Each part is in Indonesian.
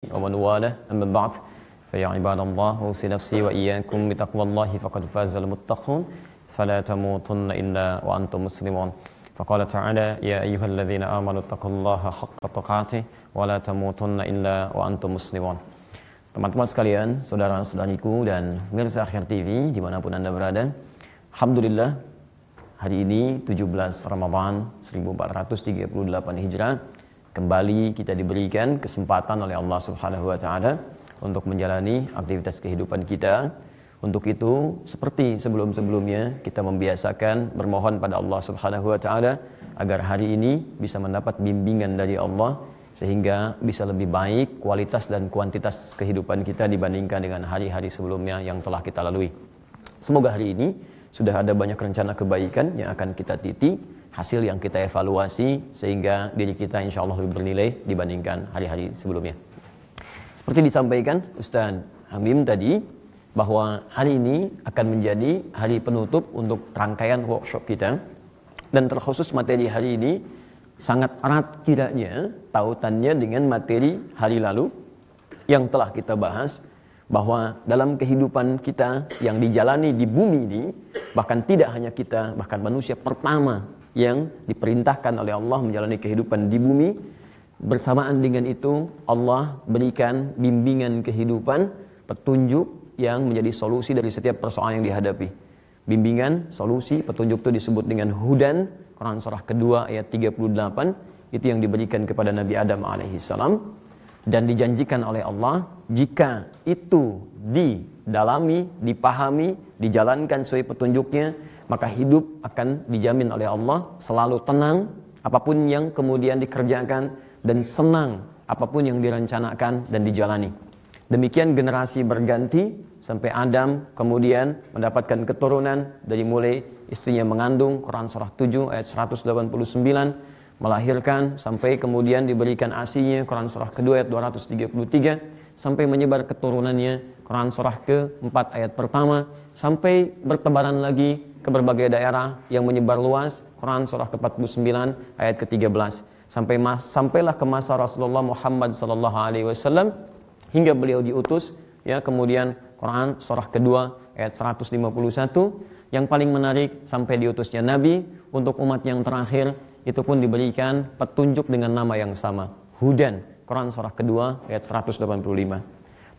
ومن والاه أما بعد فيا عباد الله أوصي نفسي وإياكم بتقوى الله فقد فاز المتقون فلا تموتن إلا وأنتم مسلمون فقال تعالى يا أيها الذين آمنوا اتقوا الله حق تقاته ولا تموتن إلا وأنتم مسلمون. Teman-teman sekalian, saudara-saudariku dan pemirsa Akhir TV dimanapun Anda berada, Alhamdulillah hari ini 17 Ramadan 1438 Hijrah kembali kita diberikan kesempatan oleh Allah Subhanahu wa taala untuk menjalani aktivitas kehidupan kita. Untuk itu, seperti sebelum-sebelumnya, kita membiasakan bermohon pada Allah Subhanahu wa taala agar hari ini bisa mendapat bimbingan dari Allah sehingga bisa lebih baik kualitas dan kuantitas kehidupan kita dibandingkan dengan hari-hari sebelumnya yang telah kita lalui. Semoga hari ini sudah ada banyak rencana kebaikan yang akan kita titi, hasil yang kita evaluasi sehingga diri kita insya Allah lebih bernilai dibandingkan hari-hari sebelumnya. Seperti disampaikan Ustaz Hamim tadi, bahwa hari ini akan menjadi hari penutup untuk rangkaian workshop kita, dan terkhusus materi hari ini sangat erat kiranya tautannya dengan materi hari lalu yang telah kita bahas, bahwa dalam kehidupan kita yang dijalani di bumi ini, bahkan tidak hanya kita, bahkan manusia pertama yang diperintahkan oleh Allah menjalani kehidupan di bumi, bersamaan dengan itu Allah berikan bimbingan kehidupan, petunjuk yang menjadi solusi dari setiap persoalan yang dihadapi. Bimbingan, solusi, petunjuk itu disebut dengan hudan. Quran surah kedua ayat 38 itu yang diberikan kepada Nabi Adam alaihissalam, dan dijanjikan oleh Allah jika itu didalami, dipahami, dijalankan sesuai petunjuknya, maka hidup akan dijamin oleh Allah selalu tenang apapun yang kemudian dikerjakan, dan senang apapun yang direncanakan dan dijalani. Demikian generasi berganti sampai Adam kemudian mendapatkan keturunan, dari mulai istrinya mengandung, Quran surah 7 ayat 189, melahirkan sampai kemudian diberikan asinya, Quran surah kedua ayat 233, sampai menyebar keturunannya, Quran surah ke-4 ayat pertama, sampai bertebaran lagi ke berbagai daerah yang menyebar luas, Quran surah ke-49 ayat ke-13, sampailah ke masa Rasulullah Muhammad sallallahu alaihi wasallam hingga beliau diutus, ya, kemudian Quran surah kedua ayat 151. Yang paling menarik, sampai diutusnya Nabi untuk umat yang terakhir, itu pun diberikan petunjuk dengan nama yang sama, hudan, Quran surah kedua ayat 185.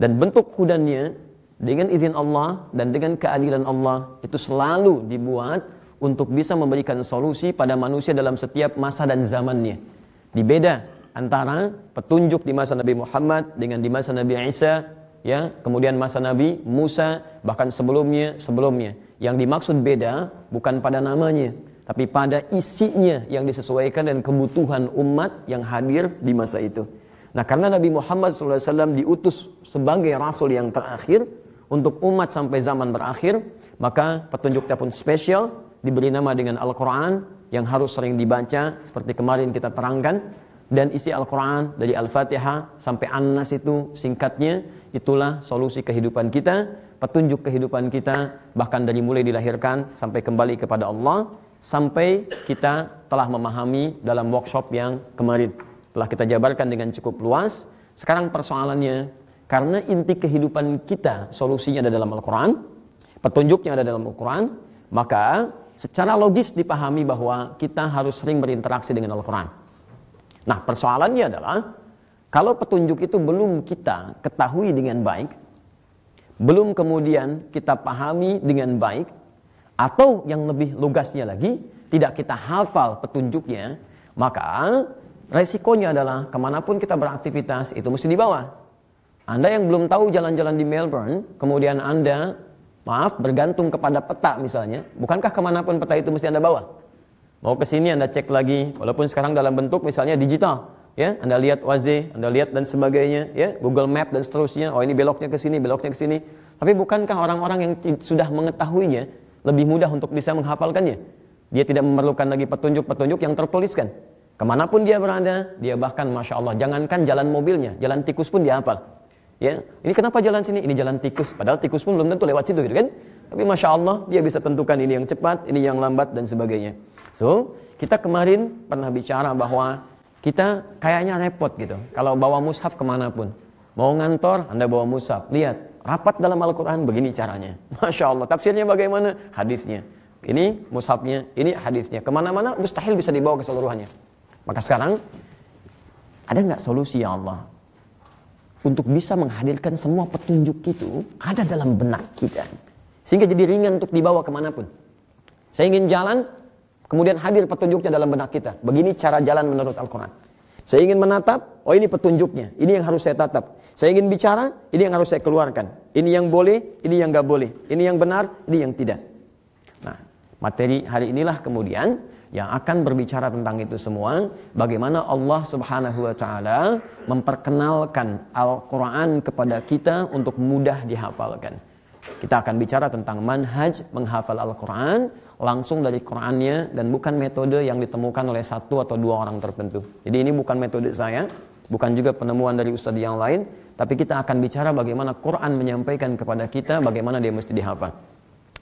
Dan bentuk hudannya dengan izin Allah dan dengan keadilan Allah itu selalu dibuat untuk bisa memberikan solusi pada manusia dalam setiap masa dan zamannya. Dibeda antara petunjuk di masa Nabi Muhammad dengan di masa Nabi Isa, ya, kemudian masa Nabi Musa, bahkan sebelumnya. Yang dimaksud beda bukan pada namanya, tapi pada isinya yang disesuaikan dengan kebutuhan umat yang hadir di masa itu. Nah, karena Nabi Muhammad SAW diutus sebagai Rasul yang terakhir untuk umat sampai zaman berakhir, maka petunjuknya pun spesial, diberi nama dengan Al-Quran yang harus sering dibaca, seperti kemarin kita terangkan. Dan isi Al-Quran dari Al-Fatihah sampai An-Nas itu singkatnya, itulah solusi kehidupan kita, petunjuk kehidupan kita, bahkan dari mulai dilahirkan sampai kembali kepada Allah, sampai kita telah memahami dalam workshop yang kemarin. Telah kita jabarkan dengan cukup luas. Sekarang persoalannya, karena inti kehidupan kita solusinya ada dalam Al-Quran, petunjuknya ada dalam Al-Quran, maka secara logis dipahami bahwa kita harus sering berinteraksi dengan Al-Quran. Nah, persoalannya adalah kalau petunjuk itu belum kita ketahui dengan baik, belum kemudian kita pahami dengan baik, atau yang lebih lugasnya lagi, tidak kita hafal petunjuknya, maka resikonya adalah kemanapun kita beraktivitas itu mesti dibawa. Anda yang belum tahu jalan-jalan di Melbourne, kemudian Anda, bergantung kepada peta misalnya, bukankah kemanapun peta itu mesti Anda bawa? Mau ke sini Anda cek lagi, walaupun sekarang dalam bentuk misalnya digital, ya, Anda lihat Waze, Anda lihat dan sebagainya, ya, Google Map dan seterusnya. Oh, ini beloknya ke sini, beloknya ke sini. Tapi bukankah orang-orang yang sudah mengetahuinya lebih mudah untuk bisa menghafalkannya? Dia tidak memerlukan lagi petunjuk-petunjuk yang tertuliskan. Kemanapun dia berada, dia bahkan Masya Allah, jangankan jalan mobilnya, jalan tikus pun dia hafal. Ya, ini kenapa jalan sini? Ini jalan tikus. Padahal tikus pun belum tentu lewat situ, gitu kan? Tapi Masya Allah, dia bisa tentukan ini yang cepat, ini yang lambat dan sebagainya. So, kita kemarin pernah bicara bahwa kita kayaknya repot gitu kalau bawa mushaf kemanapun. Mau ngantor, Anda bawa mushaf. Lihat, rapat dalam Al-Quran begini caranya. Masya Allah, tafsirnya bagaimana? Hadisnya. Ini mushafnya, ini hadisnya. Kemana-mana mustahil bisa dibawa keseluruhannya. Maka sekarang, ada nggak solusi ya Allah? Untuk bisa menghadirkan semua petunjuk itu ada dalam benak kita. Sehingga jadi ringan untuk dibawa kemanapun. Saya ingin jalan, kemudian hadir petunjuknya dalam benak kita. Begini cara jalan menurut Al-Quran. Saya ingin menatap, oh ini petunjuknya. Ini yang harus saya tatap. Saya ingin bicara, ini yang harus saya keluarkan. Ini yang boleh, ini yang nggak boleh. Ini yang benar, ini yang tidak. Nah, materi hari inilah kemudian yang akan berbicara tentang itu semua, bagaimana Allah Subhanahu wa taala memperkenalkan Al-Qur'an kepada kita untuk mudah dihafalkan. Kita akan bicara tentang manhaj menghafal Al-Qur'an langsung dari Qur'annya dan bukan metode yang ditemukan oleh satu atau dua orang tertentu. Jadi ini bukan metode saya, bukan juga penemuan dari ustadz yang lain, tapi kita akan bicara bagaimana Qur'an menyampaikan kepada kita bagaimana dia mesti dihafal.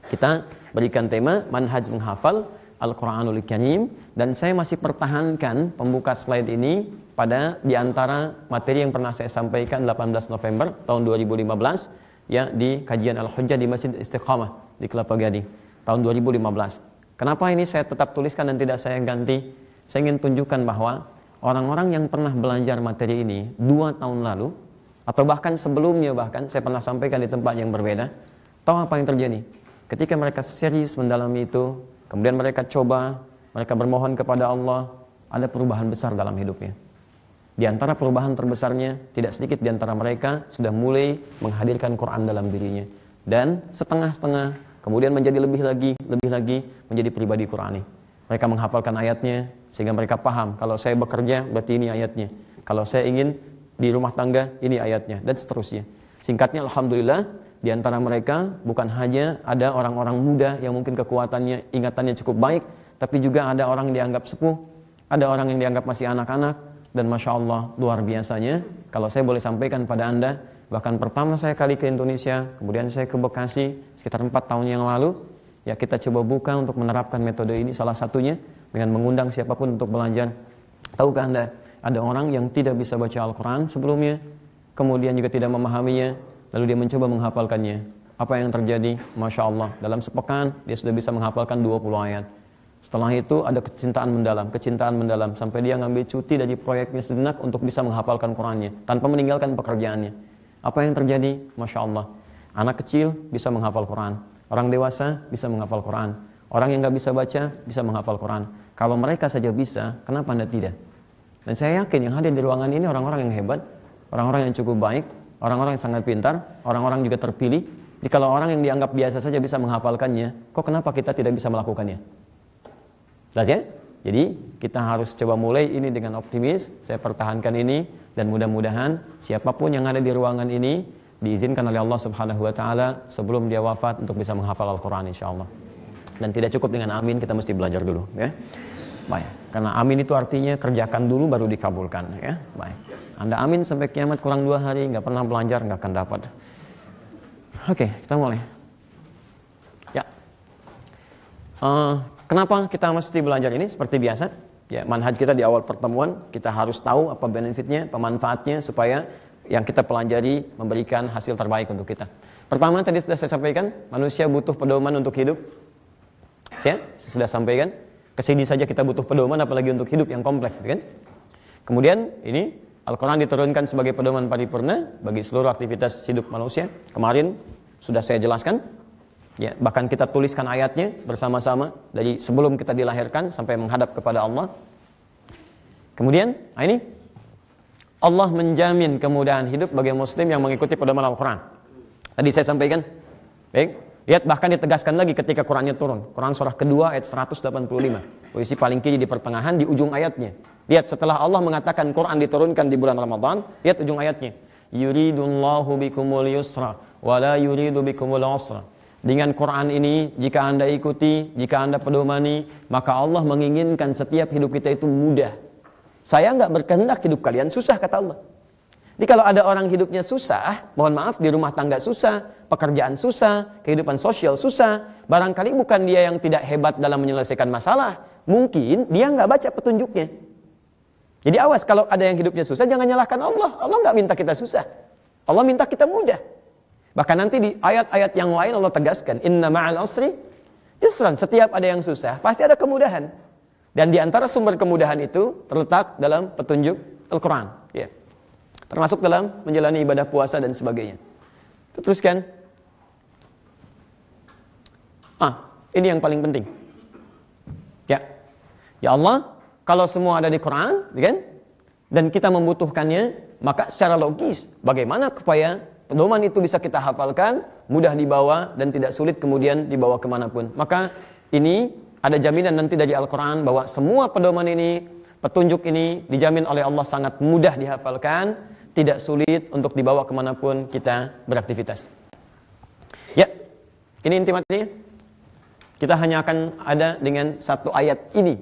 Kita berikan tema manhaj menghafal Al-Quranul Karim, dan saya masih pertahankan pembuka slide ini pada diantara materi yang pernah saya sampaikan 18 November tahun 2015 ya di kajian Al-Hujjah di Masjid Istiqamah di Kelapa Gading tahun 2015. Kenapa ini saya tetap tuliskan dan tidak saya ganti? Saya ingin tunjukkan bahwa orang-orang yang pernah belajar materi ini 2 tahun lalu atau bahkan sebelumnya, bahkan saya pernah sampaikan di tempat yang berbeda, tahu apa yang terjadi? Ketika mereka serius mendalami itu, kemudian mereka coba, mereka bermohon kepada Allah, ada perubahan besar dalam hidupnya. Di antara perubahan terbesarnya, tidak sedikit di antara mereka sudah mulai menghadirkan Quran dalam dirinya. Dan setengah-setengah, kemudian menjadi lebih lagi menjadi pribadi Qurani. Mereka menghafalkan ayatnya, sehingga mereka paham, kalau saya bekerja, berarti ini ayatnya. Kalau saya ingin di rumah tangga, ini ayatnya, dan seterusnya. Singkatnya, Alhamdulillah, di antara mereka bukan hanya ada orang-orang muda yang mungkin kekuatannya, ingatannya cukup baik, tapi juga ada orang yang dianggap sepuh, ada orang yang dianggap masih anak-anak, dan Masya Allah luar biasanya, kalau saya boleh sampaikan pada Anda, bahkan pertama saya kali ke Indonesia, kemudian saya ke Bekasi sekitar 4 tahun yang lalu, ya kita coba buka untuk menerapkan metode ini, salah satunya dengan mengundang siapapun untuk belajar. Tahukah Anda, ada orang yang tidak bisa baca Al-Quran sebelumnya, kemudian juga tidak memahaminya, lalu dia mencoba menghafalkannya. Apa yang terjadi? Masya Allah, dalam sepekan dia sudah bisa menghafalkan 20 ayat. Setelah itu ada kecintaan mendalam, sampai dia ngambil cuti dari proyeknya sejenak untuk bisa menghafalkan Qurannya, tanpa meninggalkan pekerjaannya. Apa yang terjadi? Masya Allah, anak kecil bisa menghafal Quran, orang dewasa bisa menghafal Quran, orang yang gak bisa baca bisa menghafal Quran. Kalau mereka saja bisa, kenapa Anda tidak? Dan saya yakin yang hadir di ruangan ini orang-orang yang hebat, orang-orang yang cukup baik, orang-orang yang sangat pintar, orang-orang juga terpilih. Jadi kalau orang yang dianggap biasa saja bisa menghafalkannya, kok kenapa kita tidak bisa melakukannya? Jelas ya? Jadi kita harus coba mulai ini dengan optimis. Saya pertahankan ini dan mudah-mudahan siapapun yang ada di ruangan ini diizinkan oleh Allah Subhanahu wa taala sebelum dia wafat untuk bisa menghafal Al-Qur'an insyaallah. Dan tidak cukup dengan amin, kita mesti belajar dulu ya. Baik. Karena amin itu artinya kerjakan dulu baru dikabulkan ya. Baik. Anda amin sampai kiamat kurang 2 hari, nggak pernah belajar, nggak akan dapat. Oke, kita mulai. Ya. Kenapa kita mesti belajar ini? Seperti biasa, ya manhaj kita di awal pertemuan, kita harus tahu apa benefitnya, pemanfaatnya, supaya yang kita pelajari memberikan hasil terbaik untuk kita. Pertama, tadi sudah saya sampaikan, manusia butuh pedoman untuk hidup. Ya, saya sudah sampaikan. Kesini saja kita butuh pedoman, apalagi untuk hidup yang kompleks, kan? Kemudian ini Al-Quran diturunkan sebagai pedoman paripurna bagi seluruh aktivitas hidup manusia. Kemarin sudah saya jelaskan, ya, bahkan kita tuliskan ayatnya bersama-sama dari sebelum kita dilahirkan sampai menghadap kepada Allah. Kemudian, ini Allah menjamin kemudahan hidup bagi muslim yang mengikuti pedoman Al-Quran. Tadi saya sampaikan, baik. Lihat bahkan ditegaskan lagi ketika Qurannya turun. Quran surah kedua ayat 185. Posisi paling kiri di pertengahan di ujung ayatnya. Lihat setelah Allah mengatakan Quran diturunkan di bulan Ramadan, lihat ujung ayatnya. Yuridullahu bikumul yusra wa la yuridu bikumul usra. Dengan Quran ini jika Anda ikuti, jika Anda pedomani, maka Allah menginginkan setiap hidup kita itu mudah. Saya enggak berkehendak hidup kalian susah, kata Allah. Jadi kalau ada orang hidupnya susah, mohon maaf, di rumah tangga susah, pekerjaan susah, kehidupan sosial susah, barangkali bukan dia yang tidak hebat dalam menyelesaikan masalah, mungkin dia nggak baca petunjuknya. Jadi awas, kalau ada yang hidupnya susah, jangan nyalahkan Allah. Allah nggak minta kita susah. Allah minta kita mudah. Bahkan nanti di ayat-ayat yang lain Allah tegaskan, inna ma'al usri yusran. Setiap ada yang susah, pasti ada kemudahan. Dan di antara sumber kemudahan itu terletak dalam petunjuk Al-Quran. Ya. Termasuk dalam menjalani ibadah puasa dan sebagainya. Teruskan. Ini yang paling penting. Ya Allah, kalau semua ada di Quran, kan? Dan kita membutuhkannya, maka secara logis, bagaimana supaya pedoman itu bisa kita hafalkan, mudah dibawa dan tidak sulit kemudian dibawa kemanapun. Maka ini ada jaminan nanti dari Al-Quran bahwa semua pedoman ini, petunjuk ini dijamin oleh Allah sangat mudah dihafalkan, tidak sulit untuk dibawa kemanapun kita beraktivitas. Ya, ini inti materinya. Kita hanya akan ada dengan satu ayat ini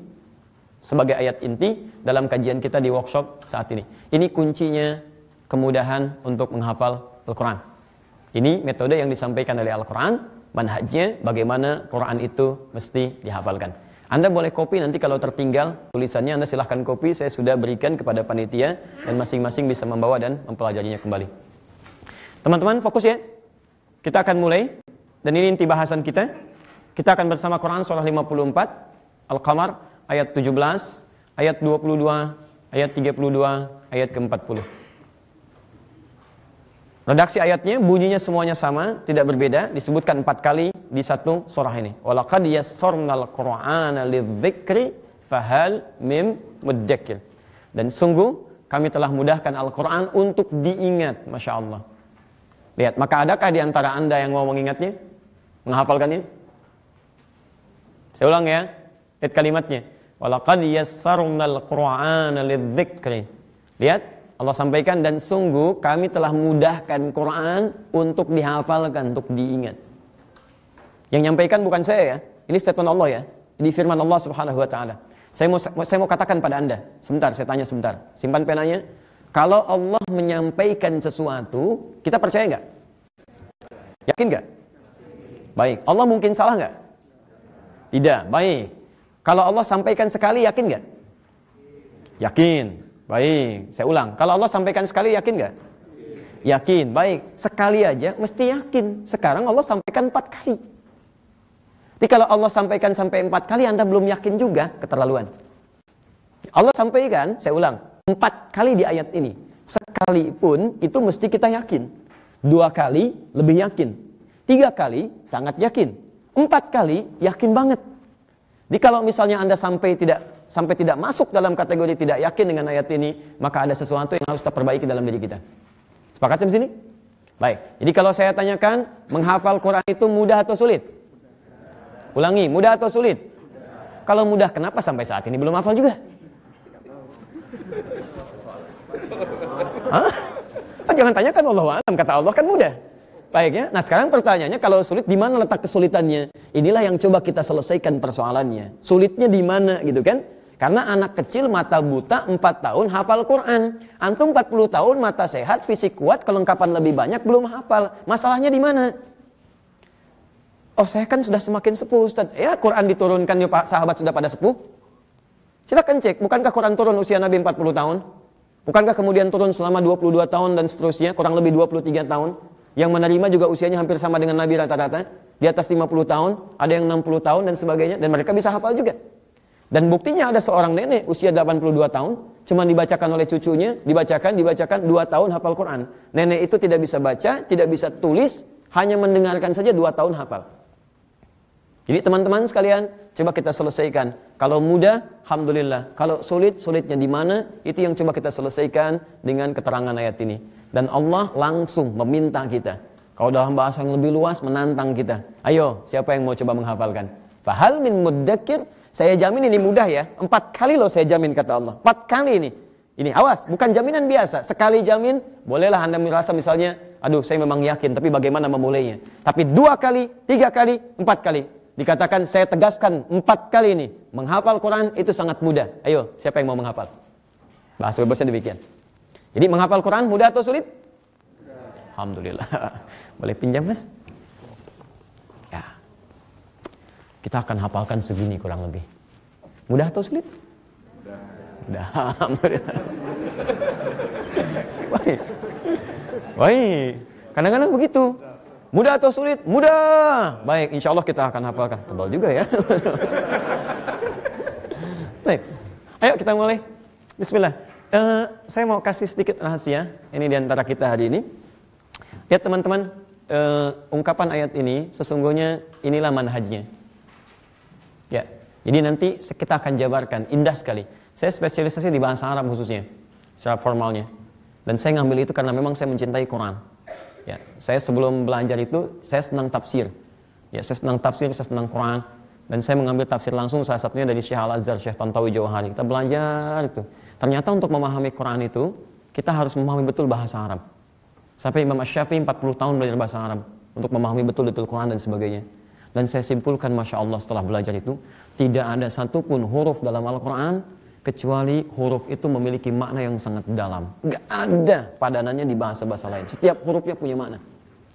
sebagai ayat inti dalam kajian kita di workshop saat ini. Ini kuncinya kemudahan untuk menghafal Al-Quran. Ini metode yang disampaikan oleh Al-Quran, manhajnya bagaimana Quran itu mesti dihafalkan. Anda boleh copy nanti kalau tertinggal tulisannya, Anda silahkan copy, saya sudah berikan kepada panitia dan masing-masing bisa membawa dan mempelajarinya kembali. Teman-teman fokus ya, kita akan mulai dan ini inti bahasan kita. Kita akan bersama Quran surah 54 Al-Qamar ayat 17, ayat 22, ayat 32, ayat ke-40. Redaksi ayatnya, bunyinya semuanya sama, tidak berbeda, disebutkan 4 kali di satu surah ini. Walaqad yassarnal Qur'ana lidzikri fahal mim mudzakir. Dan sungguh kami telah mudahkan Al-Quran untuk diingat, Masya Allah. Lihat, maka adakah di antara Anda yang mau mengingatnya? Menghafalkannya? Saya ulang ya, lihat kalimatnya. Walaqad yassarnal Qur'ana lidzikri. Lihat, Allah sampaikan dan sungguh kami telah mudahkan Quran untuk dihafalkan, untuk diingat. Yang nyampaikan bukan saya ya, ini statement Allah ya. Ini firman Allah Subhanahu wa taala. Saya mau katakan pada Anda. Sebentar, saya tanya sebentar. Simpan penanya. Kalau Allah menyampaikan sesuatu, kita percaya enggak? Yakin enggak? Baik. Allah mungkin salah enggak? Tidak. Baik. Kalau Allah sampaikan sekali, yakin enggak? Yakin. Baik. Saya ulang. Kalau Allah sampaikan sekali, yakin enggak? Yakin. Baik. Sekali aja mesti yakin. Sekarang Allah sampaikan 4 kali. Jadi kalau Allah sampaikan sampai 4 kali, Anda belum yakin juga, keterlaluan. Allah sampaikan, saya ulang, 4 kali di ayat ini. Sekali pun itu mesti kita yakin. 2 kali lebih yakin. 3 kali sangat yakin. 4 kali yakin banget. Jadi kalau misalnya Anda sampai tidak masuk dalam kategori tidak yakin dengan ayat ini, maka ada sesuatu yang harus kita perbaiki dalam diri kita. Sepakat sampai sini? Baik. Jadi kalau saya tanyakan, menghafal Quran itu mudah atau sulit? Ulangi, mudah atau sulit? Mudah. Kalau mudah, kenapa sampai saat ini belum hafal juga? Hah? Jangan tanyakan Allahu a'lam, kata Allah kan mudah. Baik ya. Nah sekarang pertanyaannya, kalau sulit, di mana letak kesulitannya? Inilah yang coba kita selesaikan persoalannya. Sulitnya di mana gitu kan? Karena anak kecil mata buta 4 tahun hafal Quran. Antum 40 tahun mata sehat, fisik kuat, kelengkapan lebih banyak belum hafal. Masalahnya di mana? Oh saya kan sudah semakin sepuh Ustaz. Ya Quran diturunkan ya Pak, sahabat sudah pada sepuh. Silakan cek, bukankah Quran turun usia Nabi 40 tahun? Bukankah kemudian turun selama 22 tahun dan seterusnya, kurang lebih 23 tahun? Yang menerima juga usianya hampir sama dengan Nabi rata-rata. Di atas 50 tahun, ada yang 60 tahun dan sebagainya. Dan mereka bisa hafal juga. Dan buktinya ada seorang nenek usia 82 tahun, cuma dibacakan oleh cucunya, dibacakan 2 tahun hafal Quran. Nenek itu tidak bisa baca, tidak bisa tulis, hanya mendengarkan saja 2 tahun hafal. Jadi teman-teman sekalian, coba kita selesaikan. Kalau mudah, alhamdulillah. Kalau sulit, sulitnya di mana? Itu yang coba kita selesaikan dengan keterangan ayat ini. Dan Allah langsung meminta kita. Kalau dalam bahasa yang lebih luas, menantang kita. Ayo, siapa yang mau coba menghafalkan? Fahal min mudzakir, saya jamin ini mudah ya. 4 kali loh saya jamin, kata Allah. 4 kali ini. Ini, awas, bukan jaminan biasa. Sekali jamin, bolehlah Anda merasa misalnya, aduh saya memang yakin, tapi bagaimana memulainya. Tapi 2 kali, 3 kali, 4 kali. Dikatakan, saya tegaskan 4 kali ini. Menghafal Quran itu sangat mudah. Ayo, siapa yang mau menghafal? Bahasa bebasnya demikian. Jadi menghafal Quran mudah atau sulit? Mudah. Alhamdulillah. Boleh pinjam mas? Ya. Kita akan hafalkan segini kurang lebih. Mudah atau sulit? Mudah. Alhamdulillah. Baik. Baik. Kadang-kadang begitu. Mudah atau sulit? Mudah. Baik, insya Allah kita akan hafalkan. Tebal juga ya. Baik. Ayo kita mulai. Bismillah. Saya mau kasih sedikit rahasia. Ini diantara kita hari ini. Ya teman-teman, ungkapan ayat ini sesungguhnya inilah manhajnya. Ya. Jadi nanti kita akan jabarkan. Indah sekali. Saya spesialisasi di bahasa Arab khususnya. Secara formalnya. Dan saya ngambil itu karena memang saya mencintai Quran. Ya, saya sebelum belajar itu saya senang tafsir. Ya, saya senang tafsir, saya senang Quran, dan saya mengambil tafsir langsung salah satunya dari Syekh Al-Azhar, Syekh Tantawi Jauhari. Kita belajar itu. Ternyata untuk memahami Quran itu kita harus memahami betul bahasa Arab. Sampai Imam Asy-Syafi'i 40 tahun belajar bahasa Arab untuk memahami betul-betul Quran dan sebagainya. Dan saya simpulkan Masya Allah setelah belajar itu, tidak ada satupun huruf dalam Al-Quran kecuali huruf itu memiliki makna yang sangat dalam. Gak ada padanannya di bahasa-bahasa lain. Setiap hurufnya punya makna.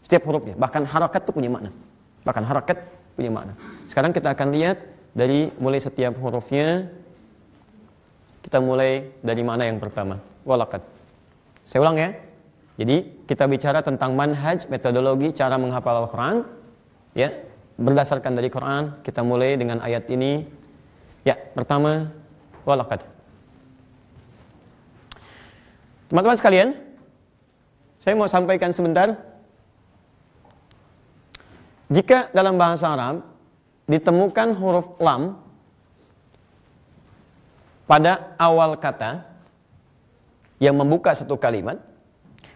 Setiap hurufnya, bahkan harakat itu punya makna. Bahkan harakat punya makna. Sekarang kita akan lihat dari mulai setiap hurufnya. Kita mulai dari mana yang pertama. Walaqad. Saya ulang ya. Jadi kita bicara tentang manhaj, metodologi, cara menghafal Al-Quran. Ya, berdasarkan dari Quran. Kita mulai dengan ayat ini. Ya, pertama. Walaqad. Teman-teman sekalian, saya mau sampaikan sebentar. Jika dalam bahasa Arab ditemukan huruf lam pada awal kata yang membuka satu kalimat,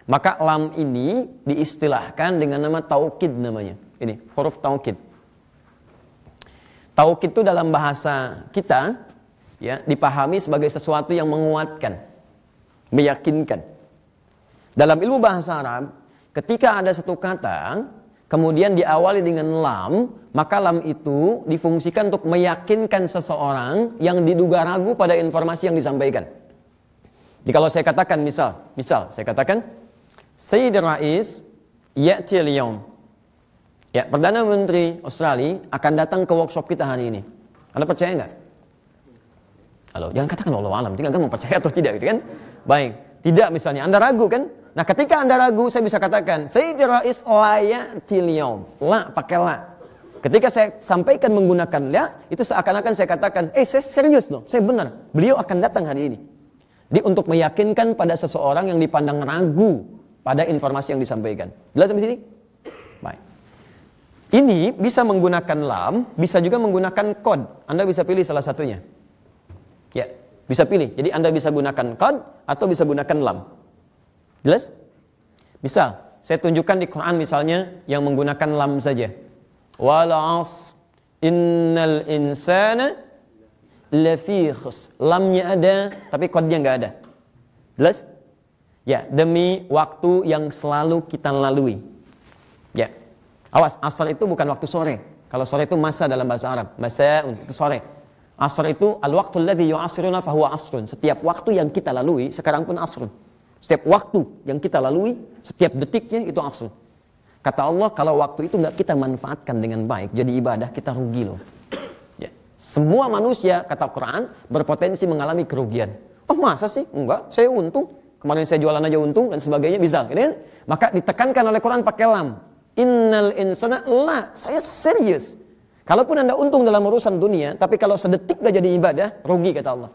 maka lam ini diistilahkan dengan nama taukid namanya. Ini huruf taukid. Taukid itu dalam bahasa kita ya, dipahami sebagai sesuatu yang menguatkan, meyakinkan. Dalam ilmu bahasa Arab, ketika ada satu kata, kemudian diawali dengan lam, maka lam itu difungsikan untuk meyakinkan seseorang yang diduga ragu pada informasi yang disampaikan. Jadi kalau saya katakan, misal saya katakan, Sayyid Rais ya'ti al-yawm. Ya, Perdana Menteri Australia akan datang ke workshop kita hari ini. Anda percaya enggak? Halo, jangan katakan wallahu alam, tidak mau percaya atau tidak gitu kan? Baik, tidak misalnya Anda ragu kan? Nah, ketika Anda ragu, saya bisa katakan Sayyid Rais la ya'til yaum. La pakai la. Ketika saya sampaikan menggunakan la, itu seakan-akan saya katakan, saya serius loh, saya benar. Beliau akan datang hari ini. Jadi untuk meyakinkan pada seseorang yang dipandang ragu pada informasi yang disampaikan. Jelas sampai sini? Baik. Ini bisa menggunakan lam, bisa juga menggunakan kod. Anda bisa pilih salah satunya. Ya, bisa pilih. Jadi Anda bisa gunakan qad atau bisa gunakan lam. Jelas? Misal, saya tunjukkan di Quran misalnya yang menggunakan lam saja. Wal 'asr innal insana lafi khusr. Lamnya ada, tapi qadnya enggak ada. Jelas? Ya, demi waktu yang selalu kita lalui. Ya. Awas, asar itu bukan waktu sore. Kalau sore itu masa dalam bahasa Arab. Masa itu sore. Asr itu al-waqtul ladzi yu'asiruna fahuwa asrun. Setiap waktu yang kita lalui sekarang pun asrun. Setiap waktu yang kita lalui, setiap detiknya itu asrun. Kata Allah, kalau waktu itu enggak kita manfaatkan dengan baik jadi ibadah, kita rugi loh. Ya. Semua manusia kata Quran berpotensi mengalami kerugian. Oh, masa sih? Enggak, saya untung. Kemarin saya jualan aja untung dan sebagainya bisa, gitu kan? Maka ditekankan oleh Quran pakai lam. Innal insana la, saya serius. Kalaupun Anda untung dalam urusan dunia, tapi kalau sedetik gak jadi ibadah, rugi kata Allah.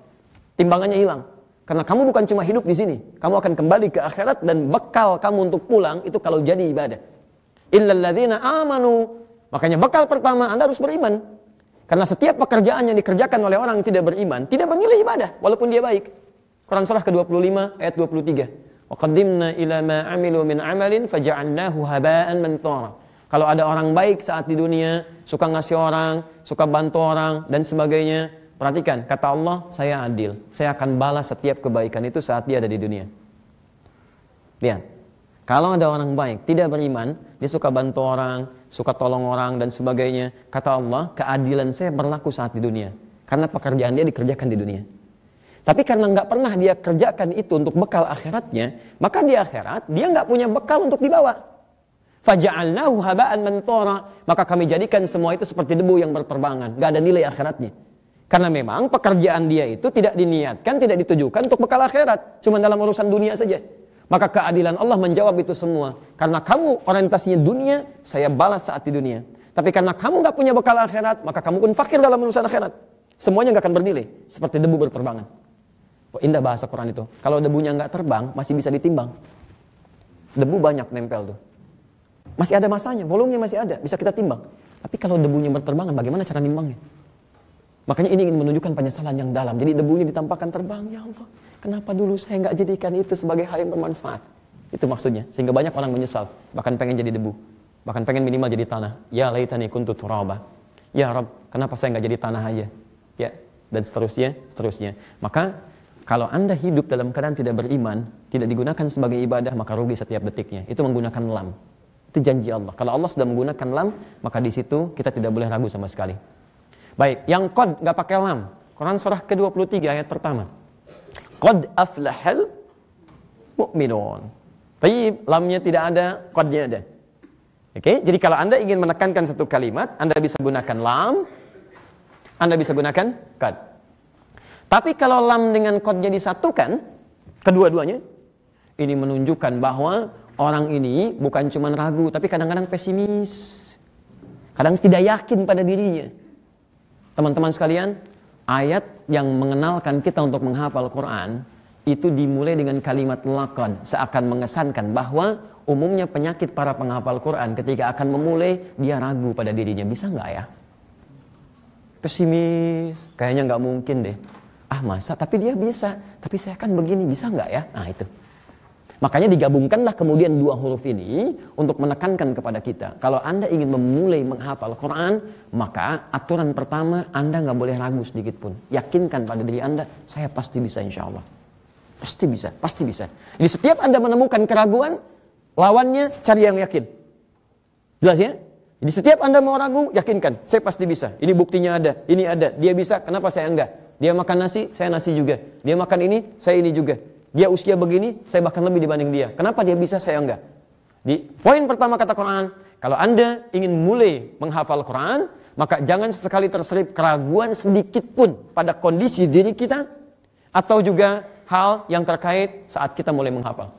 Timbangannya hilang. Karena kamu bukan cuma hidup di sini, kamu akan kembali ke akhirat dan bekal kamu untuk pulang itu kalau jadi ibadah. Illal ladzina amanu. Makanya bekal pertama Anda harus beriman. Karena setiap pekerjaan yang dikerjakan oleh orang yang tidak beriman tidak bernilai ibadah walaupun dia baik. Quran surah ke-25 ayat 23. Wa qaddimna ila ma 'amilu min 'amalin faja'alnahu haba'an manthura. Kalau ada orang baik saat di dunia, suka ngasih orang, suka bantu orang, dan sebagainya, perhatikan, kata Allah, saya adil. Saya akan balas setiap kebaikan itu saat dia ada di dunia. Lihat, kalau ada orang baik, tidak beriman, dia suka bantu orang, suka tolong orang, dan sebagainya, kata Allah, keadilan saya berlaku saat di dunia. Karena pekerjaan dia dikerjakan di dunia. Tapi karena nggak pernah dia kerjakan itu untuk bekal akhiratnya, maka di akhirat, dia nggak punya bekal untuk dibawa. Faja'alnahu haba'an manthura, maka kami jadikan semua itu seperti debu yang berterbangan, enggak ada nilai akhiratnya. Karena memang pekerjaan dia itu tidak diniatkan, tidak ditujukan untuk bekal akhirat, cuma dalam urusan dunia saja. Maka keadilan Allah menjawab itu semua. Karena kamu orientasinya dunia, saya balas saat di dunia. Tapi karena kamu nggak punya bekal akhirat, maka kamu pun fakir dalam urusan akhirat. Semuanya nggak akan bernilai, seperti debu berterbangan. Oh, indah bahasa Quran itu. Kalau debunya nggak terbang, masih bisa ditimbang. Debu banyak nempel tuh. Masih ada masanya, volumenya masih ada, bisa kita timbang. Tapi kalau debunya berterbangan, bagaimana cara nimbangnya? Makanya ini ingin menunjukkan penyesalan yang dalam. Jadi debunya ditampakkan terbang. Ya Allah, kenapa dulu saya nggak jadikan itu sebagai hal yang bermanfaat? Itu maksudnya. Sehingga banyak orang menyesal. Bahkan pengen jadi debu. Bahkan pengen minimal jadi tanah. Ya laitani kuntu turaba. Ya Rabb, kenapa saya nggak jadi tanah aja? Ya, dan seterusnya, seterusnya. Maka kalau Anda hidup dalam keadaan tidak beriman, tidak digunakan sebagai ibadah, maka rugi setiap detiknya. Itu menggunakan lam. Itu janji Allah. Kalau Allah sudah menggunakan lam, maka di situ kita tidak boleh ragu sama sekali. Baik, yang qad nggak pakai lam. Quran surah ke-23 ayat pertama. Qad aflahal mu'minun. Tapi lamnya tidak ada, qadnya ada. Oke, jadi kalau Anda ingin menekankan satu kalimat, Anda bisa gunakan lam, Anda bisa gunakan qad. Tapi kalau lam dengan qadnya disatukan, kedua-duanya, ini menunjukkan bahwa orang ini bukan cuma ragu, tapi kadang-kadang pesimis. Kadang tidak yakin pada dirinya. Teman-teman sekalian, ayat yang mengenalkan kita untuk menghafal Quran itu dimulai dengan kalimat laqad, seakan mengesankan bahwa umumnya penyakit para penghafal Quran ketika akan memulai dia ragu pada dirinya. Bisa nggak ya? Pesimis, kayaknya nggak mungkin deh. Ah masa, tapi dia bisa. Tapi saya kan begini, bisa nggak ya? Nah itu. Makanya digabungkanlah kemudian dua huruf ini untuk menekankan kepada kita. Kalau Anda ingin memulai menghafal Quran, maka aturan pertama Anda nggak boleh ragu sedikit pun. Yakinkan pada diri Anda, saya pasti bisa insya Allah. Pasti bisa, pasti bisa. Jadi setiap Anda menemukan keraguan, lawannya cari yang yakin. Jelas ya? Jadi setiap Anda mau ragu, yakinkan, saya pasti bisa. Ini buktinya ada, ini ada, dia bisa, kenapa saya enggak? Dia makan nasi, saya nasi juga. Dia makan ini, saya ini juga. Dia usia begini, saya bahkan lebih dibanding dia. Kenapa dia bisa, saya enggak? Di poin pertama kata Quran, kalau Anda ingin mulai menghafal Quran, maka jangan sesekali terselip keraguan sedikit pun pada kondisi diri kita, atau juga hal yang terkait saat kita mulai menghafal.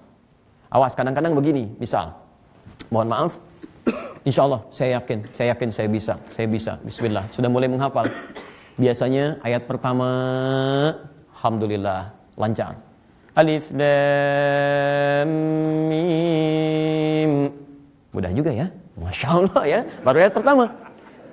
Awas, kadang-kadang begini, misal, mohon maaf, insya Allah, saya yakin saya bisa, bismillah, sudah mulai menghafal. Biasanya ayat pertama, alhamdulillah, lancar. Alif Lam Mim. Mudah juga ya. Masya Allah ya. Baru ayat pertama.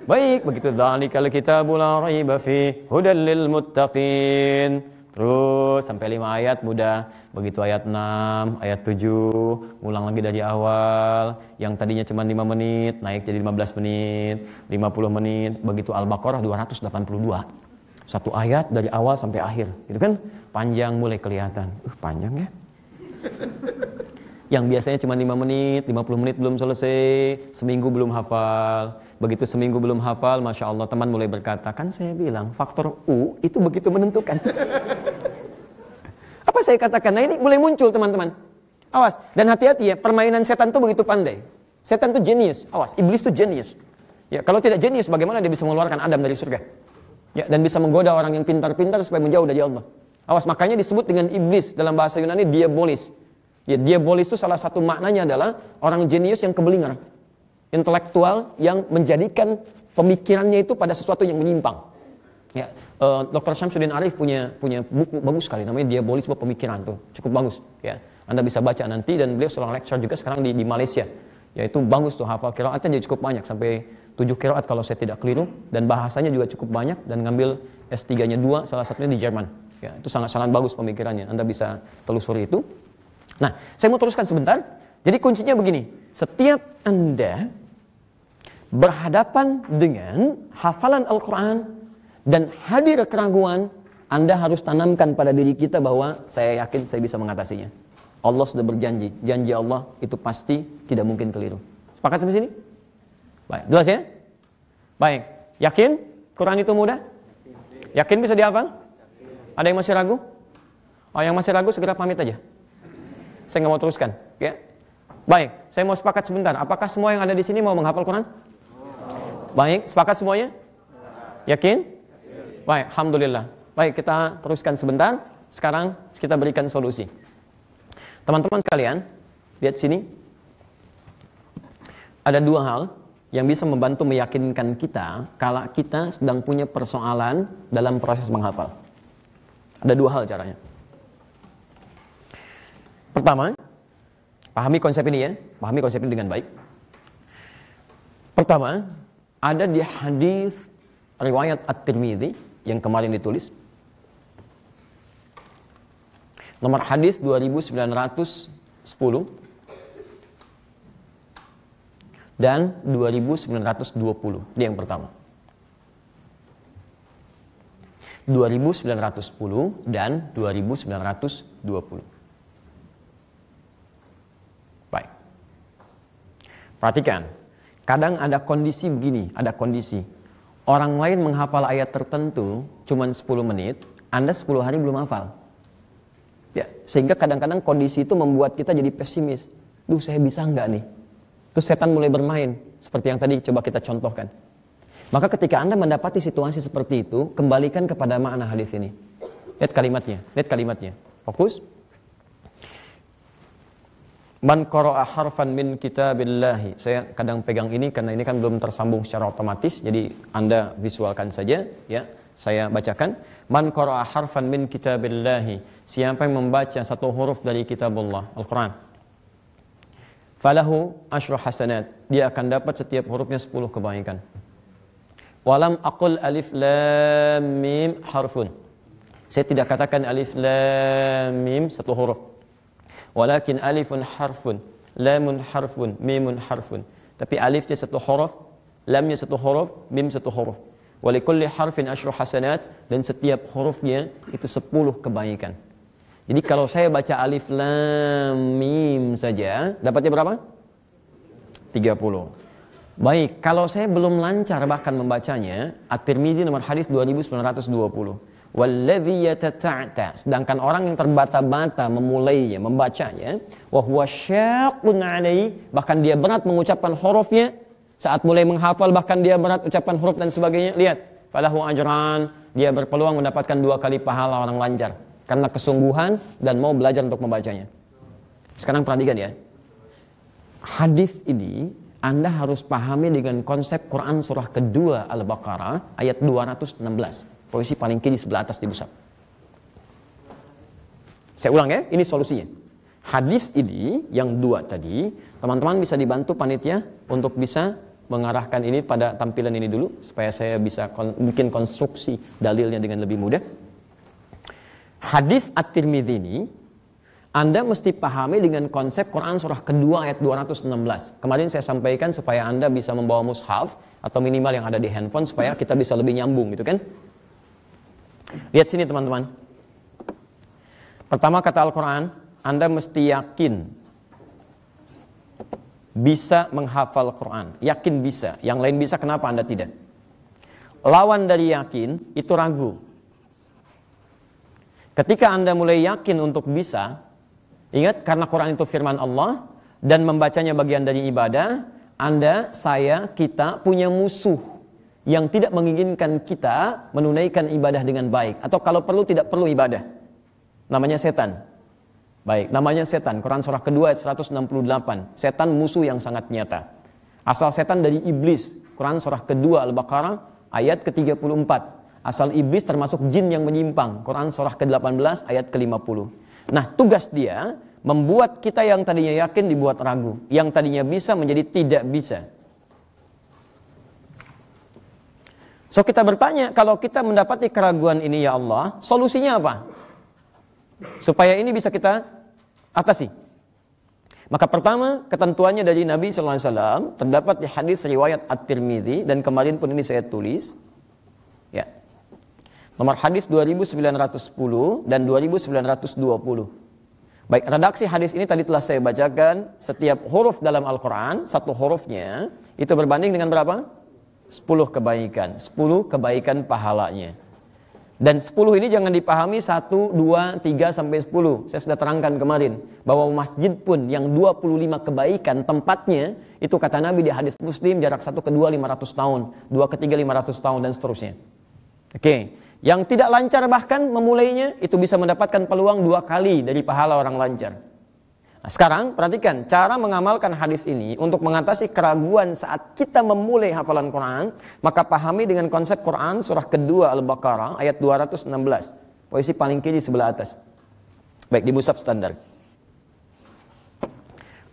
Baik, begitu. Dzalikal kitabul la raiba fi hudal lil muttaqin. Terus sampai 5 ayat mudah. Begitu ayat 6, ayat 7, ulang lagi dari awal. Yang tadinya cuma 5 menit, naik jadi 15 menit, 50 menit. Begitu Al-Baqarah 282. Satu ayat dari awal sampai akhir, gitu kan? Panjang mulai kelihatan. Panjang ya. Yang biasanya cuma 5 menit, 50 menit belum selesai, seminggu belum hafal. Begitu seminggu belum hafal, Masya Allah, teman mulai berkata, kan saya bilang faktor U itu begitu menentukan. Apa saya katakan? Nah ini mulai muncul teman-teman. Awas, dan hati-hati ya, permainan setan itu begitu pandai. Setan itu jenius, awas, iblis itu jenius. Ya, kalau tidak jenius, bagaimana dia bisa mengeluarkan Adam dari surga? Ya, dan bisa menggoda orang yang pintar-pintar supaya menjauh dari Allah. Awas, makanya disebut dengan iblis dalam bahasa Yunani diabolis. Ya, diabolis itu salah satu maknanya adalah orang jenius yang kebelingar, intelektual yang menjadikan pemikirannya itu pada sesuatu yang menyimpang. Ya, Dr. Syamsuddin Arif punya buku bagus sekali namanya Diabolisme Pemikiran tuh, cukup bagus. Ya, Anda bisa baca nanti, dan beliau seorang lecturer juga sekarang di Malaysia. Ya, itu bagus tuh, hafal qiraatnya jadi cukup banyak, sampai 7 qiraat kalau saya tidak keliru, dan bahasanya juga cukup banyak, dan ngambil S3-nya 2, salah satunya di Jerman. Ya, itu sangat-sangat bagus pemikirannya. Anda bisa telusuri itu. Nah, saya mau teruskan sebentar. Jadi kuncinya begini, setiap Anda berhadapan dengan hafalan Al-Quran dan hadir keraguan, Anda harus tanamkan pada diri kita bahwa saya yakin saya bisa mengatasinya. Allah sudah berjanji, janji Allah itu pasti tidak mungkin keliru. Sepakat sampai sini? Baik, jelas ya? Baik, yakin Quran itu mudah? Yakin bisa dihafal? Ada yang masih ragu? Oh, yang masih ragu segera pamit aja. Saya nggak mau teruskan, ya. Baik, saya mau sepakat sebentar. Apakah semua yang ada di sini mau menghafal Quran? Baik, sepakat semuanya? Yakin? Baik, alhamdulillah. Baik, kita teruskan sebentar. Sekarang kita berikan solusi. Teman-teman sekalian, lihat sini. Ada dua hal yang bisa membantu meyakinkan kita kalau kita sedang punya persoalan dalam proses menghafal. Ada dua hal caranya. Pertama, pahami konsep ini ya, pahami konsep ini dengan baik. Pertama, ada di hadis riwayat At-Tirmidzi yang kemarin ditulis. Nomor hadis 2910 dan 2920. Ini yang pertama. 2910 dan 2920. Baik. Perhatikan. Kadang ada kondisi begini, ada kondisi. Orang lain menghafal ayat tertentu cuma 10 menit, Anda 10 hari belum hafal. Ya, sehingga kadang-kadang kondisi itu membuat kita jadi pesimis. Duh, saya bisa enggak nih? Terus setan mulai bermain, seperti yang tadi coba kita contohkan. Maka ketika Anda mendapati situasi seperti itu, kembalikan kepada makna hadis ini. Lihat kalimatnya. Fokus. Man qara'a harfan min kitabillahi. Saya kadang pegang ini karena ini kan belum tersambung secara otomatis, jadi Anda visualkan saja ya. Saya bacakan. Man qara'a harfan min kitabillahi. Siapa yang membaca satu huruf dari kitabullah, Al-Quran. Falahu asyru hasanat. Dia akan dapat setiap hurufnya 10 kebaikan. Walam aqul alif lam mim harfun. Saya tidak katakan alif lam mim satu huruf. Walakin alifun harfun, lamun harfun, mimun harfun. Tapi alifnya satu huruf, lamnya satu huruf, mim satu huruf. Walikulli harfin asyru hasanat, dan setiap hurufnya itu 10 kebaikan. Jadi kalau saya baca alif lam mim saja, dapatnya berapa? 30. Baik, kalau saya belum lancar bahkan membacanya, At-Tirmidzi nomor hadis 2920. Walladzi yatata'ta, sedangkan orang yang terbata-bata memulainya, membacanya, wa huwa syaqqun 'alaihi, bahkan dia berat mengucapkan hurufnya, saat mulai menghafal bahkan dia berat ucapan huruf dan sebagainya. Lihat, falahu ajran, dia berpeluang mendapatkan 2 kali pahala orang lancar karena kesungguhan dan mau belajar untuk membacanya. Sekarang perhatikan ya. Hadis ini Anda harus pahami dengan konsep Quran surah kedua Al-Baqarah ayat 216. Posisi paling kiri sebelah atas di pusat. Saya ulang ya, ini solusinya. Hadis ini yang 2 tadi, teman-teman bisa dibantu panitia untuk bisa mengarahkan ini pada tampilan ini dulu supaya saya bisa bikin konstruksi dalilnya dengan lebih mudah. Hadis At-Tirmidzi ini Anda mesti pahami dengan konsep Quran surah kedua ayat 216. Kemarin saya sampaikan supaya Anda bisa membawa mushaf atau minimal yang ada di handphone supaya kita bisa lebih nyambung gitu kan. Lihat sini teman-teman. Pertama kata Al-Quran, Anda mesti yakin bisa menghafal Quran. Yakin bisa. Yang lain bisa, kenapa Anda tidak? Lawan dari yakin itu ragu. Ketika Anda mulai yakin untuk bisa, ingat karena Quran itu firman Allah dan membacanya bagian dari ibadah, Anda, saya, kita punya musuh yang tidak menginginkan kita menunaikan ibadah dengan baik, atau kalau perlu tidak perlu ibadah. Namanya setan. Baik, namanya setan. Quran surah kedua ayat 168. Setan musuh yang sangat nyata. Asal setan dari iblis. Quran surah kedua Al-Baqarah ayat ke-34. Asal iblis termasuk jin yang menyimpang. Quran surah ke-18 ayat ke-50. Nah, tugas dia membuat kita yang tadinya yakin dibuat ragu, yang tadinya bisa menjadi tidak bisa. So kita bertanya, kalau kita mendapati keraguan ini ya Allah, solusinya apa? Supaya ini bisa kita atasi. Maka pertama, ketentuannya dari Nabi SAW terdapat di hadis riwayat At-Tirmidzi, dan kemarin pun ini saya tulis. Ya. Nomor hadis 2910 dan 2920. Baik, redaksi hadis ini tadi telah saya bacakan. Setiap huruf dalam Al-Quran, satu hurufnya, itu berbanding dengan berapa? 10 kebaikan, 10 kebaikan pahalanya. Dan 10 ini jangan dipahami 1, 2, 3 sampai 10. Saya sudah terangkan kemarin bahwa masjid pun yang 25 kebaikan tempatnya itu kata Nabi di hadis Muslim jarak 1 ke 2 500 tahun, 2 ke 3 500 tahun dan seterusnya. Oke, yang tidak lancar bahkan memulainya itu bisa mendapatkan peluang 2 kali dari pahala orang lancar. Nah, sekarang perhatikan cara mengamalkan hadis ini untuk mengatasi keraguan saat kita memulai hafalan Quran, maka pahami dengan konsep Quran surah kedua Al-Baqarah ayat 216. Posisi paling kiri sebelah atas. Baik, di mushaf standar.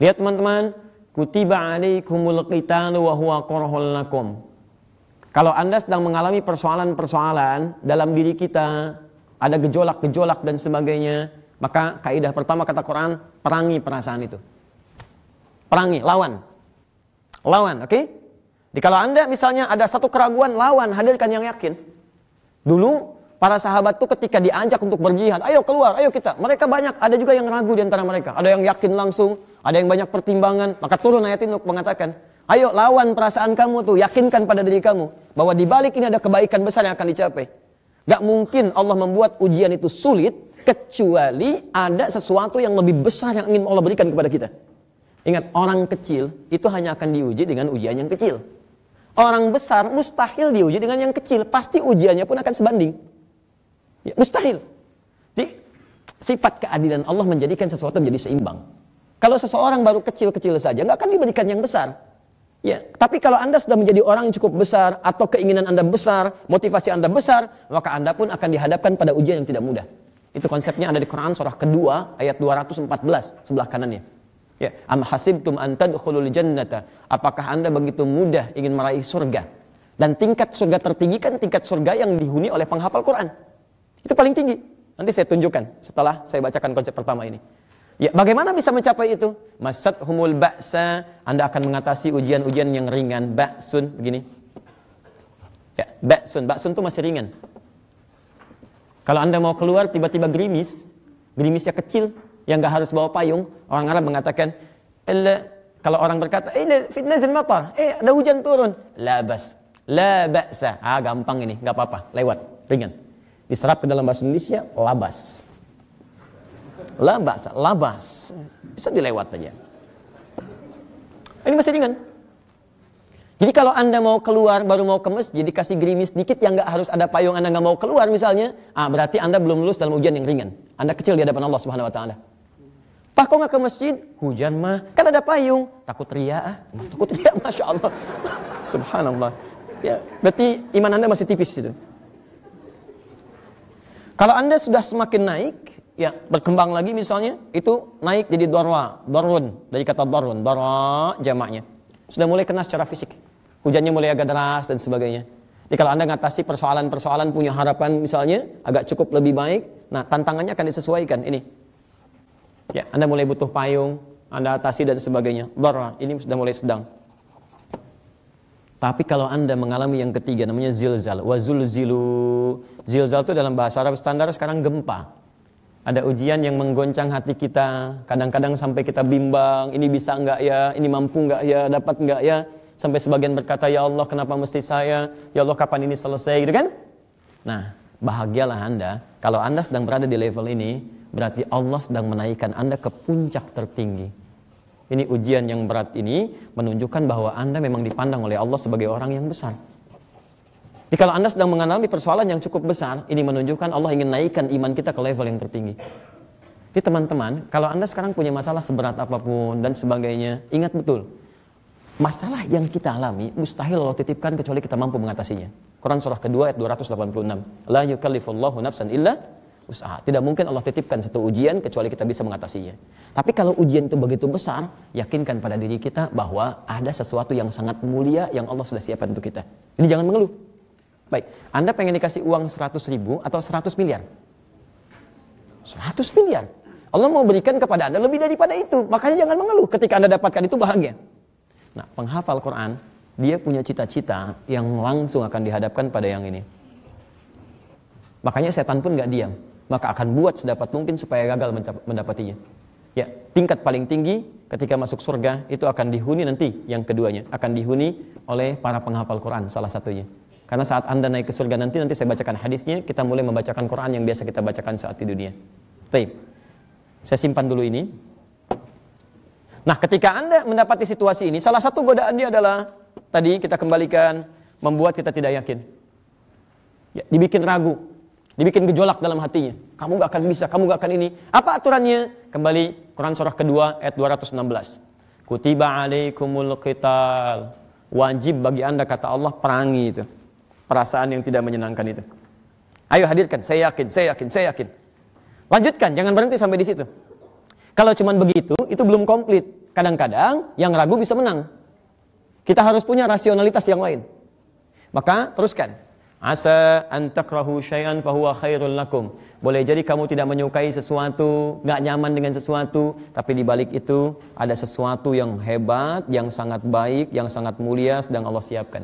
Lihat teman-teman, kutiba alaikumul qitalu wa huwa kurhul lakum. Kalau Anda sedang mengalami persoalan-persoalan dalam diri kita, ada gejolak-gejolak dan sebagainya, maka kaidah pertama kata Quran, perangi perasaan itu. Perangi, lawan. Lawan, oke? Jadi kalau Anda misalnya ada satu keraguan, lawan, hadirkan yang yakin. Dulu para sahabat itu ketika diajak untuk berjihad, ayo keluar, ayo kita. Mereka banyak, ada juga yang ragu di antara mereka. Ada yang yakin langsung, ada yang banyak pertimbangan. Maka turun ayat ini untuk mengatakan, ayo lawan perasaan kamu tuh, yakinkan pada diri kamu bahwa di balik ini ada kebaikan besar yang akan dicapai. Gak mungkin Allah membuat ujian itu sulit kecuali ada sesuatu yang lebih besar yang ingin Allah berikan kepada kita. Ingat, orang kecil itu hanya akan diuji dengan ujian yang kecil. Orang besar mustahil diuji dengan yang kecil, pasti ujiannya pun akan sebanding. Ya, mustahil. Jadi, sifat keadilan Allah menjadikan sesuatu menjadi seimbang. Kalau seseorang baru kecil-kecil saja, nggak akan diberikan yang besar. Ya, tapi kalau Anda sudah menjadi orang yang cukup besar, atau keinginan Anda besar, motivasi Anda besar, maka Anda pun akan dihadapkan pada ujian yang tidak mudah. Itu konsepnya ada di Quran surah kedua ayat 214 sebelah kanannya. Ya, am hasibtum an tadkhulul jannata? Apakah Anda begitu mudah ingin meraih surga? Dan tingkat surga tertinggi kan tingkat surga yang dihuni oleh penghafal Quran. Itu paling tinggi. Nanti saya tunjukkan setelah saya bacakan konsep pertama ini. Ya, bagaimana bisa mencapai itu? Masathumul ba'sa, Anda akan mengatasi ujian-ujian yang ringan. Ba'sun begini. Ya, ba'sun itu masih ringan. Kalau Anda mau keluar tiba-tiba gerimisnya kecil yang nggak harus bawa payung, orang Arab mengatakan, kalau orang berkata, fitnazil matar, ada hujan turun, la ba'sa, gampang ini, nggak apa-apa, lewat, ringan. Diserap ke dalam bahasa Indonesia, labas, labas, bisa dilewat saja. Ini masih ringan. Jadi kalau Anda mau keluar, baru mau ke masjid, dikasih gerimis dikit yang nggak harus ada payung, Anda nggak mau keluar misalnya, berarti Anda belum lulus dalam ujian yang ringan. Anda kecil di hadapan Allah Subhanahu Wa Taala. Pak, kok nggak ke masjid? Hujan mah, kan ada payung. Takut riya, takut riya, masya Allah. Subhanallah. Ya, berarti iman Anda masih tipis itu. Kalau Anda sudah semakin naik, ya berkembang lagi misalnya, itu naik jadi darun, dari kata darun, dara jamaknya. Sudah mulai kena secara fisik. Hujannya mulai agak deras dan sebagainya. Jadi kalau Anda ngatasi persoalan-persoalan, punya harapan misalnya, agak cukup lebih baik, nah tantangannya akan disesuaikan. Ini. Ya, Anda mulai butuh payung, Anda atasi dan sebagainya. Darra, ini sudah mulai sedang. Tapi kalau Anda mengalami yang ketiga, namanya zilzal. Wazulzilu. Zilzal itu dalam bahasa Arab standar sekarang gempa. Ada ujian yang menggoncang hati kita. Kadang-kadang sampai kita bimbang, ini bisa enggak ya, ini mampu enggak ya, dapat enggak ya. Sampai sebagian berkata, ya Allah kenapa mesti saya? Ya Allah kapan ini selesai, gitu kan? Nah, bahagialah Anda. Kalau Anda sedang berada di level ini, berarti Allah sedang menaikkan Anda ke puncak tertinggi. Ini ujian yang berat ini menunjukkan bahwa Anda memang dipandang oleh Allah sebagai orang yang besar. Jadi kalau Anda sedang mengalami persoalan yang cukup besar, ini menunjukkan Allah ingin naikkan iman kita ke level yang tertinggi. Jadi teman-teman, kalau Anda sekarang punya masalah seberat apapun dan sebagainya, ingat betul, masalah yang kita alami mustahil Allah titipkan kecuali kita mampu mengatasinya. Quran surah kedua ayat 286. La yukallifullahu nafsan illa usaha. Tidak mungkin Allah titipkan satu ujian kecuali kita bisa mengatasinya. Tapi kalau ujian itu begitu besar, yakinkan pada diri kita bahwa ada sesuatu yang sangat mulia yang Allah sudah siapkan untuk kita. Jadi jangan mengeluh. Baik, Anda pengen dikasih uang 100 ribu atau 100 miliar? 100 miliar. Allah mau berikan kepada Anda lebih daripada itu. Makanya jangan mengeluh ketika Anda dapatkan itu bahagia. Nah, penghafal Quran, dia punya cita-cita yang langsung akan dihadapkan pada yang ini. Makanya setan pun gak diam. Maka akan buat sedapat mungkin supaya gagal mendapatinya. Ya, tingkat paling tinggi ketika masuk surga itu akan dihuni nanti yang keduanya. Akan dihuni oleh para penghafal Quran salah satunya. Karena saat Anda naik ke surga nanti saya bacakan hadisnya, kita mulai membacakan Quran yang biasa kita bacakan saat di dunia. Baik. Saya simpan dulu ini. Nah, ketika Anda mendapati situasi ini, salah satu godaan dia adalah tadi kita kembalikan membuat kita tidak yakin. Ya, dibikin ragu, dibikin gejolak dalam hatinya. Kamu gak akan bisa, kamu gak akan ini. Apa aturannya? Kembali Quran surah kedua ayat 216. Kutiba alaikumul qital. Wajib bagi Anda, kata Allah, perangi itu. Perasaan yang tidak menyenangkan itu. Ayo hadirkan, saya yakin. Lanjutkan, jangan berhenti sampai di situ. Kalau cuma begitu, itu belum komplit. Kadang-kadang yang ragu bisa menang. Kita harus punya rasionalitas yang lain. Maka teruskan. Asa an takrahu syai'an fahuwa khairul lakum. Boleh jadi kamu tidak menyukai sesuatu, nggak nyaman dengan sesuatu, tapi di balik itu ada sesuatu yang hebat, yang sangat baik, yang sangat mulia sedang Allah siapkan.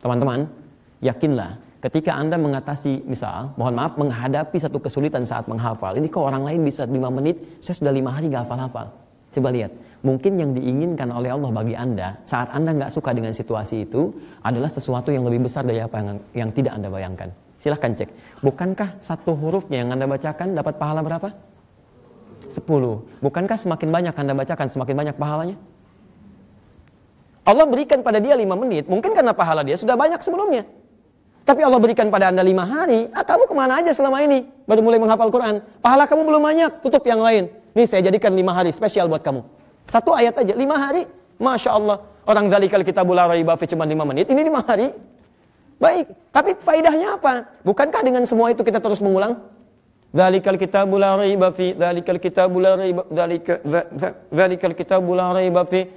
Teman-teman, yakinlah ketika Anda mengatasi, misal, mohon maaf, menghadapi satu kesulitan saat menghafal. Ini kok orang lain bisa 5 menit, saya sudah 5 hari nggak hafal-hafal. Coba lihat, mungkin yang diinginkan oleh Allah bagi Anda saat Anda nggak suka dengan situasi itu adalah sesuatu yang lebih besar dari apa yang tidak Anda bayangkan. Silahkan cek. Bukankah satu hurufnya yang Anda bacakan dapat pahala berapa? 10. Bukankah semakin banyak Anda bacakan, semakin banyak pahalanya? Allah berikan pada dia 5 menit, mungkin karena pahala dia sudah banyak sebelumnya. Tapi Allah berikan pada Anda 5 hari, kamu kemana aja selama ini? Baru mulai menghafal Quran. Pahala kamu belum banyak, tutup yang lain. Nih saya jadikan 5 hari spesial buat kamu. Satu ayat aja, 5 hari. Masya Allah. Orang dzalikal kitabul la raiba fi cuma 5 menit, ini 5 hari. Baik, tapi faidahnya apa? Bukankah dengan semua itu kita terus mengulang? Dzalikal kitabul la raiba fi, dzalikal kitabul la raiba, dzalikal kitabul la raiba fi.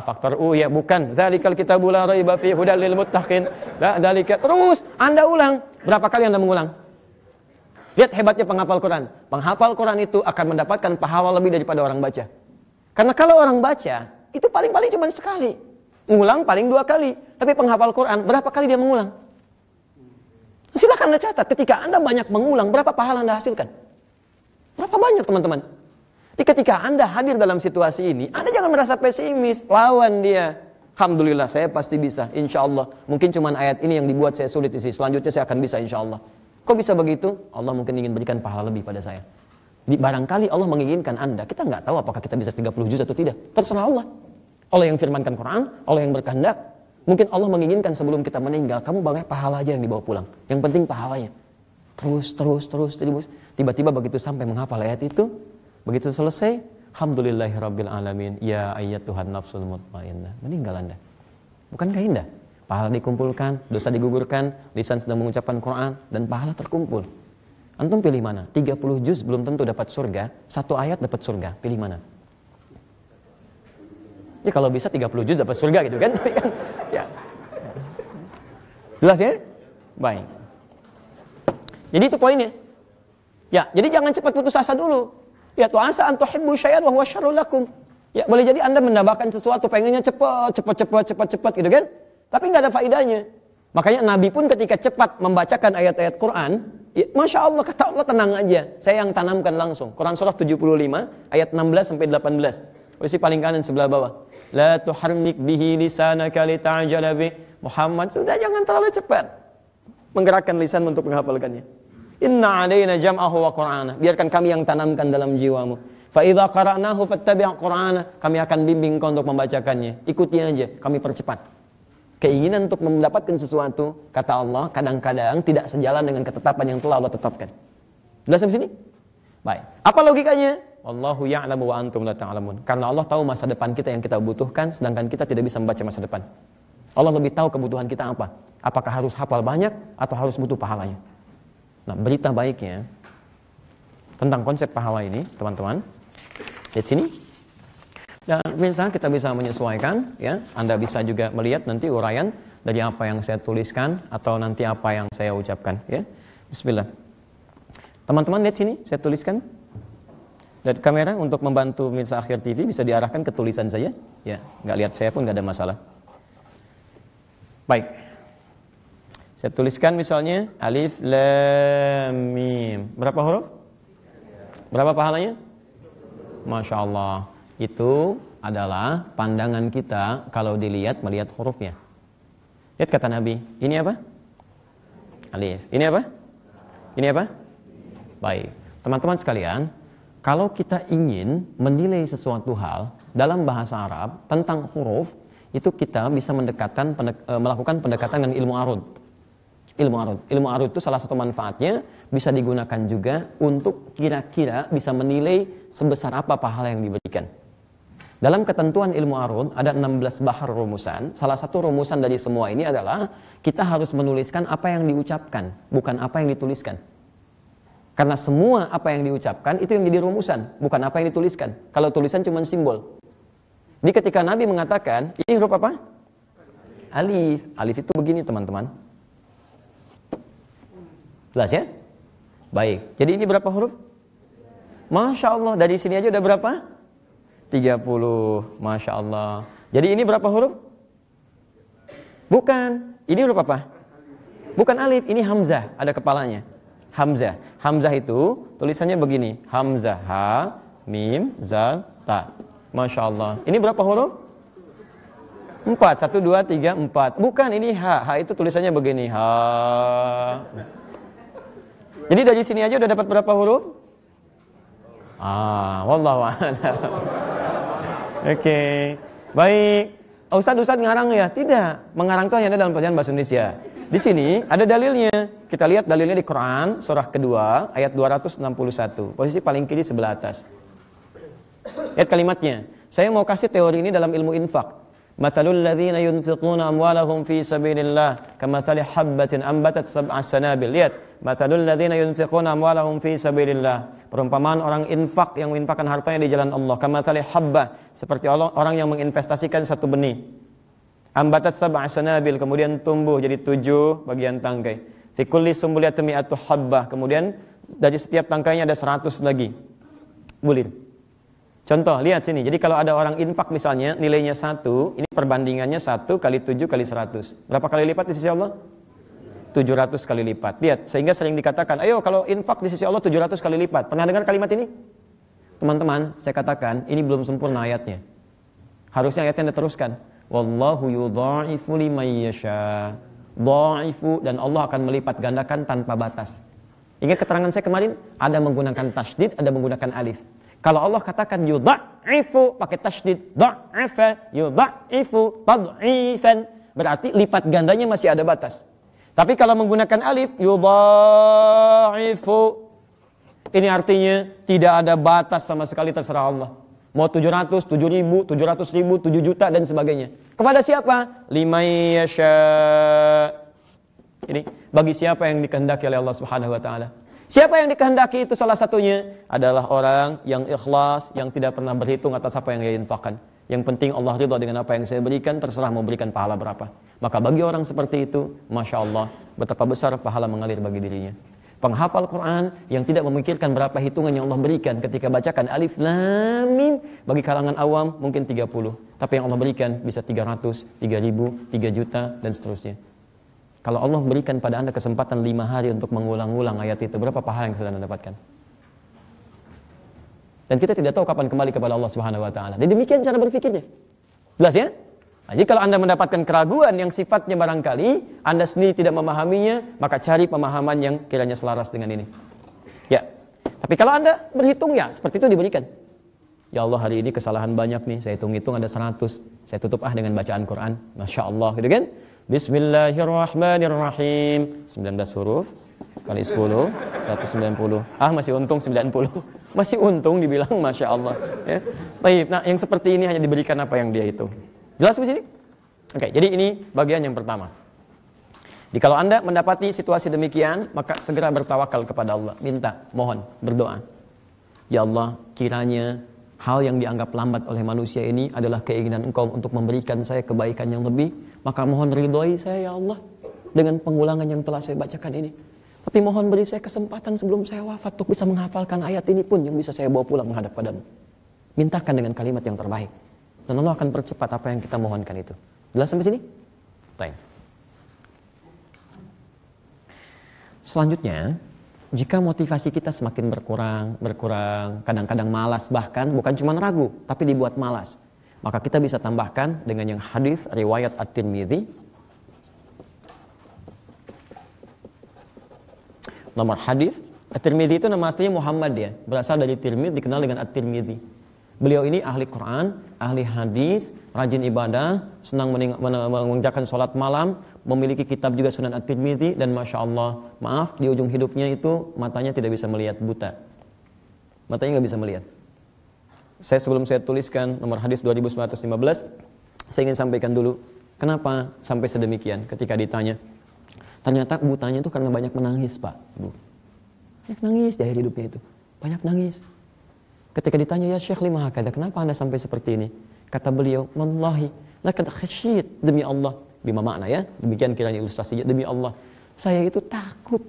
Faktor U ya, bukan. Dzalikal kitabul la raiba fi hudal lil muttaqin. Dzalika terus Anda ulang. Berapa kali Anda mengulang? Lihat hebatnya penghafal Quran. Penghafal Quran itu akan mendapatkan pahala lebih daripada orang baca. Karena kalau orang baca, itu paling-paling cuma sekali. Mengulang paling 2 kali. Tapi penghafal Quran, berapa kali dia mengulang? Silakan Anda catat, ketika Anda banyak mengulang, berapa pahala Anda hasilkan? Berapa banyak teman-teman? Jadi ketika Anda hadir dalam situasi ini, Anda jangan merasa pesimis, lawan dia. Alhamdulillah, saya pasti bisa, insya Allah. Mungkin cuma ayat ini yang dibuat saya sulit isi, selanjutnya saya akan bisa insya Allah. Kok bisa begitu? Allah mungkin ingin berikan pahala lebih pada saya. Jadi barangkali Allah menginginkan Anda, kita nggak tahu apakah kita bisa 30 juz atau tidak. Terserah Allah. Allah yang firmankan Quran, Allah yang berkehendak. Mungkin Allah menginginkan sebelum kita meninggal, kamu banyak pahala aja yang dibawa pulang. Yang penting pahalanya. Terus. Tiba-tiba begitu sampai menghafal ayat itu, begitu selesai, alhamdulillahirabbil alamin, ya ayyatuhan nafsul mutmainnah. Meninggal Anda. Bukankah indah? Pahala dikumpulkan, dosa digugurkan, lisan sedang mengucapkan Quran, dan pahala terkumpul. Antum pilih mana? 30 juz belum tentu dapat surga, 1 ayat dapat surga. Pilih mana? Ya kalau bisa 30 juz dapat surga gitu kan? Ya. Jelas ya? Baik. Jadi itu poinnya. Ya, jadi jangan cepat putus asa dulu. Ya, tu asa an tuhibbu syai'an wa huwa syarrul lakum. Ya, boleh jadi Anda mendapatkan sesuatu pengennya cepat gitu kan? Tapi nggak ada faedahnya. Makanya Nabi pun ketika cepat membacakan ayat-ayat Quran, ya, Masya Allah, kata Allah, tenang aja. Saya yang tanamkan langsung. Quran surah 75, ayat 16 sampai 18. Posisi paling kanan sebelah bawah. La tuharnik bihi lisanaka lita'jala bih. Muhammad, sudah jangan terlalu cepat menggerakkan lisan untuk menghafalkannya. Inna alaina jam'ahu wa qur'ana. Biarkan kami yang tanamkan dalam jiwamu. Fa idza qara'nahu fattabi' qur'ana. Kami akan bimbing kau untuk membacakannya. Ikuti aja, kami percepat. Keinginan untuk mendapatkan sesuatu, kata Allah, kadang-kadang tidak sejalan dengan ketetapan yang telah Allah tetapkan. Jelas sampai sini? Baik. Apa logikanya? Wallahu ya'lamu wa antum la ta'lamun. Karena Allah tahu masa depan kita yang kita butuhkan, sedangkan kita tidak bisa membaca masa depan. Allah lebih tahu kebutuhan kita apa. Apakah harus hafal banyak atau harus butuh pahalanya? Nah, berita baiknya tentang konsep pahala ini, teman-teman, lihat sini. Dan misalnya kita bisa menyesuaikan, ya. Anda bisa juga melihat nanti uraian dari apa yang saya tuliskan atau nanti apa yang saya ucapkan, ya. Bismillah. Teman-teman lihat sini, saya tuliskan. Dan kamera untuk membantu Mirsa Akhir TV bisa diarahkan ke tulisan saya, ya. Nggak lihat saya pun nggak ada masalah. Baik. Saya tuliskan misalnya alif lam mim. Berapa huruf? Berapa pahalanya? Masya Allah. Itu adalah pandangan kita kalau melihat hurufnya. Lihat kata Nabi, ini apa? Alif. Ini apa? Ini apa? Baik. Teman-teman sekalian, kalau kita ingin menilai sesuatu hal dalam bahasa Arab tentang huruf, itu kita bisa melakukan pendekatan dengan ilmu arud. ilmu arud. Ilmu arud itu salah satu manfaatnya bisa digunakan juga untuk kira-kira bisa menilai sebesar apa pahala yang diberikan. Dalam ketentuan ilmu arud ada 16 bahar rumusan. Salah satu rumusan dari semua ini adalah kita harus menuliskan apa yang diucapkan, bukan apa yang dituliskan. Karena semua apa yang diucapkan itu yang jadi rumusan, bukan apa yang dituliskan. Kalau tulisan cuma simbol. Jadi ketika Nabi mengatakan, ini huruf apa? Alif. Alif itu begini teman-teman. Jelas ya? Baik. Jadi ini berapa huruf? Masya Allah. Dari sini aja udah berapa? 30. Masya Allah. Jadi ini berapa huruf? Bukan. Ini huruf apa? Bukan alif. Ini hamzah. Ada kepalanya. Hamzah. Hamzah itu tulisannya begini. Hamzah. Ha, mim, zal, ta. Masya Allah. Ini berapa huruf? 4. 1, 2, 3, 4. Bukan. Ini ha. Ha itu tulisannya begini. Ha. Jadi dari sini aja udah dapat berapa huruf? Wallahu a'lam. Oke. Baik. Ustaz ngarang ya? Tidak. Mengarang itu hanya ada dalam pelajaran bahasa Indonesia. Di sini ada dalilnya. Kita lihat dalilnya di Quran surah kedua ayat 261. Posisi paling kiri sebelah atas. Lihat kalimatnya. Saya mau kasih teori ini dalam ilmu infak. Mathalul ladzina yunfiquna amwalahum fi sabilillah kamathali habbatin ambatat sab'a sanabil. Lihat, mathalul ladzina yunfiquna amwalahum fi sabilillah. Perumpamaan orang infak yang menginfakkan hartanya di jalan Allah, kamathali habbah, seperti orang yang menginvestasikan satu benih. Ambatat sab'a sanabil, kemudian tumbuh jadi 7 bagian tangkai. Fi kulli sumbuliyatin mi'atu habbah, kemudian dari setiap tangkainya ada 100 lagi bulir. Contoh, lihat sini. Jadi kalau ada orang infak misalnya, nilainya 1, ini perbandingannya 1 kali 7 kali 100. Berapa kali lipat di sisi Allah? 700 kali lipat. Lihat, sehingga sering dikatakan, ayo kalau infak di sisi Allah 700 kali lipat. Pernah dengar kalimat ini? Teman-teman, saya katakan, ini belum sempurna ayatnya. Harusnya ayatnya diteruskan. Wallahu yudha'ifu liman yasha. Dha'ifu, dan Allah akan melipat gandakan tanpa batas. Ingat keterangan saya kemarin? Ada menggunakan tasydid, ada menggunakan alif. Kalau Allah katakan yudha'ifu pakai tasydid, dha'afa, yudha'ifu tad'ifan, berarti lipat gandanya masih ada batas. Tapi kalau menggunakan alif, yudha'ifu, ini artinya tidak ada batas sama sekali, terserah Allah. Mau 700, 7.000, 700.000, 7 juta dan sebagainya. Kepada siapa? Liman yasha. Ini bagi siapa yang dikehendaki oleh Allah Subhanahu wa taala. Siapa yang dikehendaki itu salah satunya adalah orang yang ikhlas, yang tidak pernah berhitung atas apa yang dia infakkan. Yang penting Allah ridha dengan apa yang saya berikan, terserah mau berikan pahala berapa. Maka bagi orang seperti itu, Masya Allah, betapa besar pahala mengalir bagi dirinya. Penghafal Quran yang tidak memikirkan berapa hitungan yang Allah berikan ketika bacakan alif lam mim, bagi kalangan awam mungkin 30. Tapi yang Allah berikan bisa 300, 3.000, 3 juta dan seterusnya. Kalau Allah berikan pada Anda kesempatan 5 hari untuk mengulang-ulang ayat itu, berapa pahala yang sudah Anda dapatkan? Dan kita tidak tahu kapan kembali kepada Allah Subhanahu wa taala. Dan demikian cara berpikirnya. Jelas ya? Nah, jadi kalau Anda mendapatkan keraguan yang sifatnya barangkali Anda sendiri tidak memahaminya, maka cari pemahaman yang kiranya selaras dengan ini. Ya. Tapi kalau Anda berhitung ya, seperti itu diberikan. Ya Allah, hari ini kesalahan banyak nih, saya hitung-hitung ada 100. Saya tutup dengan bacaan Quran. Masya Allah, gitu kan? Bismillahirrahmanirrahim. 19 huruf kali 10 190. Masih untung 90. Masih untung dibilang Masya Allah ya. Baik, nah yang seperti ini hanya diberikan apa yang dia hitung. Jelas di sini? Oke, jadi ini bagian yang pertama. Jadi kalau Anda mendapati situasi demikian, maka segera bertawakal kepada Allah, minta, mohon, berdoa. Ya Allah, kiranya hal yang dianggap lambat oleh manusia ini adalah keinginan Engkau untuk memberikan saya kebaikan yang lebih. Maka mohon ridhoi saya ya Allah dengan pengulangan yang telah saya bacakan ini. Tapi mohon beri saya kesempatan sebelum saya wafat untuk bisa menghafalkan ayat ini pun yang bisa saya bawa pulang menghadap padamu. Mintakan dengan kalimat yang terbaik. Dan Allah akan percepat apa yang kita mohonkan itu. Jelas sampai sini? Baik. Selanjutnya, jika motivasi kita semakin berkurang, kadang-kadang malas, bahkan bukan cuma ragu, tapi dibuat malas, maka kita bisa tambahkan dengan yang hadis riwayat At-Tirmidzi. Nomor hadis At-Tirmidzi itu nama aslinya Muhammad ya, berasal dari Tirmidzi, dikenal dengan At-Tirmidzi. Beliau ini ahli Quran, ahli hadis, rajin ibadah, senang mengerjakan sholat malam, memiliki kitab juga Sunan At-Tirmidzi, dan Masya Allah, maaf, di ujung hidupnya itu matanya tidak bisa melihat, buta. Matanya nggak bisa melihat. Sebelum saya tuliskan nomor hadis 2915, saya ingin sampaikan dulu, kenapa sampai sedemikian ketika ditanya. Ternyata butanya itu karena banyak menangis, Pak, Bu. Banyak nangis di akhir hidupnya itu. Banyak nangis. Ketika ditanya, ya Syekh lima hakada, kenapa Anda sampai seperti ini? Kata beliau, wallahi, laqad khasyid, demi Allah. Bima makna ya, demikian kiranya ilustrasinya, demi Allah. Saya itu takut.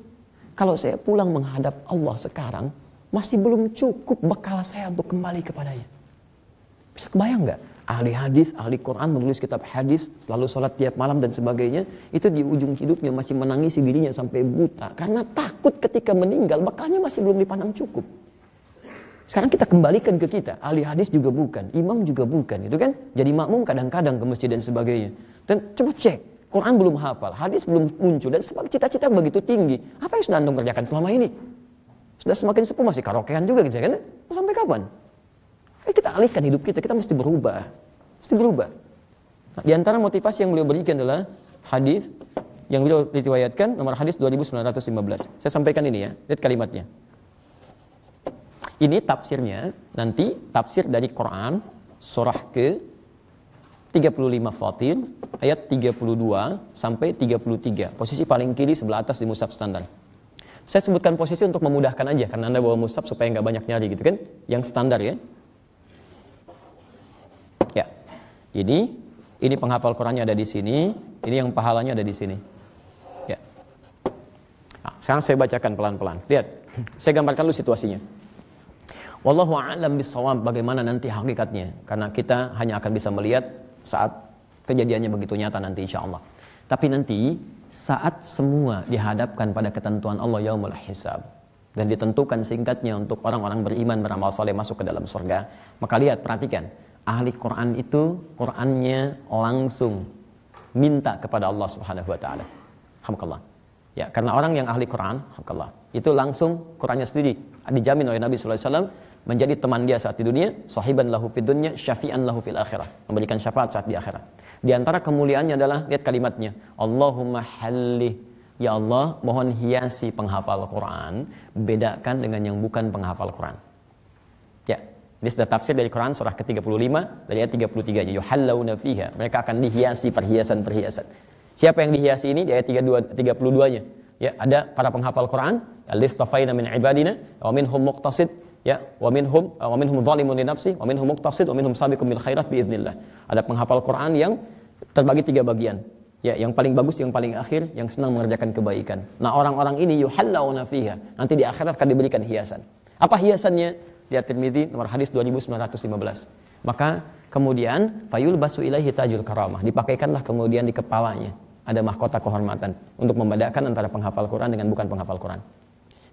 Kalau saya pulang menghadap Allah sekarang, masih belum cukup bekal saya untuk kembali kepadanya. Bisa kebayang nggak? Ahli hadis, ahli Quran, menulis kitab hadis, selalu sholat tiap malam dan sebagainya, itu di ujung hidupnya masih menangisi dirinya sampai buta. Karena takut ketika meninggal, bekalnya masih belum dipandang cukup. Sekarang kita kembalikan ke kita, ahli hadis juga bukan, imam juga bukan, itu kan? Jadi makmum kadang-kadang ke masjid dan sebagainya. Dan coba cek, Quran belum hafal, hadis belum muncul, dan cita-cita begitu tinggi. Apa yang sudah Anda kerjakan selama ini? Sudah semakin sepuh masih karaokean juga gitu kan? Sampai kapan? Kita alihkan hidup kita, kita mesti berubah. Mesti berubah. Nah, di antara motivasi yang beliau berikan adalah hadis yang beliau diriwayatkan, nomor hadis 2915. Saya sampaikan ini ya, lihat kalimatnya. Ini tafsirnya, nanti tafsir dari Quran, surah ke 35 Fatir, ayat 32 sampai 33. Posisi paling kiri sebelah atas di mushaf standar. Saya sebutkan posisi untuk memudahkan aja, karena Anda bawa mushaf supaya nggak banyak nyari gitu kan. Yang standar ya. Ya, ini penghafal Qurannya ada di sini, ini yang pahalanya ada di sini. Ya. Nah, sekarang saya bacakan pelan-pelan. Lihat, saya gambarkan dulu situasinya. Wallahu a'lam bishawab, bagaimana nanti hakikatnya, karena kita hanya akan bisa melihat saat kejadiannya begitu nyata nanti insyaallah. Tapi nanti saat semua dihadapkan pada ketentuan Allah yaumul hisab dan ditentukan singkatnya untuk orang-orang beriman beramal saleh masuk ke dalam surga, maka lihat, perhatikan, ahli Quran itu Qurannya langsung minta kepada Allah Subhanahu wa taala. Alhamdulillah. Ya, karena orang yang ahli Quran, alhamdulillah, itu langsung Qurannya sendiri dijamin oleh Nabi sallallahu alaihi wasallam menjadi teman dia saat di dunia, sahiban lahu fid dunya, syafi'an lahu fil akhirah, memberikan syafaat saat di akhirat. Di antara kemuliaannya adalah, lihat kalimatnya, Allahumma halli, ya Allah, mohon hiasi penghafal Quran, bedakan dengan yang bukan penghafal Quran. Ya, ini sudah tafsir dari Quran surah ke-35 dari ayat 33-nya, yuhallawna fiha, mereka akan dihiasi perhiasan-perhiasan. Siapa yang dihiasi ini? Di ayat 32-nya. Ya, ada para penghafal Quran, al-istafaina min ibadina wa minhum muqtasid, ya, wa minhum zalimun li nafsi, wa minhum muqtasid, wa minhum sabiqun bil khairat biidznillah. Ada penghafal Quran yang terbagi 3 bagian. Ya, yang paling bagus, yang paling akhir, yang senang mengerjakan kebaikan. Nah, orang-orang ini yuhallawna fiha, nanti di akhirat akan diberikan hiasan. Apa hiasannya? Lihat Tirmidzi nomor hadis 2915. Maka kemudian fayul basu ilaihi tajul karamah, dipakaikanlah kemudian di kepalanya ada mahkota kehormatan untuk membedakan antara penghafal Quran dengan bukan penghafal Quran.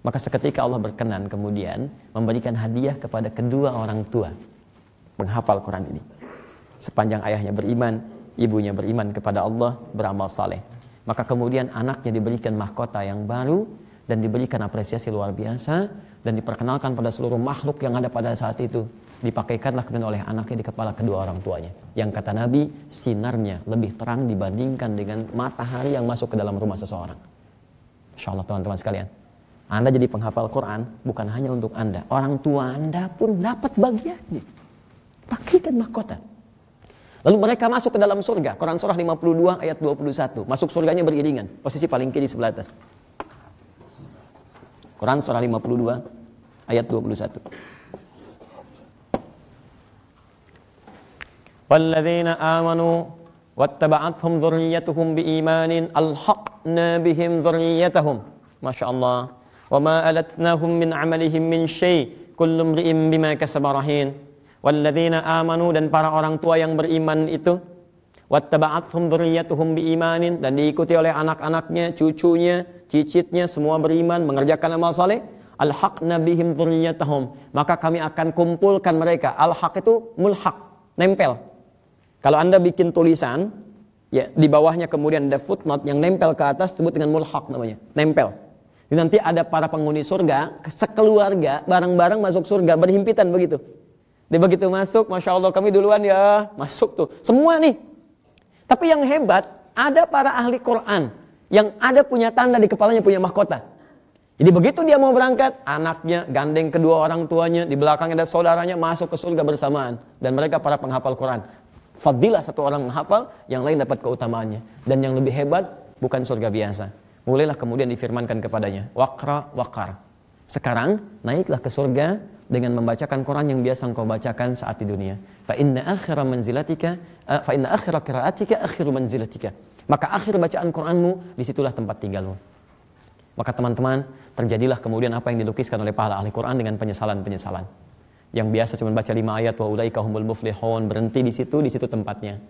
Maka seketika Allah berkenan kemudian memberikan hadiah kepada kedua orang tua penghafal Quran ini. Sepanjang ayahnya beriman, ibunya beriman kepada Allah, beramal saleh. Maka kemudian anaknya diberikan mahkota yang baru dan diberikan apresiasi luar biasa dan diperkenalkan pada seluruh makhluk yang ada pada saat itu. Dipakaikanlah kemudian oleh anaknya di kepala kedua orang tuanya. Yang kata Nabi, sinarnya lebih terang dibandingkan dengan matahari yang masuk ke dalam rumah seseorang. Insyaallah teman-teman sekalian, Anda jadi penghafal Quran bukan hanya untuk Anda, orang tua Anda pun dapat bagiannya. Pakaikan mahkota. Lalu mereka masuk ke dalam surga. Quran surah 52 ayat 21. Masuk surganya beriringan. Posisi paling kiri sebelah atas. Quran surah 52 ayat 21. Walladzina amanu wattaba'athum dzurriyyatuhum biimanin alhaqna bihim dzurriyyatahum. Masyaallah. Wa ma alatnahum min 'amalihim min syai', kullu imri'in bima kasaba rahin. Walladzina amanu, dan para orang tua yang beriman itu, wattaba'athum dzurriyyatuhum biimanin, dan diikuti oleh anak-anaknya, cucunya, cicitnya, semua beriman, mengerjakan amal saleh, alhaqna bihim dzurriyyatahum, maka kami akan kumpulkan mereka. Alhaq itu mulhaq, nempel. Kalau Anda bikin tulisan, ya di bawahnya kemudian ada footnote yang nempel ke atas, disebut dengan mulhaq namanya, nempel. Jadi nanti ada para penghuni surga, sekeluarga, bareng-bareng masuk surga, berhimpitan begitu. Dia begitu masuk, Masya Allah kami duluan ya, masuk tuh. Semua nih. Tapi yang hebat, ada para ahli Quran yang ada punya tanda di kepalanya, punya mahkota. Jadi begitu dia mau berangkat, anaknya gandeng kedua orang tuanya, di belakangnya ada saudaranya masuk ke surga bersamaan. Dan mereka para penghafal Quran. Fadilah satu orang menghafal, yang lain dapat keutamaannya. Dan yang lebih hebat, bukan surga biasa. Mulailah kemudian difirmankan kepadanya, waqra waqar. Sekarang, naiklah ke surga dengan membacakan Quran yang biasa engkau bacakan saat di dunia. Fa inna akhira qiraatika akhiru manzilatika. Maka akhir bacaan Quranmu, disitulah tempat tinggalmu. Maka teman-teman, terjadilah kemudian apa yang dilukiskan oleh para ahli Quran dengan penyesalan-penyesalan. Yang biasa cuma baca 5 ayat, wa ulaika humul muflihun, berhenti di situ tempatnya.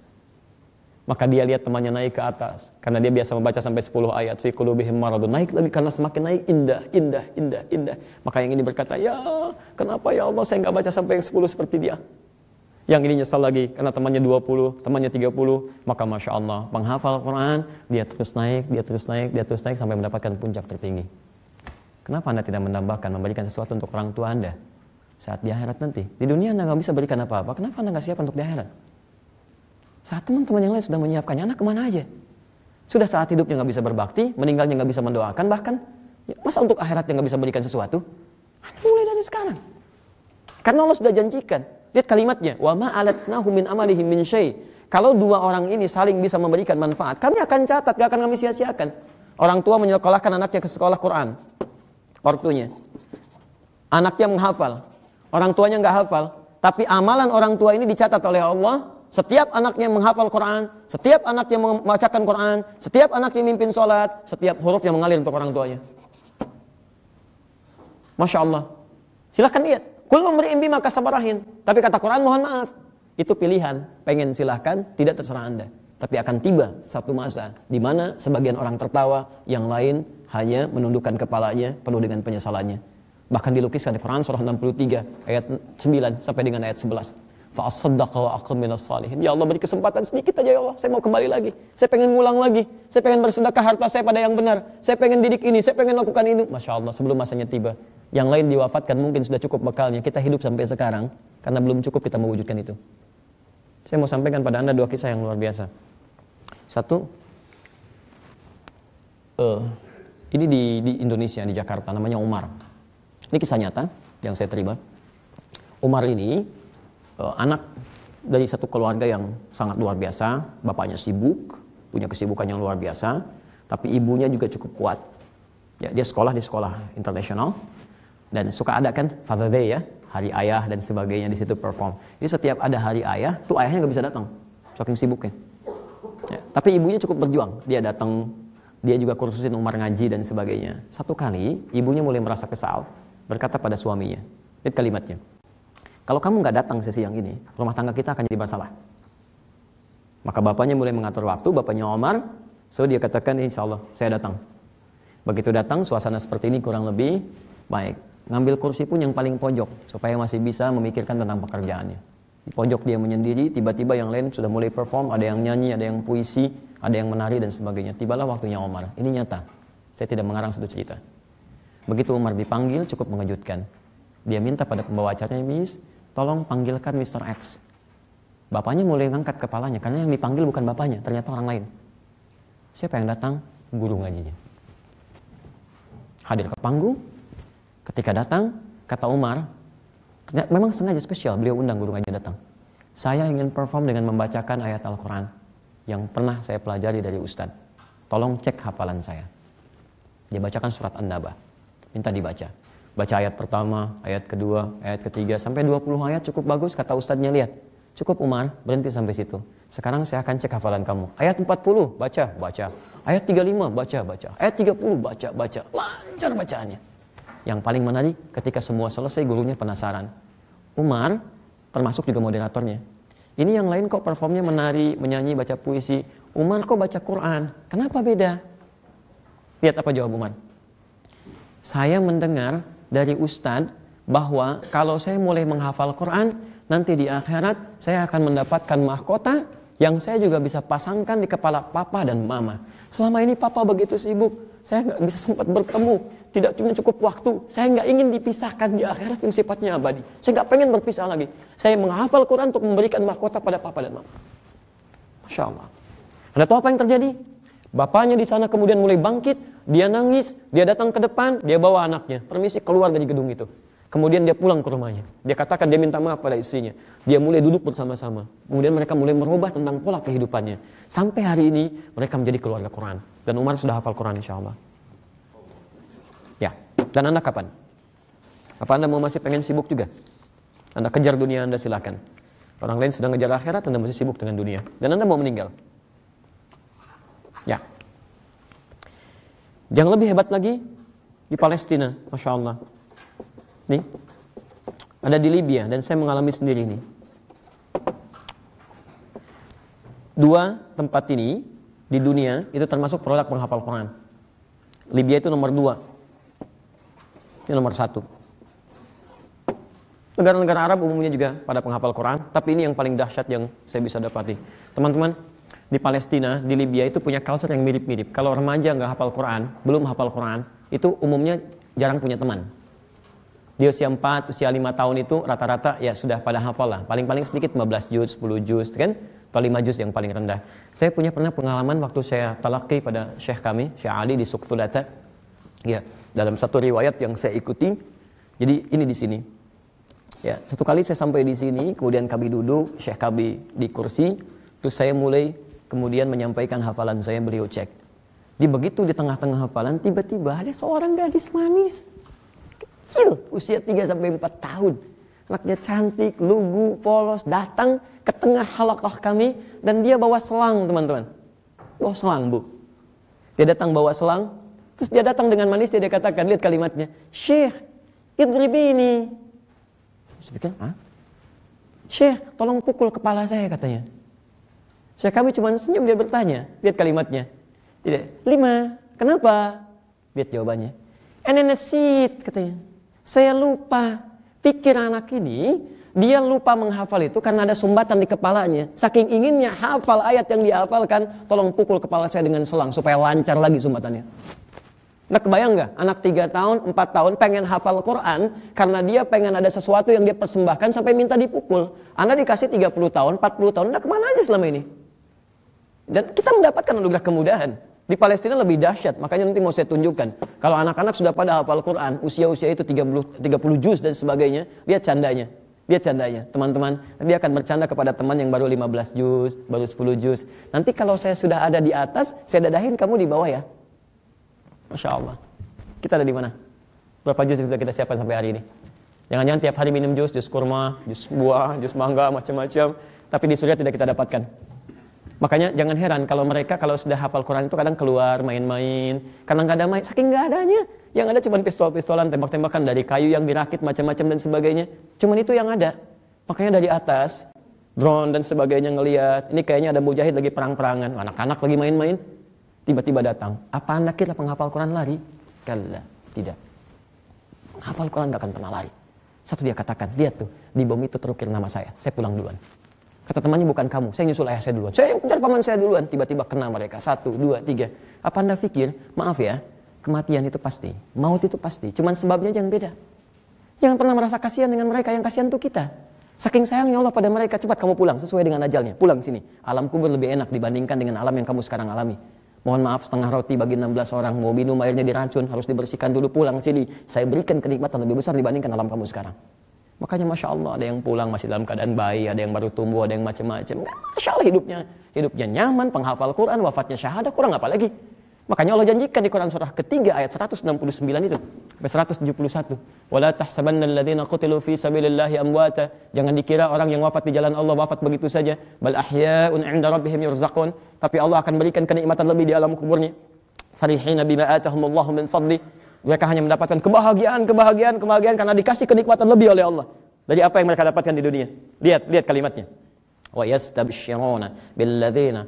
Maka dia lihat temannya naik ke atas, karena dia biasa membaca sampai 10 ayat, fi qulubihim maradun, naik lagi karena semakin naik indah. Maka yang ini berkata, ya kenapa ya Allah saya nggak baca sampai yang 10 seperti dia. Yang ini nyesal lagi karena temannya 20, temannya 30. Maka Masya Allah, penghafal Quran, dia terus naik sampai mendapatkan puncak tertinggi. Kenapa Anda tidak menambahkan, memberikan sesuatu untuk orang tua Anda saat di akhirat nanti? Di dunia Anda nggak bisa berikan apa-apa, kenapa Anda nggak siap untuk di akhirat? Saat teman-teman yang lain sudah menyiapkannya, anak kemana aja? Sudah saat hidupnya nggak bisa berbakti, meninggalnya nggak bisa mendoakan, bahkan ya, masa untuk akhirat yang nggak bisa berikan sesuatu? Anda mulai dari sekarang. Karena Allah sudah janjikan. Lihat kalimatnya, wa ma alatnahu min amalihim min syai'. Kalau dua orang ini saling bisa memberikan manfaat, kami akan catat, gak akan kami sia-siakan. Orang tua menyekolahkan anaknya ke sekolah Quran, ortunya. Anaknya menghafal, orang tuanya nggak hafal, tapi amalan orang tua ini dicatat oleh Allah. Setiap anaknya menghafal Quran, setiap anaknya membacakan Quran, setiap anaknya mimpin sholat, setiap huruf yang mengalir untuk orang tuanya. Masya Allah. Silahkan lihat. Kullu mri'in bima kasabarahin. Tapi kata Quran, mohon maaf, itu pilihan. Pengen silahkan, tidak terserah Anda. Tapi akan tiba satu masa di mana sebagian orang tertawa, yang lain hanya menundukkan kepalanya penuh dengan penyesalannya. Bahkan dilukiskan di Quran surah 63 ayat 9 sampai dengan ayat 11. Fa'asaddaqa wa aqam minas salihin. Ya Allah, beri kesempatan sedikit aja ya Allah. Saya mau kembali lagi. Saya pengen ngulang lagi. Saya pengen bersedekah harta saya pada yang benar. Saya pengen didik ini, saya pengen lakukan ini. Masya Allah, sebelum masanya tiba. Yang lain diwafatkan, mungkin sudah cukup bekalnya. Kita hidup sampai sekarang karena belum cukup kita mewujudkan itu. Saya mau sampaikan pada Anda 2 kisah yang luar biasa. Satu, ini di Indonesia, di Jakarta, namanya Umar. Ini kisah nyata yang saya terima. Umar ini anak dari satu keluarga yang sangat luar biasa. Bapaknya sibuk, punya kesibukan yang luar biasa, tapi ibunya juga cukup kuat. Ya, dia sekolah di sekolah internasional. Dan suka ada kan Father Day ya, hari ayah dan sebagainya, di situ perform. Jadi setiap ada hari ayah, tuh ayahnya nggak bisa datang, saking sibuknya. Ya, tapi ibunya cukup berjuang, dia datang, dia juga kursusin Umar ngaji dan sebagainya. Satu kali ibunya mulai merasa kesal, berkata pada suaminya, lihat kalimatnya, kalau kamu nggak datang sesi yang ini, rumah tangga kita akan jadi masalah. Maka bapaknya mulai mengatur waktu, bapaknya Umar, so dia katakan insya Allah saya datang. Begitu datang, suasana seperti ini kurang lebih baik. Ngambil kursi pun yang paling pojok, supaya masih bisa memikirkan tentang pekerjaannya. Di pojok dia menyendiri, tiba-tiba yang lain sudah mulai perform, ada yang nyanyi, ada yang puisi, ada yang menari dan sebagainya. Tibalah waktunya Umar. Ini nyata, saya tidak mengarang satu cerita. Begitu Umar dipanggil, cukup mengejutkan. Dia minta pada pembawa acaranya, Miss, tolong panggilkan Mr. X. Bapaknya mulai ngangkat kepalanya, karena yang dipanggil bukan bapaknya, ternyata orang lain. Siapa yang datang? Guru ngajinya. Hadir ke panggung. Ketika datang, kata Umar, memang sengaja spesial, beliau undang guru ngaji datang. Saya ingin perform dengan membacakan ayat Al-Quran yang pernah saya pelajari dari Ustadz. Tolong cek hafalan saya. Dia bacakan surat An-Naba. Minta dibaca. Baca ayat pertama, ayat kedua, ayat ketiga, sampai 20 ayat cukup bagus, kata Ustadznya, lihat. Cukup Umar, berhenti sampai situ. Sekarang saya akan cek hafalan kamu. Ayat 40, baca. Ayat 35, baca. Ayat 30, baca. Lancar bacaannya. Yang paling menarik, ketika semua selesai, gurunya penasaran. Umar, termasuk juga moderatornya. Ini yang lain kok performnya menari, menyanyi, baca puisi. Umar kok baca Quran. Kenapa beda? Lihat apa jawab Umar. Saya mendengar dari Ustadz bahwa kalau saya mulai menghafal Quran, nanti di akhirat saya akan mendapatkan mahkota yang saya juga bisa pasangkan di kepala papa dan mama. Selama ini papa begitu sibuk, Saya nggak bisa sempat bertemu, tidak cuma cukup waktu. Saya nggak ingin dipisahkan di akhirat yang sifatnya abadi. Saya nggak pengen berpisah lagi. Saya menghafal Quran untuk memberikan mahkota pada papa dan mama. Masya Allah. Anda tahu apa yang terjadi? Bapaknya di sana kemudian mulai bangkit, dia nangis, dia datang ke depan, dia bawa anaknya, permisi keluar dari gedung itu. Kemudian dia pulang ke rumahnya. Dia katakan dia minta maaf pada istrinya. Dia mulai duduk bersama-sama. Kemudian mereka mulai merubah tentang pola kehidupannya. Sampai hari ini mereka menjadi keluarga Quran. Dan Umar sudah hafal Quran insya Allah. Ya, dan Anda kapan? Apa Anda mau masih pengen sibuk juga? Anda kejar dunia Anda silakan. Orang lain sedang ngejar akhirat, Anda masih sibuk dengan dunia. Dan Anda mau meninggal. Ya. Yang lebih hebat lagi di Palestina, Masya Allah. Nih, ada di Libya dan saya mengalami sendiri ini. Dua tempat ini di dunia itu termasuk produk penghafal Quran. Libya itu nomor 2. Ini nomor 1. Negara-negara Arab umumnya juga pada penghafal Quran, tapi ini yang paling dahsyat yang saya bisa dapati. Teman-teman, di Palestina, di Libya itu punya culture yang mirip-mirip. Kalau remaja nggak hafal Quran, belum hafal Quran, itu umumnya jarang punya teman. Di usia 4, usia 5 tahun itu rata-rata ya sudah pada hafal lah. Paling-paling sedikit 15 juz, 10 juz kan? Atau 5 juz yang paling rendah. Saya pernah pengalaman waktu saya talaqi pada syekh kami, Syekh Ali di Suqfulata. Ya, dalam satu riwayat yang saya ikuti. Jadi ini di sini. Ya, satu kali saya sampai di sini, kemudian kami duduk, syekh kami di kursi, terus saya mulai kemudian menyampaikan hafalan saya, beliau cek. Begitu di tengah-tengah hafalan, tiba-tiba ada seorang gadis manis. Kecil, usia 3-4 tahun. Anaknya cantik, lugu, polos, datang ke tengah halaqah kami dan dia bawa selang, teman-teman. Bawa selang, Bu. Dia datang bawa selang, terus dia datang dengan manis, dia katakan, lihat kalimatnya, Syekh, idribini. Saya pikir, hah? Syekh, tolong pukul kepala saya, katanya. Syekh kami cuma senyum, dia bertanya, lihat kalimatnya. Tidak, 5, kenapa? Lihat jawabannya. Enenesit, katanya. Saya lupa, pikir anak ini, dia lupa menghafal itu karena ada sumbatan di kepalanya. Saking inginnya hafal ayat yang dihafalkan, tolong pukul kepala saya dengan selang supaya lancar lagi sumbatannya. Nah, kebayang nggak? Anak 3 tahun, 4 tahun pengen hafal Quran karena dia pengen ada sesuatu yang dia persembahkan sampai minta dipukul. Anda dikasih 30 tahun, 40 tahun, Anda kemana aja selama ini? Dan kita mendapatkan anugerah kemudahan. Di Palestina lebih dahsyat, makanya nanti mau saya tunjukkan. Kalau anak-anak sudah pada hafal Quran, usia-usia itu 30 juz dan sebagainya, lihat candanya. Lihat candanya, teman-teman. Dia akan bercanda kepada teman yang baru 15 juz, baru 10 juz. Nanti kalau saya sudah ada di atas, saya dadahin kamu di bawah ya. Masya Allah. Kita ada di mana? Berapa juz yang sudah kita siapkan sampai hari ini? Jangan-jangan tiap hari minum juz kurma, juz buah, juz mangga, macam-macam. Tapi di surga tidak kita dapatkan. Makanya jangan heran kalau mereka kalau sudah hafal Quran itu kadang keluar main-main. Karena nggak ada main, saking nggak adanya. Yang ada cuma pistol-pistolan, tembak-tembakan dari kayu yang dirakit macam-macam dan sebagainya. Cuman itu yang ada. Makanya dari atas, drone dan sebagainya ngelihat. Ini kayaknya ada mujahid lagi perang-perangan. Anak-anak lagi main-main. Tiba-tiba datang. Apa anak kita penghafal Quran lari? Kalla, tidak. Hafal Quran nggak akan pernah lari. Satu dia katakan, lihat tuh, di bom itu terukir nama saya pulang duluan. Kata temannya, bukan kamu, saya nyusul ayah saya duluan. Saya kejar paman saya duluan. Tiba-tiba kena mereka. 1, 2, 3. Apa Anda pikir, maaf ya, kematian itu pasti, maut itu pasti. Cuman sebabnya yang beda. Jangan pernah merasa kasihan dengan mereka, yang kasihan itu kita. Saking sayangnya Allah pada mereka, cepat kamu pulang sesuai dengan ajalnya. Pulang sini. Alam kubur lebih enak dibandingkan dengan alam yang kamu sekarang alami. Mohon maaf, setengah roti bagi 16 orang. Mau minum airnya diracun, harus dibersihkan dulu, pulang sini. Saya berikan kenikmatan lebih besar dibandingkan alam kamu sekarang. Makanya Masya Allah, ada yang pulang masih dalam keadaan bayi, ada yang baru tumbuh, ada yang macam-macam. Masya Allah hidupnya nyaman, penghafal Quran, wafatnya syahadah, kurang apa lagi? Makanya Allah janjikan di Quran surah ketiga ayat 169 itu sampai 171. Wala tahsabanna alladziina qutilu fi sabilillahi amwata. Jangan dikira orang yang wafat di jalan Allah wafat begitu saja. Bal ahya'un 'inda rabbihim yurzaqun. Tapi Allah akan berikan kenikmatan lebih di alam kuburnya. Farihina bima atahumullahu min fadli. Mereka hanya mendapatkan kebahagiaan karena dikasih kenikmatan lebih oleh Allah dari apa yang mereka dapatkan di dunia. Lihat kalimatnya. Wa yastabshiruna billadzina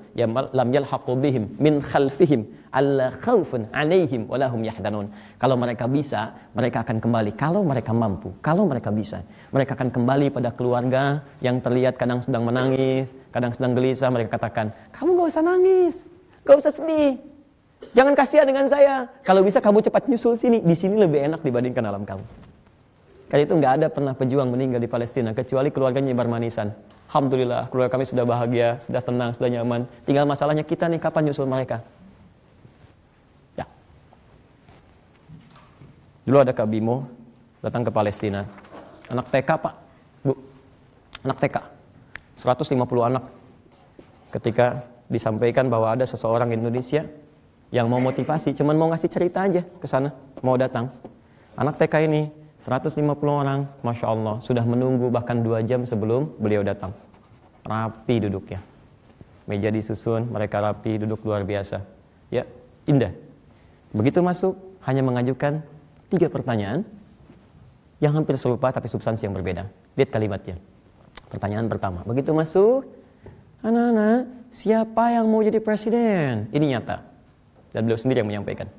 lam yalhaqu bihim min khalfihim alla khaufun 'alaihim wa lahum yahzanun. Kalau mereka bisa, mereka akan kembali. Kalau mereka mampu, kalau mereka bisa, mereka akan kembali pada keluarga yang terlihat kadang sedang menangis, kadang sedang gelisah. Mereka katakan, kamu gak usah nangis, gak usah sedih. Jangan kasihan dengan saya. Kalau bisa kamu cepat nyusul sini. Di sini lebih enak dibandingkan alam kamu. Karena itu nggak ada pernah pejuang meninggal di Palestina kecuali keluarganya nyebar manisan. Alhamdulillah, keluarga kami sudah bahagia, sudah tenang, sudah nyaman. Tinggal masalahnya kita nih, kapan nyusul mereka? Ya. Dulu ada Kak Bimo datang ke Palestina. Anak TK, Pak. Bu. Anak TK. 150 anak. Ketika disampaikan bahwa ada seseorang Indonesia yang mau motivasi, cuman mau ngasih cerita aja ke sana, mau datang. Anak TK ini 150 orang, Masya Allah, sudah menunggu bahkan 2 jam sebelum beliau datang. Rapi duduknya. Meja disusun, mereka rapi, duduk luar biasa. Ya, indah. Begitu masuk, hanya mengajukan 3 pertanyaan yang hampir serupa tapi substansi yang berbeda. Lihat kalimatnya. Pertanyaan pertama, begitu masuk, anak-anak, siapa yang mau jadi presiden? Ini nyata. Dan beliau sendiri yang menyampaikan.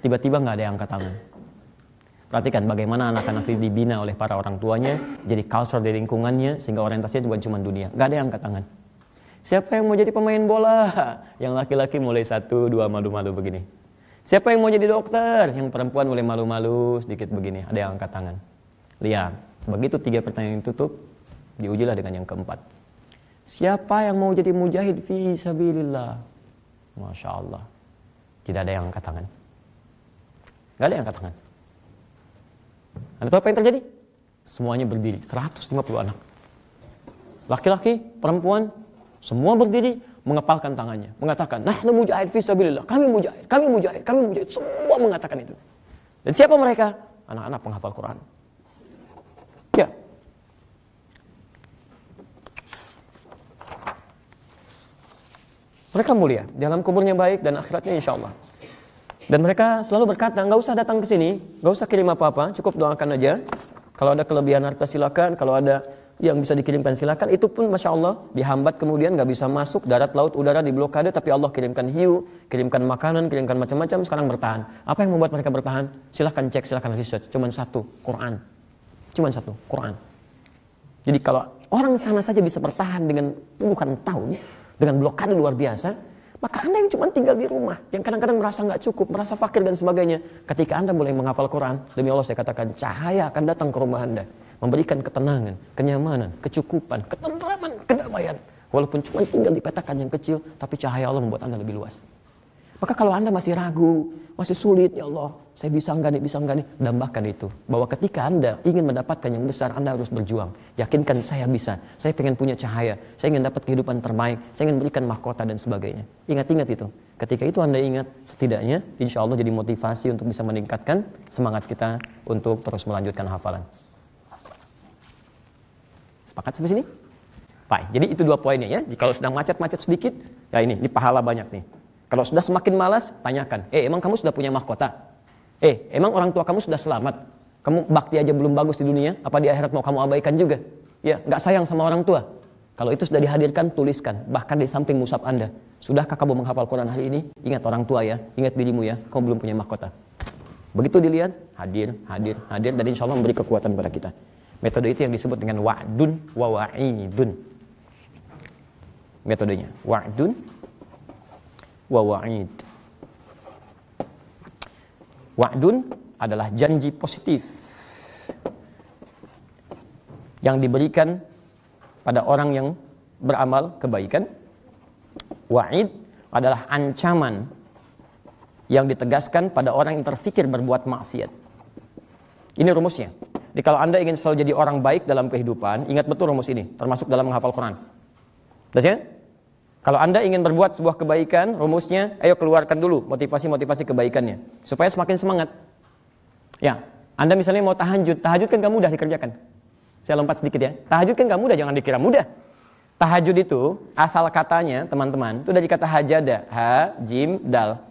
Tiba-tiba nggak ada yang angkat tangan. Perhatikan bagaimana anak-anak dibina oleh para orang tuanya, jadi culture di lingkungannya, sehingga orientasinya bukan cuma dunia. Gak ada yang angkat tangan. Siapa yang mau jadi pemain bola? Yang laki-laki mulai 1, 2 malu-malu begini. Siapa yang mau jadi dokter? Yang perempuan mulai malu-malu sedikit begini. Ada yang angkat tangan. Lihat, begitu 3 pertanyaan tutup, diujilah dengan yang keempat. Siapa yang mau jadi mujahid fi sabilillah? Masya Allah. Tidak ada yang angkat tangan. Gak ada yang angkat tangan. Anda tahu apa yang terjadi? Semuanya berdiri, 150 anak. Laki-laki, perempuan, semua berdiri, mengepalkan tangannya. Mengatakan, nahnu mujahid fi sabilillah. Kami mujahid, kami mujahid, kami mujahid. Semua mengatakan itu. Dan siapa mereka? Anak-anak penghafal Quran. Ya. Mereka mulia, dalam kuburnya baik dan akhiratnya insya Allah. Dan mereka selalu berkata, nggak usah datang ke sini, nggak usah kirim apa-apa, cukup doakan aja. Kalau ada kelebihan harta silakan, kalau ada yang bisa dikirimkan silakan. Itu pun Masya Allah dihambat kemudian nggak bisa masuk, darat, laut, udara diblokade, tapi Allah kirimkan hiu, kirimkan makanan, kirimkan macam-macam, sekarang bertahan. Apa yang membuat mereka bertahan? Silakan cek, silakan research. Cuman satu, Quran. Cuman satu, Quran. Jadi kalau orang sana saja bisa bertahan dengan puluhan tahun, dengan blokade luar biasa, maka Anda yang cuma tinggal di rumah, yang kadang-kadang merasa nggak cukup, merasa fakir dan sebagainya, ketika Anda mulai menghafal Quran, demi Allah saya katakan, cahaya akan datang ke rumah Anda, memberikan ketenangan, kenyamanan, kecukupan, ketentraman, kedamaian. Walaupun cuma tinggal di petakan yang kecil, tapi cahaya Allah membuat Anda lebih luas. Maka kalau Anda masih ragu, masih sulit, ya Allah, saya bisa enggak nih, tambahkan itu. Bahwa ketika Anda ingin mendapatkan yang besar, Anda harus berjuang. Yakinkan saya bisa, saya pengen punya cahaya, saya ingin dapat kehidupan terbaik, saya ingin berikan mahkota dan sebagainya. Ingat-ingat itu. Ketika itu Anda ingat, setidaknya insya Allah jadi motivasi untuk bisa meningkatkan semangat kita untuk terus melanjutkan hafalan. Sepakat sampai sini? Baik, jadi itu 2 poinnya ya. Kalau sedang macet-macet sedikit, ya ini pahala banyak nih. Kalau sudah semakin malas, tanyakan. Emang kamu sudah punya mahkota? Emang orang tua kamu sudah selamat? Kamu bakti aja belum bagus di dunia, apa di akhirat mau kamu abaikan juga? Ya, nggak sayang sama orang tua. Kalau itu sudah dihadirkan, tuliskan. Bahkan di samping mushaf Anda. Sudahkah kamu menghafal Quran hari ini? Ingat orang tua ya, ingat dirimu ya, kamu belum punya mahkota. Begitu dilihat, hadir, dan insya Allah memberi kekuatan kepada kita. Metode itu yang disebut dengan wa'dun wa wa'idun. Metodenya, wa'dun wa wa'id. Wa'dun adalah janji positif yang diberikan pada orang yang beramal kebaikan. Wa'id adalah ancaman yang ditegaskan pada orang yang terfikir berbuat maksiat. Ini rumusnya. Jadi kalau Anda ingin selalu jadi orang baik dalam kehidupan, ingat betul rumus ini, termasuk dalam menghafal Quran. Jelas ya? Kalau Anda ingin berbuat sebuah kebaikan, rumusnya, ayo keluarkan dulu motivasi-motivasi kebaikannya. Supaya semakin semangat. Ya, Anda misalnya mau tahajud kan gak mudah dikerjakan. Saya lompat sedikit ya. Tahajud kan gak mudah, jangan dikira mudah. Tahajud itu, asal katanya, teman-teman, itu dari kata hajada. Ha, jim, dal.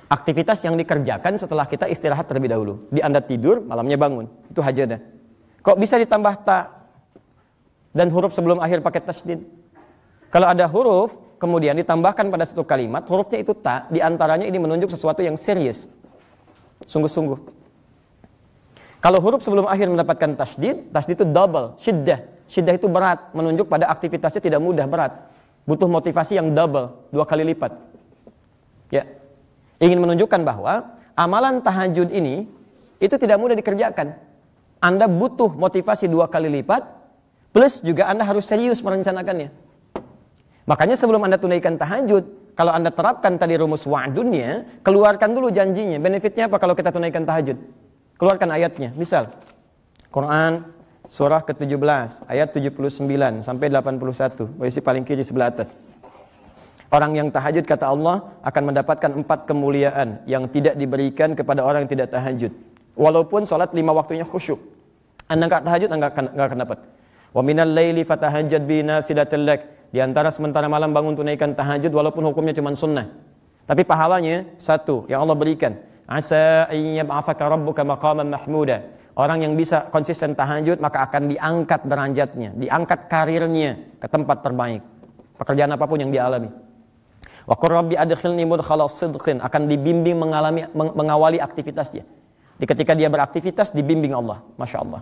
Aktivitas yang dikerjakan setelah kita istirahat terlebih dahulu. Di Anda tidur, malamnya bangun. Itu hajada. Kok bisa ditambah ta dan huruf sebelum akhir pakai tasydid? Kalau ada huruf, kemudian ditambahkan pada satu kalimat, hurufnya itu ta, diantaranya ini menunjuk sesuatu yang serius. Sungguh-sungguh. Kalau huruf sebelum akhir mendapatkan tasydid, tasydid itu double, syiddah. Syiddah itu berat, menunjuk pada aktivitasnya tidak mudah, berat. Butuh motivasi yang double, 2 kali lipat. Ya. Ingin menunjukkan bahwa amalan tahajud ini itu tidak mudah dikerjakan. Anda butuh motivasi 2 kali lipat, plus juga Anda harus serius merencanakannya. Makanya sebelum Anda tunaikan tahajud, kalau Anda terapkan tadi rumus wa'dunnya, keluarkan dulu janjinya. Benefitnya apa kalau kita tunaikan tahajud? Keluarkan ayatnya. Misal, Quran surah ke-17, ayat 79 sampai 81, posisi paling kiri sebelah atas. Orang yang tahajud, kata Allah, akan mendapatkan 4 kemuliaan yang tidak diberikan kepada orang yang tidak tahajud. Walaupun sholat 5 waktunya khusyuk. Anda enggak tahajud, Anda enggak akan dapat. Wa minal laili fatahajjad bi nafilatil lak. Di antara sementara malam bangun tunaikan tahajud walaupun hukumnya cuma sunnah. Tapi pahalanya 1 yang Allah berikan. Asa ayyab'afaka rabbuka maqaman mahmuda. Orang yang bisa konsisten tahajud maka akan diangkat derajatnya, diangkat karirnya ke tempat terbaik. Pekerjaan apapun yang dia alami. Wa qur rabbi adkhilni mudkhala sidqin, akan dibimbing mengawali aktivitasnya. Ketika dia beraktivitas dibimbing Allah, Masya Allah.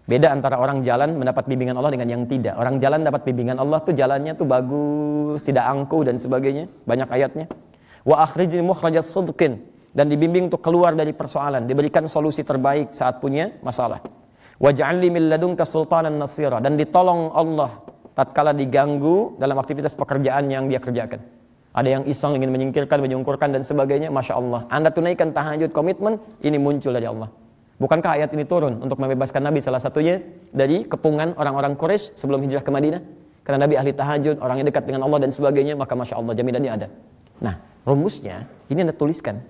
Beda antara orang jalan mendapat bimbingan Allah dengan yang tidak. Orang jalan dapat bimbingan Allah tuh jalannya tuh bagus, tidak angkuh dan sebagainya. Banyak ayatnya. Wa akhrijni mukhrajas sidqin, dan dibimbing untuk keluar dari persoalan, diberikan solusi terbaik saat punya masalah. Waj'alni min ladunka sultanan nasira, dan ditolong Allah tatkala diganggu dalam aktivitas pekerjaan yang dia kerjakan. Ada yang iseng ingin menyingkirkan, menyungkurkan dan sebagainya, Masya Allah. Anda tunaikan tahajud, komitmen, ini muncul dari Allah. Bukankah ayat ini turun untuk membebaskan Nabi salah satunya dari kepungan orang-orang Quraisy sebelum hijrah ke Madinah? Karena Nabi ahli tahajud, orangnya dekat dengan Allah dan sebagainya, maka Masya Allah jaminannya ada. Nah, rumusnya ini Anda tuliskan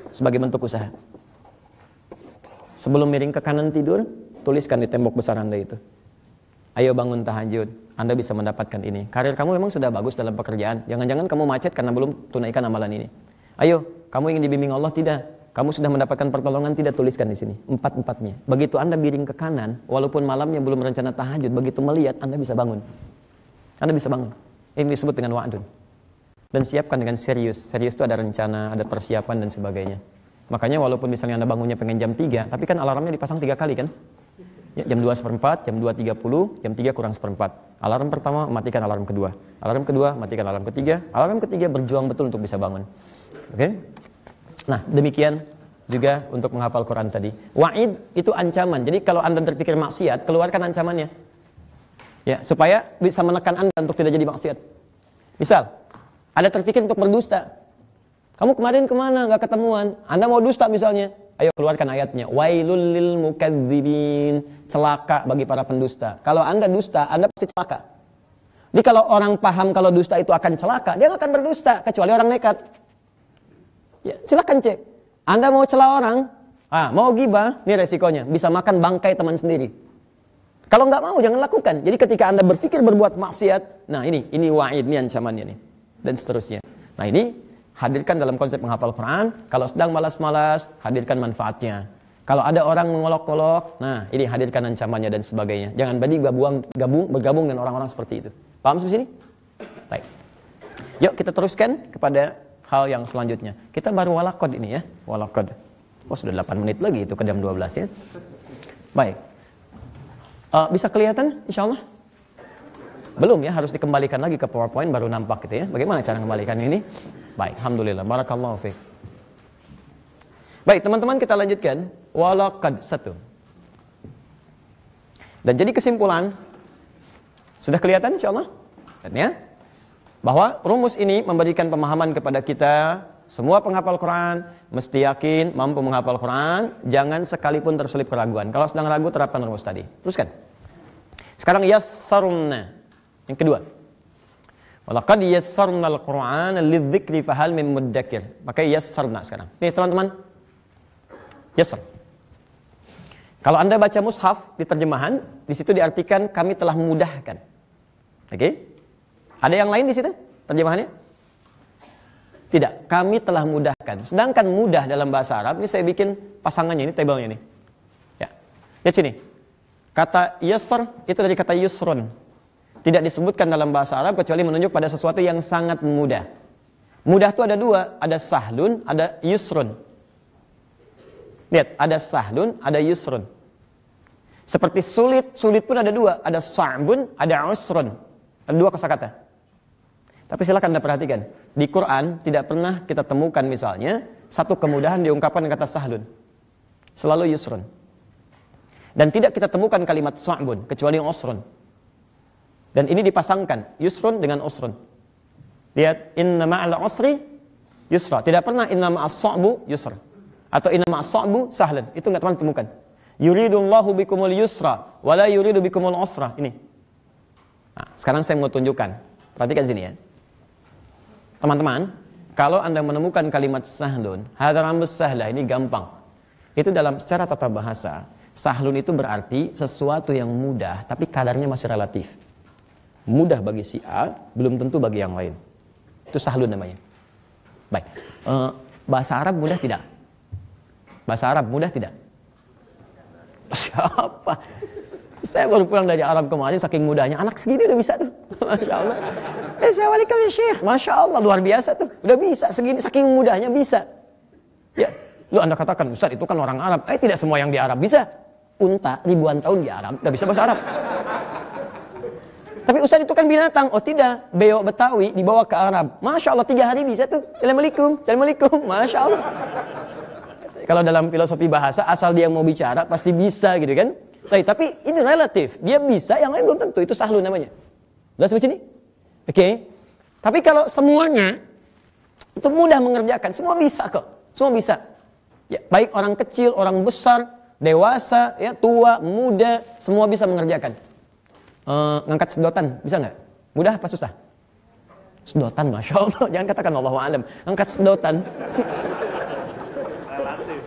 sebagai bentuk usaha. Sebelum miring ke kanan tidur, tuliskan di tembok besar Anda itu. Ayo bangun tahajud, Anda bisa mendapatkan ini. Karir kamu memang sudah bagus dalam pekerjaan. Jangan-jangan kamu macet karena belum tunaikan amalan ini. Ayo, kamu ingin dibimbing Allah? Tidak. Kamu sudah mendapatkan pertolongan? Tidak. Tuliskan di sini. 4-4-nya. Begitu Anda miring ke kanan, walaupun malamnya belum rencana tahajud, begitu melihat, Anda bisa bangun. Anda bisa bangun. Ini disebut dengan wa'dun. Dan siapkan dengan serius. Serius itu ada rencana, ada persiapan dan sebagainya. Makanya walaupun misalnya Anda bangunnya pengen jam 3, tapi kan alarmnya dipasang 3 kali kan? Ya, jam 2:15, jam 2:30, jam 3 kurang 1/4. Alarm pertama, matikan alarm kedua. Alarm kedua, matikan alarm ketiga. Alarm ketiga, berjuang betul untuk bisa bangun. Oke? Nah, demikian juga untuk menghafal Quran tadi. Wa'id itu ancaman. Jadi kalau Anda terpikir maksiat, keluarkan ancamannya. Ya, supaya bisa menekan Anda untuk tidak jadi maksiat. Misal, ada terpikir untuk berdusta. Kamu kemarin kemana? Gak ketemuan. Anda mau dusta misalnya. Ayo keluarkan ayatnya. Wailul lil mukadzibin. Celaka bagi para pendusta. Kalau Anda dusta, Anda pasti celaka. Jadi kalau orang paham kalau dusta itu akan celaka, dia gak akan berdusta. Kecuali orang nekat. Ya, silakan cek. Anda mau celah orang, mau gibah, ini resikonya. Bisa makan bangkai teman sendiri. Kalau nggak mau, jangan lakukan. Jadi ketika Anda berpikir berbuat maksiat, nah ini wa'id, ini ancamannya nih. Dan seterusnya. Nah ini, hadirkan dalam konsep menghafal Quran. Kalau sedang malas-malas, hadirkan manfaatnya. Kalau ada orang mengolok-olok, nah ini hadirkan ancamannya dan sebagainya. Jangan bergabung dengan orang-orang seperti itu. Paham sampai sini? Baik. Yuk kita teruskan kepada hal yang selanjutnya. Kita baru walakod ini ya. Walakod. Oh sudah 8 menit lagi itu ke jam 12 ya. Baik. Bisa kelihatan insya Allah? Belum ya, harus dikembalikan lagi ke PowerPoint baru nampak gitu ya. Bagaimana cara mengembalikan ini? Baik, alhamdulillah. Barakallahu fiik. Baik, teman-teman kita lanjutkan. Walakad 1. Dan jadi kesimpulan sudah kelihatan insya Allah? Dan ya, bahwa rumus ini memberikan pemahaman kepada kita, semua penghafal Quran mesti yakin mampu menghafal Quran, jangan sekalipun terselip keraguan. Kalau sedang ragu, terapkan rumus tadi. Teruskan. Sekarang yassarna. Yang kedua. Walaqad yassarna al-Qur'ana lidzikri fahal min muddakir. Pakai yassarna sekarang. Nih teman-teman. Yassar. Kalau Anda baca mushaf di terjemahan, di situ diartikan kami telah memudahkan. Oke? Ada yang lain di situ terjemahannya? Tidak, kami telah mudahkan. Sedangkan mudah dalam bahasa Arab, ini saya bikin pasangannya, ini tabelnya nih. Ya. Lihat sini. Kata yasr itu dari kata yusrun. Tidak disebutkan dalam bahasa Arab kecuali menunjuk pada sesuatu yang sangat mudah. Mudah itu ada 2, ada sahlun, ada yusrun. Lihat, ada sahlun, ada yusrun. Seperti sulit, sulit pun ada 2, ada sa'bun, ada usrun. Ada 2 kosakata. Tapi silakan Anda perhatikan, di Quran tidak pernah kita temukan misalnya satu kemudahan diungkapkan dengan kata sahlun. Selalu yusrun. Dan tidak kita temukan kalimat sa'bun kecuali usrun. Dan ini dipasangkan yusrun dengan usrun. Lihat, inna ma'al usri yusra. Tidak pernah inna ma'as sa'bu yusra. Atau inna ma'as sa'bu sahlan. Itu enggak pernah ditemukan. Yuridullahu bikumul yusra wala yuridu bikumul usra. Ini. Nah, sekarang saya mau tunjukkan. Perhatikan sini ya. Teman-teman, kalau Anda menemukan kalimat sahlun, hadza rambus sahlah, ini gampang. Itu dalam secara tata bahasa, sahlun itu berarti sesuatu yang mudah tapi kadarnya masih relatif. Mudah bagi si A, belum tentu bagi yang lain. Itu sahlun namanya. Baik. Bahasa Arab mudah tidak? Bahasa Arab mudah tidak? Siapa? Saya baru pulang dari Arab kemarin, saking mudahnya. Anak segini udah bisa tuh. Masya Allah. Assalamualaikum ya Syekh. Masya Allah, luar biasa tuh. Udah bisa segini, saking mudahnya bisa. Ya, lu Anda katakan, Ustaz itu kan orang Arab. Tidak semua yang di Arab bisa. Unta ribuan tahun di Arab, gak bisa bahasa Arab. Tapi Ustaz itu kan binatang. Oh tidak, beo Betawi dibawa ke Arab. Masya Allah, 3 hari bisa tuh. Assalamualaikum, Assalamualaikum. Masya Allah. Kalau dalam filosofi bahasa, asal dia mau bicara, pasti bisa gitu kan. Tapi ini relatif. Dia bisa, yang lain belum tentu. Itu sahlun namanya. Jelas sampai sini? Oke. Tapi kalau semuanya, itu mudah mengerjakan. Semua bisa kok. Semua bisa. Ya, baik orang kecil, orang besar, dewasa, ya, tua, muda, semua bisa mengerjakan. Ngangkat sedotan, bisa nggak? Mudah apa susah? Sedotan, Masya Allah. Jangan katakan Allahu a'lam. Angkat sedotan. Relatif.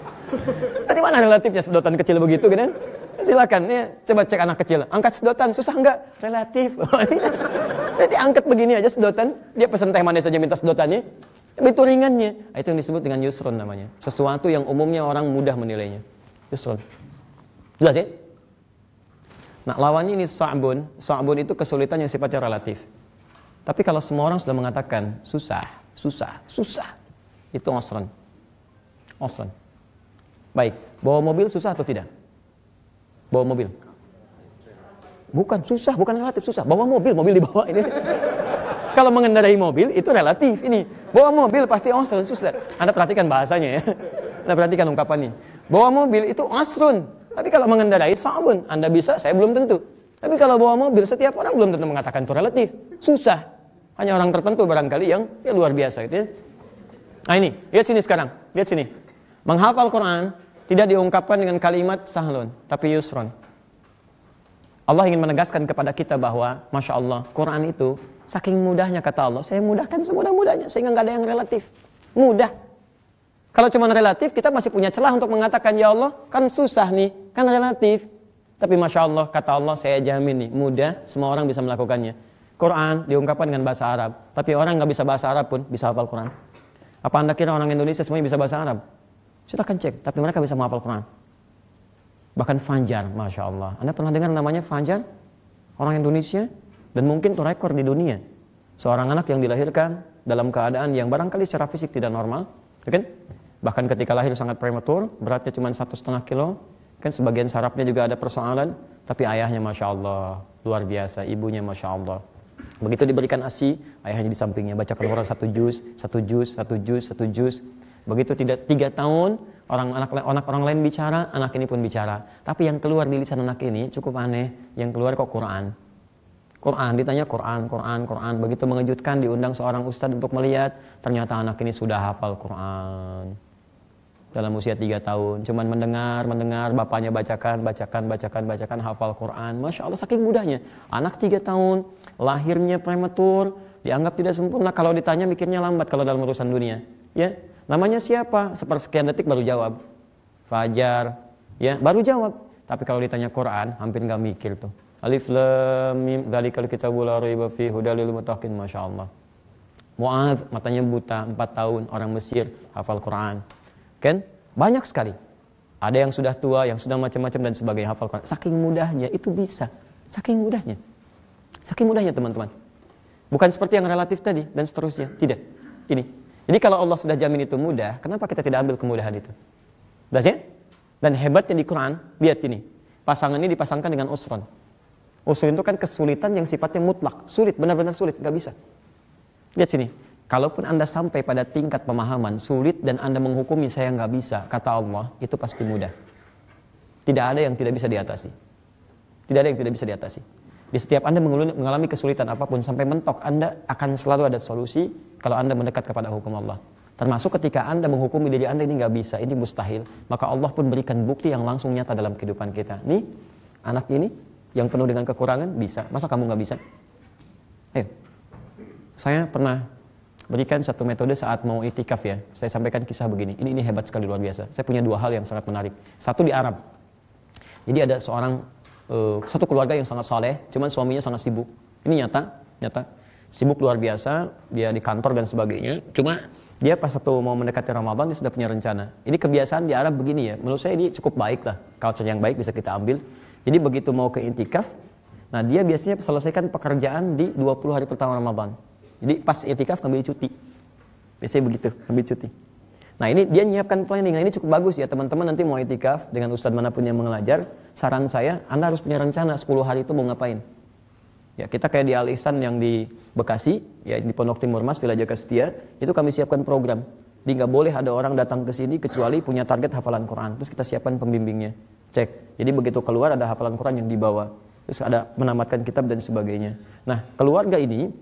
Tadi mana relatifnya sedotan kecil begitu kan? Silakan, ya, coba cek anak kecil. Angkat sedotan, susah nggak? Relatif. Jadi angkat begini aja sedotan. Dia pesan teh manis saja minta sedotannya. Itu ringannya. Itu yang disebut dengan yusrun namanya. Sesuatu yang umumnya orang mudah menilainya. Yusrun. Jelas ya? Nah, lawannya ini sa'bun. Sa'bun itu kesulitan yang sifatnya relatif. Tapi kalau semua orang sudah mengatakan susah. Itu usrun. Usrun. Baik, bawa mobil susah atau tidak? Bawa mobil. Bukan susah, bukan relatif susah. Bawa mobil dibawa ini. Kalau mengendarai mobil itu relatif ini. Bawa mobil pasti usrun, susah. Anda perhatikan bahasanya ya. Anda perhatikan ungkapannya. Bawa mobil itu usrun. Tapi kalau mengendarai sa'bun, Anda bisa, saya belum tentu. Tapi kalau bawa mobil, setiap orang belum tentu mengatakan itu relatif. Susah. Hanya orang tertentu barangkali yang ya luar biasa gitu ya. Nah ini, lihat sini sekarang. Lihat sini. Menghafal Quran tidak diungkapkan dengan kalimat sahlun, tapi yusron. Allah ingin menegaskan kepada kita bahwa, Masya Allah, Quran itu saking mudahnya kata Allah, saya mudahkan semudah-mudahnya, sehingga nggak ada yang relatif. Mudah. Kalau cuma relatif, kita masih punya celah untuk mengatakan, ya Allah, kan susah nih, kan relatif. Tapi Masya Allah, kata Allah, saya jamin nih, mudah, semua orang bisa melakukannya. Quran diungkapkan dengan bahasa Arab, tapi orang nggak bisa bahasa Arab pun bisa hafal Quran. Apa Anda kira orang Indonesia semuanya bisa bahasa Arab? Silahkan cek, tapi mereka bisa menghafal Quran. Bahkan Fajar, Masya Allah. Anda pernah dengar namanya Fajar? Orang Indonesia? Dan mungkin itu rekor di dunia. Seorang anak yang dilahirkan dalam keadaan yang barangkali secara fisik tidak normal. Kan? Bahkan ketika lahir sangat prematur, beratnya cuma 1,5 kilo. Kan sebagian sarafnya juga ada persoalan. Tapi ayahnya Masya Allah, luar biasa. Ibunya Masya Allah. Begitu diberikan ASI, ayahnya di sampingnya. Bacakan Quran 1 juz. Begitu tidak 3 tahun, orang lain bicara, anak ini pun bicara. Tapi yang keluar di lisan anak ini cukup aneh. Yang keluar kok Quran. Quran, ditanya Quran. Begitu mengejutkan, diundang seorang ustadz untuk melihat. Ternyata anak ini sudah hafal Quran. Dalam usia 3 tahun. Cuman mendengar, bapaknya bacakan, hafal Quran. Masya Allah, saking mudahnya. Anak 3 tahun, lahirnya prematur, dianggap tidak sempurna. Kalau ditanya mikirnya lambat kalau dalam urusan dunia. Ya. Namanya siapa? Sepersekian detik baru jawab. Fajar, ya baru jawab. Tapi kalau ditanya Quran, hampir nggak mikir tuh. Alif lam mim dzalikal kitabul la raiba fihi hudal lil muttaqin, Masya Allah. Mu'adz matanya buta, 4 tahun, orang Mesir, hafal Quran. Kan? Banyak sekali. Ada yang sudah tua, yang sudah macam-macam dan sebagainya hafal Quran. Saking mudahnya itu bisa. Saking mudahnya teman-teman. Bukan seperti yang relatif tadi dan seterusnya. Tidak. Ini. Jadi kalau Allah sudah jamin itu mudah, kenapa kita tidak ambil kemudahan itu? Jelas ya? Dan hebatnya di Quran, lihat ini. Pasangan ini dipasangkan dengan usron. Usron itu kan kesulitan yang sifatnya mutlak. Sulit, benar-benar sulit, nggak bisa. Lihat sini. Kalaupun Anda sampai pada tingkat pemahaman sulit dan Anda menghukumi saya nggak bisa, kata Allah, itu pasti mudah. Tidak ada yang tidak bisa diatasi. Tidak ada yang tidak bisa diatasi. Di setiap Anda mengalami kesulitan apapun sampai mentok, Anda akan selalu ada solusi kalau Anda mendekat kepada hukum Allah. Termasuk ketika Anda menghukumi diri Anda ini nggak bisa, ini mustahil, maka Allah pun berikan bukti yang langsung nyata dalam kehidupan kita. Nih, anak ini yang penuh dengan kekurangan bisa. Masa kamu nggak bisa? Ayo. Saya pernah berikan satu metode saat mau itikaf ya. Saya sampaikan kisah begini. Ini hebat sekali, luar biasa. Saya punya dua hal yang sangat menarik. Satu di Arab. Jadi ada satu keluarga yang sangat saleh, cuman suaminya sangat sibuk. Ini nyata. Sibuk luar biasa, dia di kantor dan sebagainya. Cuma dia pas satu mau mendekati Ramadan, dia sudah punya rencana. Ini kebiasaan di Arab begini ya. Menurut saya ini cukup baik lah. Culture yang baik bisa kita ambil. Jadi begitu mau ke intikaf, nah dia biasanya selesaikan pekerjaan di 20 hari pertama Ramadan. Jadi pas itikaf ngambil cuti. Biasanya begitu, ngambil cuti. Nah ini dia nyiapkan planning. Nah ini cukup bagus ya teman-teman, nanti mau itikaf dengan ustadz manapun yang mengajar. Saran saya, Anda harus punya rencana 10 hari itu mau ngapain. Ya kita kayak di Al Ihsan yang di Bekasi, ya di Pondok Timur Mas, Villa Jaka Setia, itu kami siapkan program. Jadi nggak boleh ada orang datang ke sini kecuali punya target hafalan Quran. Terus kita siapkan pembimbingnya. Cek. Jadi begitu keluar ada hafalan Quran yang dibawa. Terus ada menamatkan kitab dan sebagainya. Nah keluarga ini,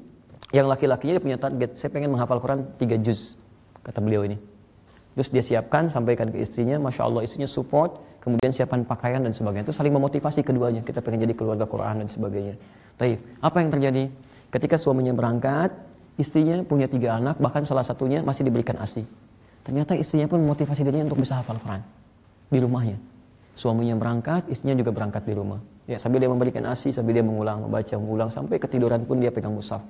yang laki-lakinya dia punya target, saya pengen menghafal Quran 3 juz, kata beliau ini. Terus dia siapkan, sampaikan ke istrinya, Masya Allah istrinya support, kemudian siapkan pakaian dan sebagainya. Itu saling memotivasi keduanya, kita pengen jadi keluarga Quran dan sebagainya. Tapi apa yang terjadi? Ketika suaminya berangkat, istrinya punya 3 anak, bahkan salah satunya masih diberikan ASI. Ternyata istrinya pun memotivasi dirinya untuk bisa hafal Quran di rumahnya. Suaminya berangkat, istrinya juga berangkat di rumah. Ya, sambil dia memberikan ASI, sambil dia membaca, mengulang, sampai ketiduran pun dia pegang mushaf.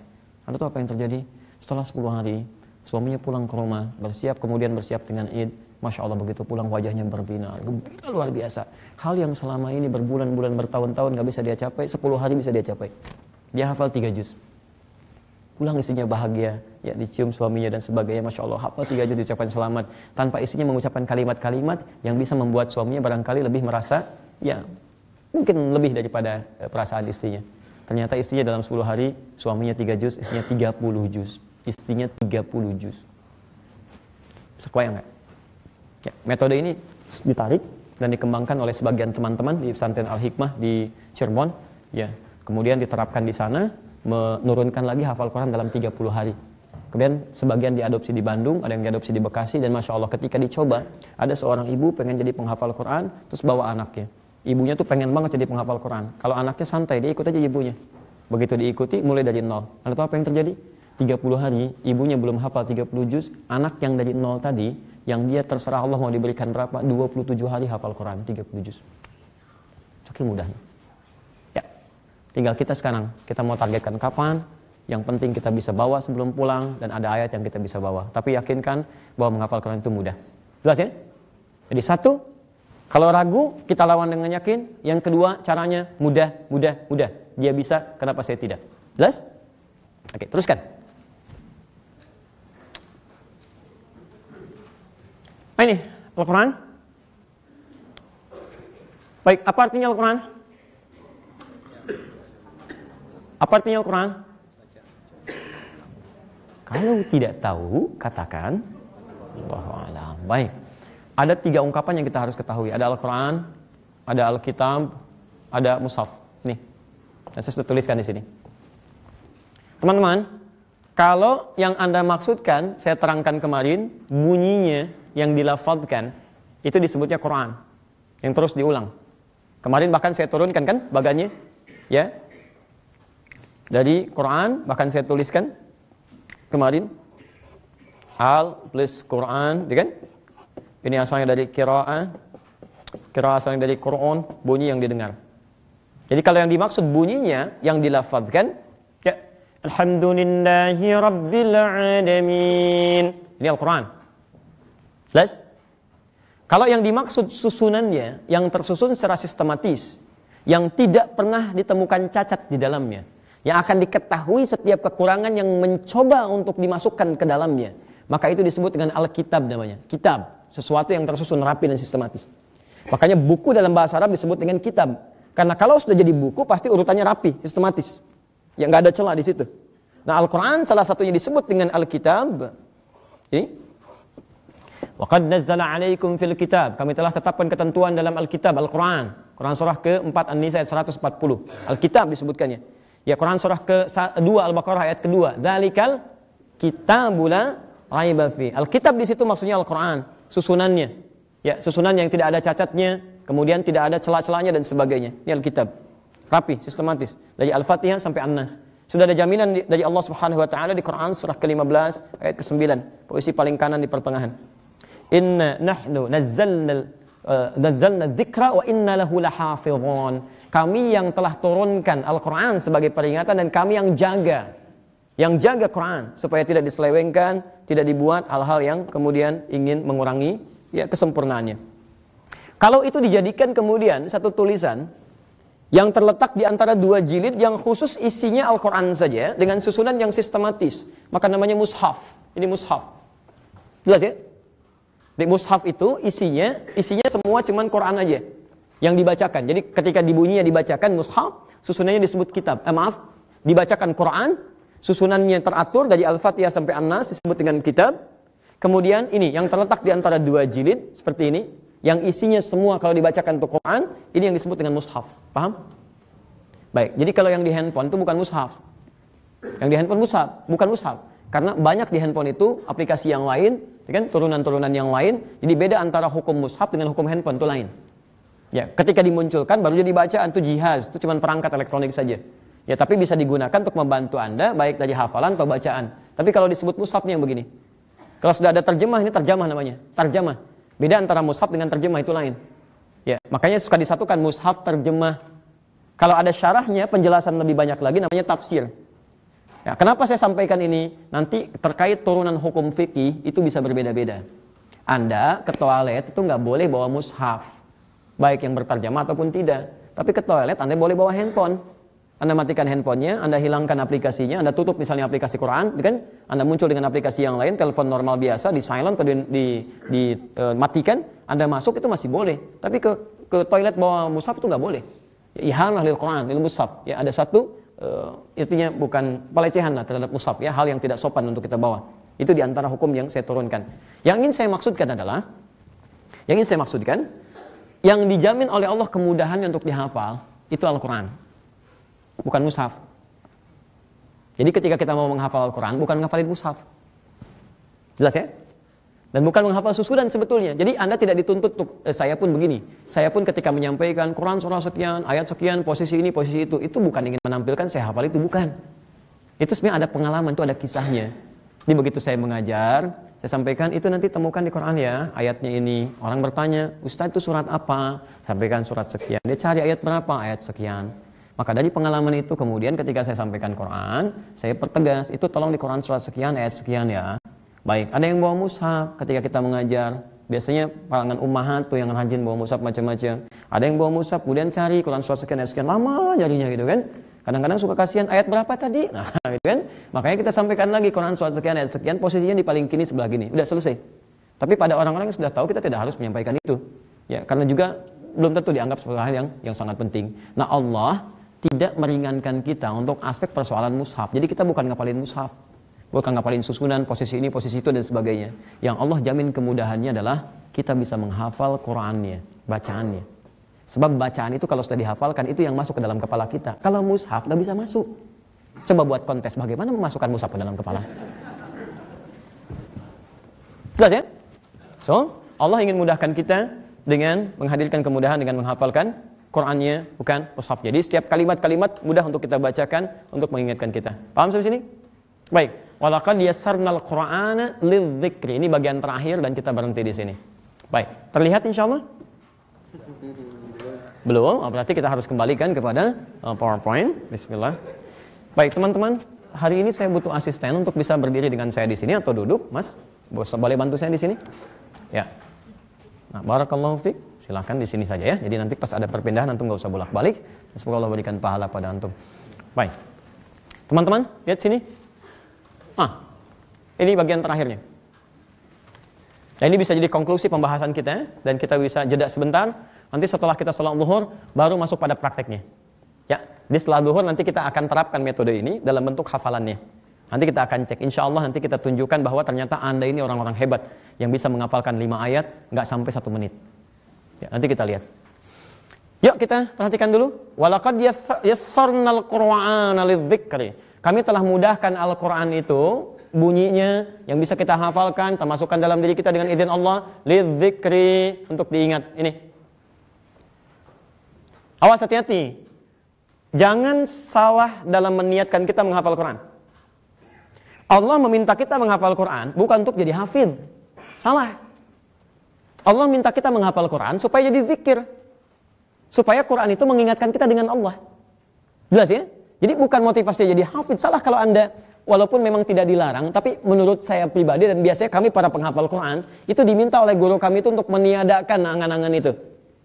Lalu itu apa yang terjadi? Setelah 10 hari, suaminya pulang ke rumah, kemudian bersiap dengan Id. Masya Allah begitu pulang wajahnya berbinar, gembira luar biasa. Hal yang selama ini berbulan-bulan, bertahun-tahun gak bisa dia capai, 10 hari bisa dia capai. Dia hafal 3 juz. Pulang istrinya bahagia, ya dicium suaminya dan sebagainya. Masya Allah hafal 3 juz, diucapkan selamat. Tanpa istrinya mengucapkan kalimat-kalimat yang bisa membuat suaminya barangkali lebih merasa, ya mungkin lebih daripada perasaan istrinya. Ternyata istrinya dalam 10 hari, suaminya 3 juz, istrinya 30 juz. Istrinya 30 juz. Bisa kebayang nggak? Ya, metode ini ditarik dan dikembangkan oleh sebagian teman-teman di pesantren Al-Hikmah di Cirebon. Ya, kemudian diterapkan di sana, menurunkan lagi hafal Quran dalam 30 hari. Kemudian sebagian diadopsi di Bandung, ada yang diadopsi di Bekasi, dan Masya Allah ketika dicoba, ada seorang ibu pengen jadi penghafal Quran, terus bawa anaknya. Ibunya tuh pengen banget jadi penghafal Quran. Kalau anaknya santai, dia ikut aja ibunya. Begitu diikuti, mulai dari nol. Lalu apa yang terjadi? 30 hari, ibunya belum hafal 30 juz. Anak yang dari nol tadi, yang dia terserah Allah mau diberikan berapa, 27 hari hafal Quran, 30 juz. Saking mudahnya. Ya, tinggal kita sekarang, kita mau targetkan kapan. Yang penting kita bisa bawa sebelum pulang, dan ada ayat yang kita bisa bawa. Tapi yakinkan bahwa menghafal Quran itu mudah. Jelas ya? Jadi satu, kalau ragu, kita lawan dengan yakin. Yang kedua, caranya mudah. Dia bisa, kenapa saya tidak? Jelas? Oke, teruskan. Ini, Al-Quran. Baik, apa artinya Al-Quran? Apa artinya Al-Quran? Kalau tidak tahu, katakan Allahu a'lam. Baik. Ada 3 ungkapan yang kita harus ketahui. Ada Al-Quran, ada Alkitab, ada Mushaf. Nih, dan saya sudah tuliskan di sini. Teman-teman, kalau yang Anda maksudkan, saya terangkan kemarin, bunyinya yang dilafadzkan, itu disebutnya Quran. Yang terus diulang. Kemarin bahkan saya turunkan kan bagannya, ya. Dari Quran, bahkan saya tuliskan kemarin. Al plus Quran, kan? Ini asalnya dari qiraah asalnya dari Quran, bunyi yang didengar. Jadi kalau yang dimaksud bunyinya, yang dilafadzkan, ya, Alhamdulillahi Rabbil Alamin. Ini Al-Quran. Jelas? Kalau yang dimaksud susunannya, yang tersusun secara sistematis, yang tidak pernah ditemukan cacat di dalamnya, yang akan diketahui setiap kekurangan yang mencoba untuk dimasukkan ke dalamnya, maka itu disebut dengan Alkitab namanya. Kitab. Sesuatu yang tersusun rapi dan sistematis. Makanya buku dalam bahasa Arab disebut dengan kitab. Karena kalau sudah jadi buku pasti urutannya rapi, sistematis. Ya nggak ada celah di situ. Nah, Al-Quran salah satunya disebut dengan Alkitab. Ini. Wa qad nazzala 'alaikum fil kitab. Kami telah tetapkan ketentuan dalam Alkitab, Al-Quran. Quran surah ke-4 An-Nisa ayat 140. Alkitab disebutkannya. Ya, Quran surah ke-2 Al-Baqarah ayat kedua. Dzalikal kitabul la raiba fi. Alkitab di situ maksudnya Al-Quran, susunannya. Ya, susunan yang tidak ada cacatnya, kemudian tidak ada celah-celahnya dan sebagainya. Ini Alkitab. Rapi, sistematis. Dari Al-Fatihah sampai An-Nas. Sudah ada jaminan dari Allah Subhanahu wa taala di Quran surah ke-15 ayat ke-9, posisi paling kanan di pertengahan. Inna nahnu nazzalna dzikra wa inna lahu lahafizun. Kami yang telah turunkan Al-Quran sebagai peringatan dan kami yang jaga Quran supaya tidak diselewengkan, tidak dibuat hal-hal yang kemudian ingin mengurangi ya kesempurnaannya. Kalau itu dijadikan kemudian satu tulisan yang terletak di antara dua jilid yang khusus isinya Al-Quran saja dengan susunan yang sistematis, maka namanya mushaf. Ini mushaf. Jelas ya? Di mushaf itu isinya semua cuman Quran aja yang dibacakan. Jadi ketika bunyinya dibacakan mushaf, susunannya disebut kitab. Dibacakan Quran, susunannya teratur dari Al-Fatihah sampai An-Nas disebut dengan kitab. Kemudian ini yang terletak di antara dua jilid seperti ini, yang isinya semua kalau dibacakan untuk Quran, ini yang disebut dengan mushaf. Paham? Baik, jadi kalau yang di handphone itu bukan mushaf. Yang di handphone bukan mushaf. Karena banyak di handphone itu aplikasi yang lain, kan turunan-turunan yang lain, jadi beda antara hukum mushaf dengan hukum handphone itu lain. Ya, ketika dimunculkan baru jadi bacaan itu jihaz, itu cuma perangkat elektronik saja. Ya, tapi bisa digunakan untuk membantu Anda baik dari hafalan atau bacaan. Tapi kalau disebut mushafnya yang begini. Kalau sudah ada terjemah, ini terjemah namanya. Terjemah. Beda antara mushaf dengan terjemah itu lain. Ya, makanya suka disatukan mushaf terjemah. Kalau ada syarahnya, penjelasan lebih banyak lagi namanya tafsir. Ya, kenapa saya sampaikan ini? Nanti terkait turunan hukum fikih itu bisa berbeda-beda. Anda ke toilet itu nggak boleh bawa mushaf, baik yang berterjemah ataupun tidak. Tapi ke toilet Anda boleh bawa handphone. Anda matikan handphonenya, Anda hilangkan aplikasinya, Anda tutup misalnya aplikasi Quran, kan? Anda muncul dengan aplikasi yang lain, telepon normal biasa, di silent atau dimatikan, Anda masuk itu masih boleh. Tapi ke toilet bawa mushaf itu nggak boleh. Ihanah lil Quran, lil mushaf. Ya, ada satu intinya bukan pelecehan lah terhadap mushaf, ya, hal yang tidak sopan untuk kita bawa. Itu diantara hukum yang saya turunkan. Yang ingin saya maksudkan, yang dijamin oleh Allah kemudahannya untuk dihafal itu Al-Quran. Bukan mushaf. Jadi ketika kita mau menghafal Al-Quran, bukan menghafalin mushaf. Jelas ya? Dan bukan menghafal susunan sebetulnya. Jadi Anda tidak dituntut untuk, saya pun begini. Saya pun ketika menyampaikan Quran surah sekian, ayat sekian, posisi ini, posisi itu bukan ingin menampilkan saya hafal itu, bukan. Itu sebenarnya ada pengalaman, itu ada kisahnya. Jadi begitu saya mengajar, saya sampaikan itu nanti temukan di Quran ya, ayatnya ini. Orang bertanya, Ustaz itu surat apa? Sampaikan surat sekian. Dia cari ayat berapa? Ayat sekian. Maka dari pengalaman itu kemudian ketika saya sampaikan Quran, saya pertegas, itu tolong di Quran surat sekian, ayat sekian ya. Baik, ada yang bawa mushaf ketika kita mengajar. Biasanya kalangan ummahat tuh yang rajin bawa mushaf macam-macam. Ada yang bawa mushaf, kemudian cari Quran surat sekian, ayat sekian, lama jadinya gitu kan. Kadang-kadang suka kasihan, ayat berapa tadi? Nah gitu kan. Makanya kita sampaikan lagi Quran surat sekian, ayat sekian, posisinya di paling kiri sebelah gini. Udah selesai. Tapi pada orang-orang yang sudah tahu, kita tidak harus menyampaikan itu. Ya, karena juga belum tentu dianggap sebagai hal yang sangat penting. Nah, Allah tidak meringankan kita untuk aspek persoalan mushaf. Jadi kita bukan ngapalin mushaf, bukan ngapalin susunan, posisi ini, posisi itu, dan sebagainya. Yang Allah jamin kemudahannya adalah kita bisa menghafal Qurannya, bacaannya. Sebab bacaan itu kalau sudah dihafalkan, itu yang masuk ke dalam kepala kita. Kalau mushaf nggak bisa masuk. Coba buat kontes, bagaimana memasukkan mushaf ke dalam kepala? Jelas ya? So, Allah ingin mudahkan kita dengan menghadirkan kemudahan dengan menghafalkan Qurannya, bukan mushaf. Jadi setiap kalimat-kalimat mudah untuk kita bacakan untuk mengingatkan kita. Paham sampai sini? Baik. Walaqad yassarnal Qur'ana lidzikri. Ini bagian terakhir dan kita berhenti di sini. Baik. Terlihat insyaallah? Belum? Berarti kita harus kembalikan kepada PowerPoint. Bismillah. Baik, teman-teman. Hari ini saya butuh asisten untuk bisa berdiri dengan saya di sini atau duduk, Mas. Boleh bantu saya di sini? Ya. Nah, barakallahu fiik. Silakan di sini saja ya. Jadi nanti pas ada perpindahan antum enggak usah bolak-balik. Semoga Allah berikan pahala pada antum. Baik. Teman-teman, lihat sini. Ini bagian terakhirnya. Nah, ini bisa jadi konklusi pembahasan kita dan kita bisa jeda sebentar. Nanti setelah kita salat zuhur baru masuk pada prakteknya. Ya, di setelah zuhur nanti kita akan terapkan metode ini dalam bentuk hafalannya. Nanti kita akan cek. Insya Allah nanti kita tunjukkan bahwa ternyata Anda ini orang-orang hebat yang bisa menghafalkan 5 ayat nggak sampai 1 menit. Ya, nanti kita lihat. Yuk kita perhatikan dulu. Walaqad yassarnal Qur'ana lidzikri. Kami telah mudahkan Al-Qur'an itu bunyinya yang bisa kita hafalkan, termasukkan dalam diri kita dengan izin Allah, lidzikri, untuk diingat. Ini. Awas, hati-hati. Jangan salah dalam meniatkan kita menghafal Quran. Allah meminta kita menghafal Quran bukan untuk jadi hafidh. Salah. Allah minta kita menghafal Quran supaya jadi zikir. Supaya Quran itu mengingatkan kita dengan Allah. Jelas ya? Jadi bukan motivasi jadi hafidh. Salah kalau Anda, walaupun memang tidak dilarang, tapi menurut saya pribadi dan biasanya kami para penghafal Quran, itu diminta oleh guru kami itu untuk meniadakan angan-angan itu.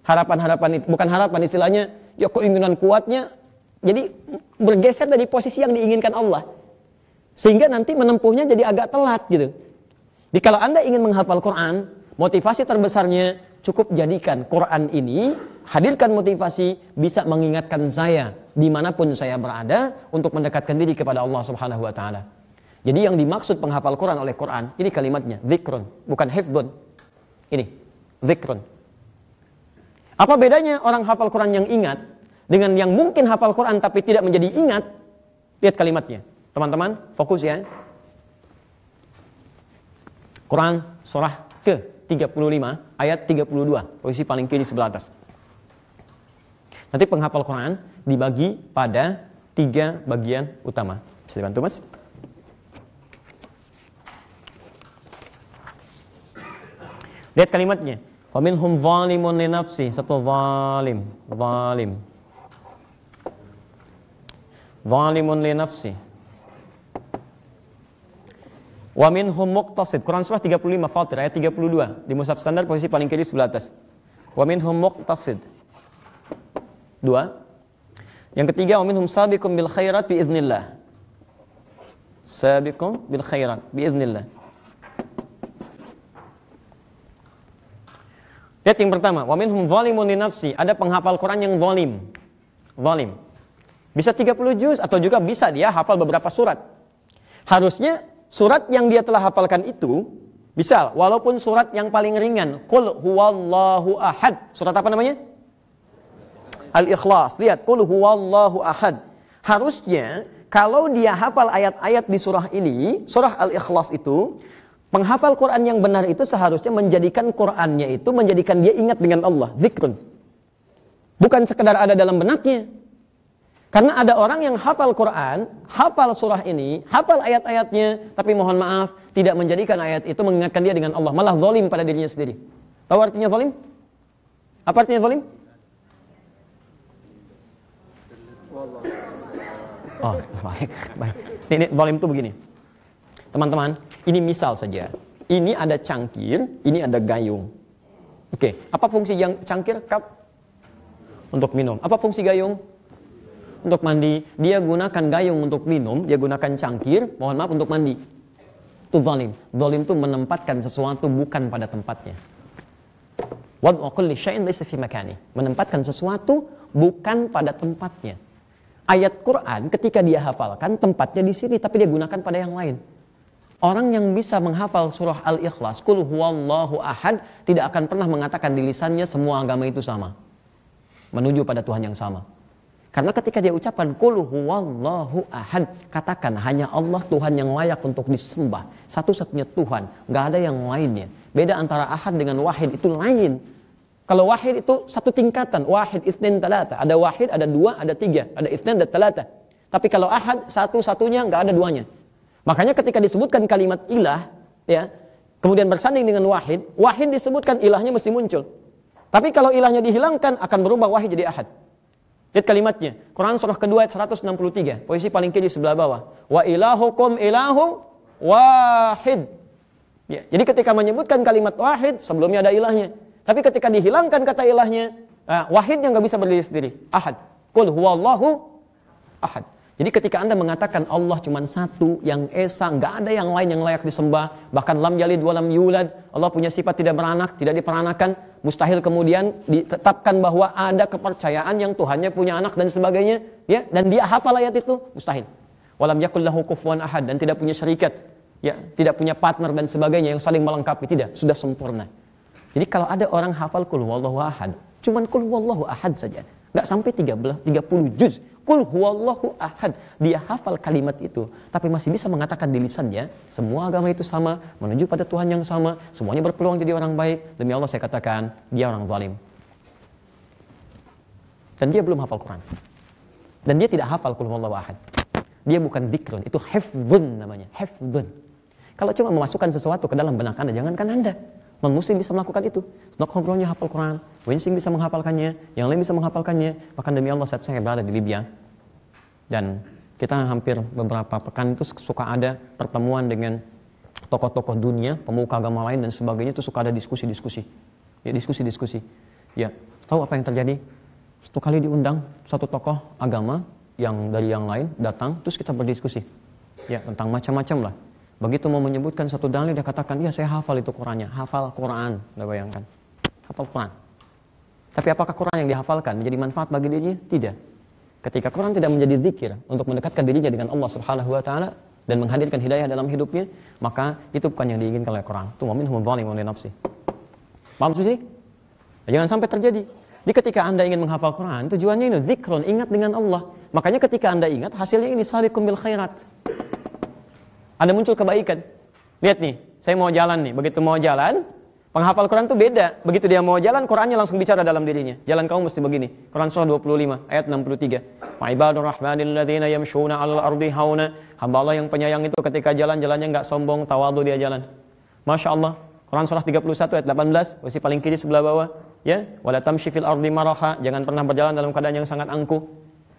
Harapan-harapan itu. Bukan harapan, istilahnya, ya keinginan kuatnya, jadi bergeser dari posisi yang diinginkan Allah. Sehingga nanti menempuhnya jadi agak telat gitu. Jadi kalau Anda ingin menghafal Quran, motivasi terbesarnya cukup jadikan Quran ini, hadirkan motivasi bisa mengingatkan saya dimanapun saya berada untuk mendekatkan diri kepada Allah Subhanahu wa Ta'ala. Jadi yang dimaksud penghafal Quran oleh Quran, ini kalimatnya, zikrun, bukan hifdun. Ini, zikrun. Apa bedanya orang hafal Quran yang ingat dengan yang mungkin hafal Quran tapi tidak menjadi ingat? Lihat kalimatnya. Teman-teman, fokus ya. Quran surah ke-35 ayat 32, posisi paling kiri sebelah atas. Nanti penghafal Quran dibagi pada 3 bagian utama. Bisa dibantu, Mas? Lihat kalimatnya. Faminhum zalimun li nafsi, satu zalim. Zalimun li nafsi. Wa minhum muqtasid. Quran surah 35 Fatir ayat 32 di mushaf standar posisi paling kiri sebelah atas. Wa minhum muqtasid. 2. Yang ketiga, wa minhum sabiqun bil khairat bi idznillah. Sabiqun bil khairat bi idznillah. Lihat yang pertama, wa minhum zalimun li nafsi. Ada penghafal Quran yang zalim. Bisa 30 juz atau juga bisa dia hafal beberapa surat. Harusnya surat yang dia telah hafalkan itu, misal, walaupun surat yang paling ringan, Qul huwallahu ahad. Surat apa namanya? Al-Ikhlas. Lihat, Qul huwallahu ahad. Harusnya, kalau dia hafal ayat-ayat di surah ini, surah Al-Ikhlas itu, penghafal Quran yang benar itu seharusnya menjadikan Qurannya itu, menjadikan dia ingat dengan Allah. Zikrun. Bukan sekedar ada dalam benaknya. Karena ada orang yang hafal Quran, hafal surah ini, hafal ayat-ayatnya, tapi mohon maaf, tidak menjadikan ayat itu mengingatkan dia dengan Allah. Malah zalim pada dirinya sendiri. Tahu artinya zalim? Apa artinya zalim? Oh, baik. Ini zalim itu begini. Teman-teman, ini misal saja. Ini ada cangkir, ini ada gayung. Oke, apa fungsi yang cangkir? Cup? Untuk minum. Apa fungsi gayung? Untuk mandi. Dia gunakan gayung untuk minum, dia gunakan cangkir, mohon maaf, untuk mandi. Itu zalim. Zalim itu menempatkan sesuatu bukan pada tempatnya. Wad'u kulli syai'in laysa fi makani. Menempatkan sesuatu bukan pada tempatnya. Ayat Quran ketika dia hafalkan tempatnya di sini, tapi dia gunakan pada yang lain. Orang yang bisa menghafal surah Al-Ikhlas, Qul huwallahu ahad, tidak akan pernah mengatakan di lisannya semua agama itu sama. Menuju pada Tuhan yang sama. Karena ketika dia ucapkan Qul huwallahu ahad, katakan hanya Allah Tuhan yang layak untuk disembah, satu-satunya Tuhan, nggak ada yang lainnya. Beda antara ahad dengan wahid itu lain. Kalau wahid itu satu tingkatan, wahid, itsnain, talata. Ada wahid, ada 2, ada 3, ada itsnain, ada talata. Tapi kalau ahad satu-satunya, nggak ada duanya. Makanya ketika disebutkan kalimat ilah, ya, kemudian bersanding dengan wahid, wahid disebutkan, ilahnya mesti muncul. Tapi kalau ilahnya dihilangkan, akan berubah wahid jadi ahad. Lihat kalimatnya. Quran surah kedua ayat 163. Posisi paling kiri sebelah bawah. Wa ilahukum ilahu wahid. Ya, jadi ketika menyebutkan kalimat wahid, sebelumnya ada ilahnya. Tapi ketika dihilangkan kata ilahnya, wahidnya nggak bisa berdiri sendiri. Ahad. Qul huwallahu ahad. Jadi ketika Anda mengatakan Allah cuma satu, yang esa, nggak ada yang lain yang layak disembah, bahkan lam yalid wa lam yulad, Allah punya sifat tidak beranak, tidak diperanakan, mustahil kemudian ditetapkan bahwa ada kepercayaan yang Tuhannya punya anak dan sebagainya, ya, dan dia hafal ayat itu, mustahil. Walam yakul lahu kufuwan ahad, dan tidak punya syarikat, ya, tidak punya partner dan sebagainya yang saling melengkapi, tidak, sudah sempurna. Jadi kalau ada orang hafal qul huwallahu ahad, cuman qul huwallahu ahad saja, nggak sampai 30 juz, qul huwallahu ahad, dia hafal kalimat itu, tapi masih bisa mengatakan di lisannya, semua agama itu sama, menuju pada Tuhan yang sama, semuanya berpeluang jadi orang baik. Demi Allah saya katakan, dia orang zalim. Dan dia belum hafal Quran. Dan dia tidak hafal qul huwallahu ahad. Dia bukan dzikrun, itu hifdzun namanya, hifdzun. Kalau cuma memasukkan sesuatu ke dalam benak Anda, jangankan Anda, non-muslim bisa melakukan itu. Stockholmnya hafal Quran, Winsing bisa menghafalkannya, yang lain bisa menghafalkannya. Bahkan demi Allah, saat saya berada di Libya, dan kita hampir beberapa pekan itu suka ada pertemuan dengan tokoh-tokoh dunia, pemuka agama lain dan sebagainya, itu suka ada diskusi-diskusi. Ya, diskusi-diskusi. Ya, tahu apa yang terjadi? Satu kali diundang satu tokoh agama yang dari yang lain datang, terus kita berdiskusi. Ya, tentang macam-macam lah. Begitu mau menyebutkan satu dalil, dia katakan, ya saya hafal itu Qurannya, hafal Quran, nggak bayangkan, hafal Quran. Tapi apakah Quran yang dihafalkan menjadi manfaat bagi dirinya? Tidak. Ketika Quran tidak menjadi zikir untuk mendekatkan dirinya dengan Allah Subhanahu Wa Taala dan menghadirkan hidayah dalam hidupnya, maka itu bukan yang diinginkan oleh Quran. Itu minhum dzalimun li nafsi. Paham sih? Jangan sampai terjadi. Jadi ketika Anda ingin menghafal Quran, tujuannya ini zikrun, ingat dengan Allah. Makanya ketika Anda ingat, hasilnya ini sabiqum bil khairat. Ada muncul kebaikan. Lihat nih, saya mau jalan nih. Begitu mau jalan, penghafal Quran itu beda. Begitu dia mau jalan, Qurannya langsung bicara dalam dirinya. Jalan kamu mesti begini. Quran surah 25 ayat 63. Wa ibadur rahmanil ladzina yamshuna 'alal ardi hauna. Hamba Allah yang penyayang itu ketika jalan, jalannya enggak sombong, tawadhu dia jalan. Masya Allah. Quran surah 31 ayat 18, posisi paling kiri sebelah bawah, ya. Wala tamshi fil ardi maraha, jangan pernah berjalan dalam keadaan yang sangat angkuh.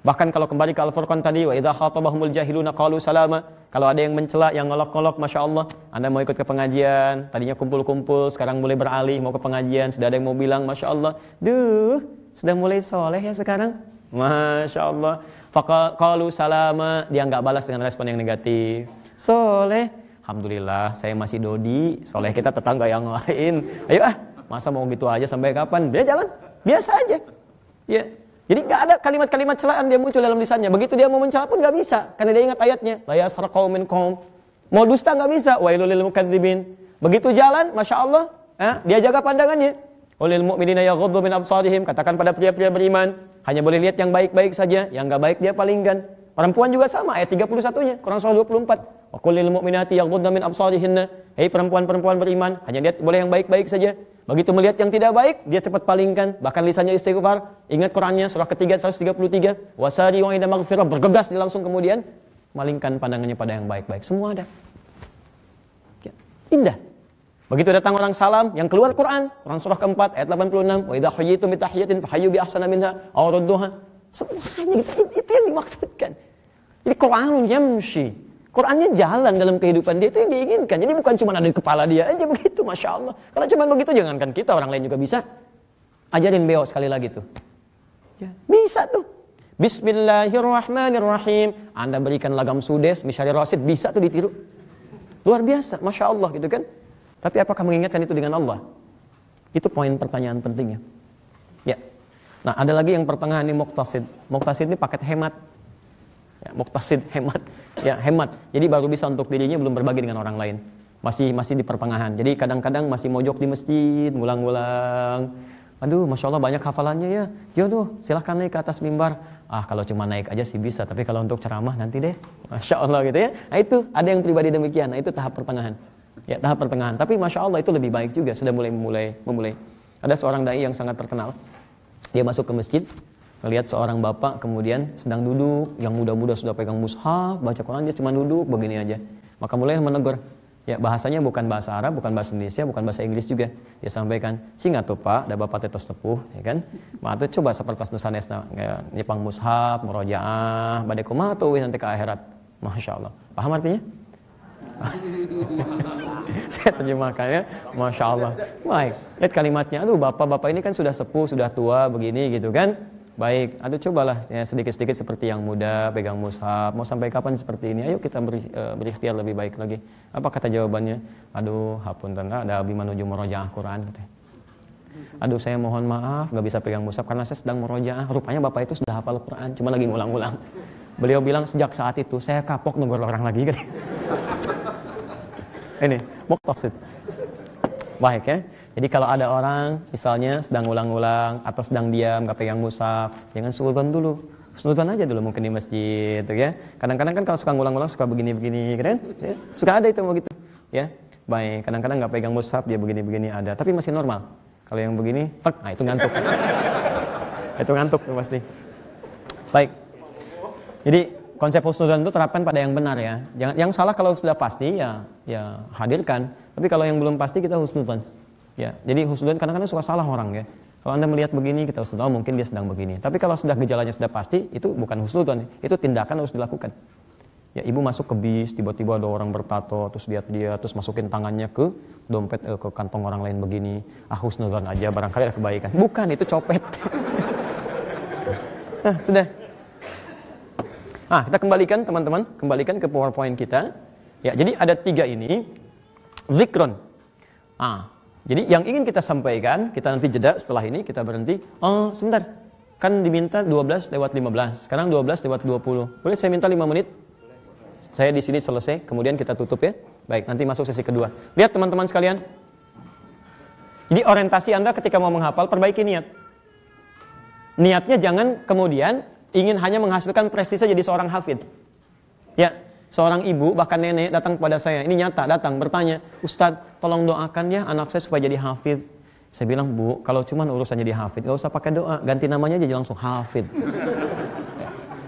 Bahkan kalau kembali ke Al-Furqan tadi, wa idza khatabahumul jahiluna qalu salama. Kalau ada yang mencela, yang ngolok-ngolok, Masya Allah, Anda mau ikut ke pengajian, tadinya kumpul-kumpul, sekarang mulai beralih, mau ke pengajian, sudah ada yang mau bilang, Masya Allah, duh, sudah mulai soleh ya sekarang, Masya Allah. Faqalu salama, dia nggak balas dengan respon yang negatif. Soleh, Alhamdulillah, saya masih dodi, soleh kita tetangga yang lain. Ayo masa mau gitu aja sampai kapan? Dia jalan, biasa aja. Ya. Jadi nggak ada kalimat-kalimat celaan dia muncul dalam lisannya. Begitu dia mau mencela pun nggak bisa, karena dia ingat ayatnya. La yasra qaumin qaum. Mau dusta nggak bisa. Wailul lil mukadzibin. Begitu jalan, Masya Allah, dia jaga pandangannya. Walil mu'minina yaghuddu min absarihim. Katakan pada pria-pria beriman, hanya boleh lihat yang baik-baik saja, yang nggak baik dia palingkan. Perempuan juga sama, ayat 31-nya, Quran surah 24. Wa qul lil mu'minati yaghuddna min absarihinna. Hei perempuan-perempuan beriman, hanya lihat boleh yang baik-baik saja. Begitu melihat yang tidak baik, dia cepat palingkan. Bahkan lisannya istighfar. Ingat Qurannya surah ketiga 133. Wasari'u ila maghfirah, bergegas dia langsung kemudian malingkan pandangannya pada yang baik-baik. Semua ada. Ya, indah. Begitu datang orang salam, yang keluar Quran, Quran surah keempat ayat 86. Wa idza huyyitum bi tahiyatin fahayyu bi ahsana minha aw rudduha. Semuanya itu yang dimaksudkan. Jadi Quranun yamshi. Qurannya jalan dalam kehidupan dia, itu yang diinginkan. Jadi bukan cuma ada di kepala dia aja begitu, Masya Allah. Kalau cuma begitu, jangankan kita, orang lain juga bisa. Ajarin beliau sekali lagi tuh. Ya, bisa tuh. Bismillahirrahmanirrahim. Anda berikan lagam sudes, Misyari Rasid, bisa tuh ditiru. Luar biasa, Masya Allah gitu kan. Tapi apakah mengingatkan itu dengan Allah? Itu poin pertanyaan pentingnya. Ya. Nah, ada lagi yang pertengahan ini muqtasid. Muqtasid ini paket hemat. Ya, muqtasid, hemat. Ya, hemat. Jadi baru bisa untuk dirinya, belum berbagi dengan orang lain. Masih di pertengahan. Jadi kadang-kadang masih mojok di masjid, ngulang-ngulang. Aduh, Masya Allah banyak hafalannya ya. Tuh, silahkan naik ke atas mimbar. Kalau cuma naik aja sih bisa, tapi kalau untuk ceramah nanti deh. Masya Allah gitu ya. Nah itu, ada yang pribadi demikian. Nah itu tahap pertengahan. Ya, tahap pertengahan. Tapi Masya Allah itu lebih baik juga. Sudah memulai. Ada seorang dai yang sangat terkenal. Dia masuk ke masjid, melihat seorang bapak kemudian sedang duduk, yang muda-muda sudah pegang mushaf, baca Quran, dia cuma duduk begini aja. Maka mulai menegur. Ya, bahasanya bukan bahasa Arab, bukan bahasa Indonesia, bukan bahasa Inggris juga. Dia sampaikan, "Singa tuh Pak, ada bapak tetos tepuh, ya kan? Maka tuh coba seperti nusanesna, nyepang mushaf, murojaah, badai kumaha tuh nanti ke akhirat." Masya Allah. Paham artinya? Saya terjemahkannya, Masya Allah. Baik, lihat kalimatnya. Aduh, bapak-bapak ini kan sudah sepuh, sudah tua, begini gitu kan. Baik, aduh cobalah ya, sedikit-sedikit seperti yang muda, pegang mushaf. Mau sampai kapan seperti ini? Ayo kita berikhtiar lebih baik lagi. Apa kata jawabannya? Aduh, hapunten, ada abi menuju murojaah Quran. Aduh, saya mohon maaf, gak bisa pegang mushaf karena saya sedang murojaah. Rupanya bapak itu sudah hafal Quran, cuma lagi ngulang-ngulang. Beliau bilang sejak saat itu saya kapok nunggu orang lagi kan. Ini muqtasid. Baik ya. Jadi kalau ada orang misalnya sedang ulang-ulang atau sedang diam nggak pegang mushaf, jangan suudzon dulu. Husnudzon aja dulu mungkin di masjid, gitu ya. Kadang-kadang kan kalau suka ngulang-ngulang suka begini-begini, kan? Ya? Suka ada itu begitu, ya. Baik, kadang-kadang nggak pegang mushaf dia begini-begini ada, tapi masih normal. Kalau yang begini, nah itu ngantuk. Itu ngantuk tuh pasti. Baik. Jadi konsep husnudzon itu terapkan pada yang benar ya. Jangan yang salah kalau sudah pasti ya hadirkan. Tapi kalau yang belum pasti kita husnudzon. Ya. Jadi husnudzon kadang-kadang suka salah orang ya. Kalau Anda melihat begini kita husnudzon, oh, mungkin dia sedang begini. Tapi kalau sudah gejalanya sudah pasti itu bukan husnudzon, itu tindakan harus dilakukan. Ya, ibu masuk ke bis, tiba-tiba ada orang bertato, terus lihat dia, terus masukin tangannya ke dompet ke kantong orang lain begini. Ah, husnudzon aja, barangkali ada kebaikan. Bukan, itu copet. Nah, sudah. Kita kembalikan teman-teman, kembalikan ke PowerPoint kita. Ya, jadi ada 3 ini. Zikron. Jadi yang ingin kita sampaikan, kita nanti jeda setelah ini, kita berhenti. Oh, sebentar. Kan diminta 12:15. Sekarang 12:20. Boleh saya minta 5 menit? Saya di sini selesai, kemudian kita tutup ya. Baik, nanti masuk sesi kedua. Lihat teman-teman sekalian. Jadi orientasi Anda ketika mau menghafal, perbaiki niat. Niatnya jangan kemudian ingin hanya menghasilkan prestise jadi seorang hafid. Ya, seorang ibu bahkan nenek datang kepada saya, ini nyata datang bertanya, Ustadz tolong doakan ya anak saya supaya jadi hafid. Saya bilang, Bu, kalau cuma urusan jadi hafid gak usah pakai doa, ganti namanya aja langsung hafid.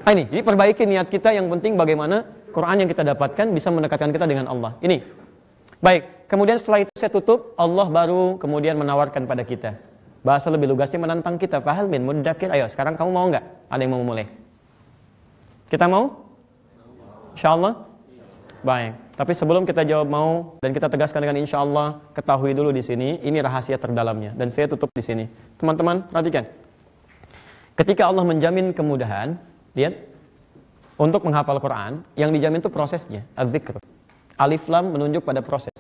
Ini, jadi perbaiki niat kita, yang penting bagaimana Quran yang kita dapatkan bisa mendekatkan kita dengan Allah. Ini. Baik, kemudian setelah itu saya tutup, Allah baru kemudian menawarkan pada kita. Bahasa lebih lugasnya menantang kita. Fahal min muddakir, ayo sekarang kamu mau nggak? Ada yang mau mulai? Kita mau? Insyaallah? Baik, tapi sebelum kita jawab mau dan kita tegaskan dengan insyaallah, ketahui dulu di sini, ini rahasia terdalamnya dan saya tutup di sini. Teman-teman, perhatikan. Ketika Allah menjamin kemudahan, lihat, untuk menghafal Quran, yang dijamin itu prosesnya, az-zikr. Alif lam menunjuk pada proses.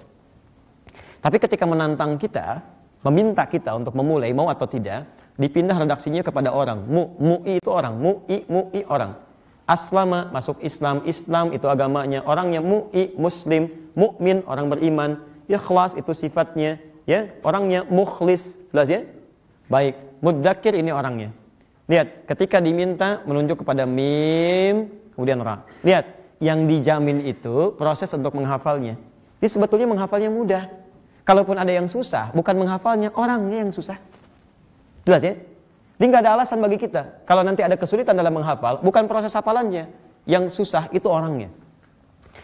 Tapi ketika menantang kita, meminta kita untuk memulai, mau atau tidak, dipindah redaksinya kepada orang. Mu'i itu orang, mu'i orang. Aslama masuk Islam, Islam itu agamanya, orangnya mu'i muslim, mukmin orang beriman, ikhlas itu sifatnya, ya, orangnya mukhlis, jelas ya? Baik, mudzakir ini orangnya. Lihat, ketika diminta menunjuk kepada mim, kemudian ra. Lihat, yang dijamin itu proses untuk menghafalnya. Jadi sebetulnya menghafalnya mudah. Kalaupun ada yang susah, bukan menghafalnya, orangnya yang susah. Jelas ya? Jadi nggak ada alasan bagi kita. Kalau nanti ada kesulitan dalam menghafal, bukan proses hafalannya. Yang susah itu orangnya.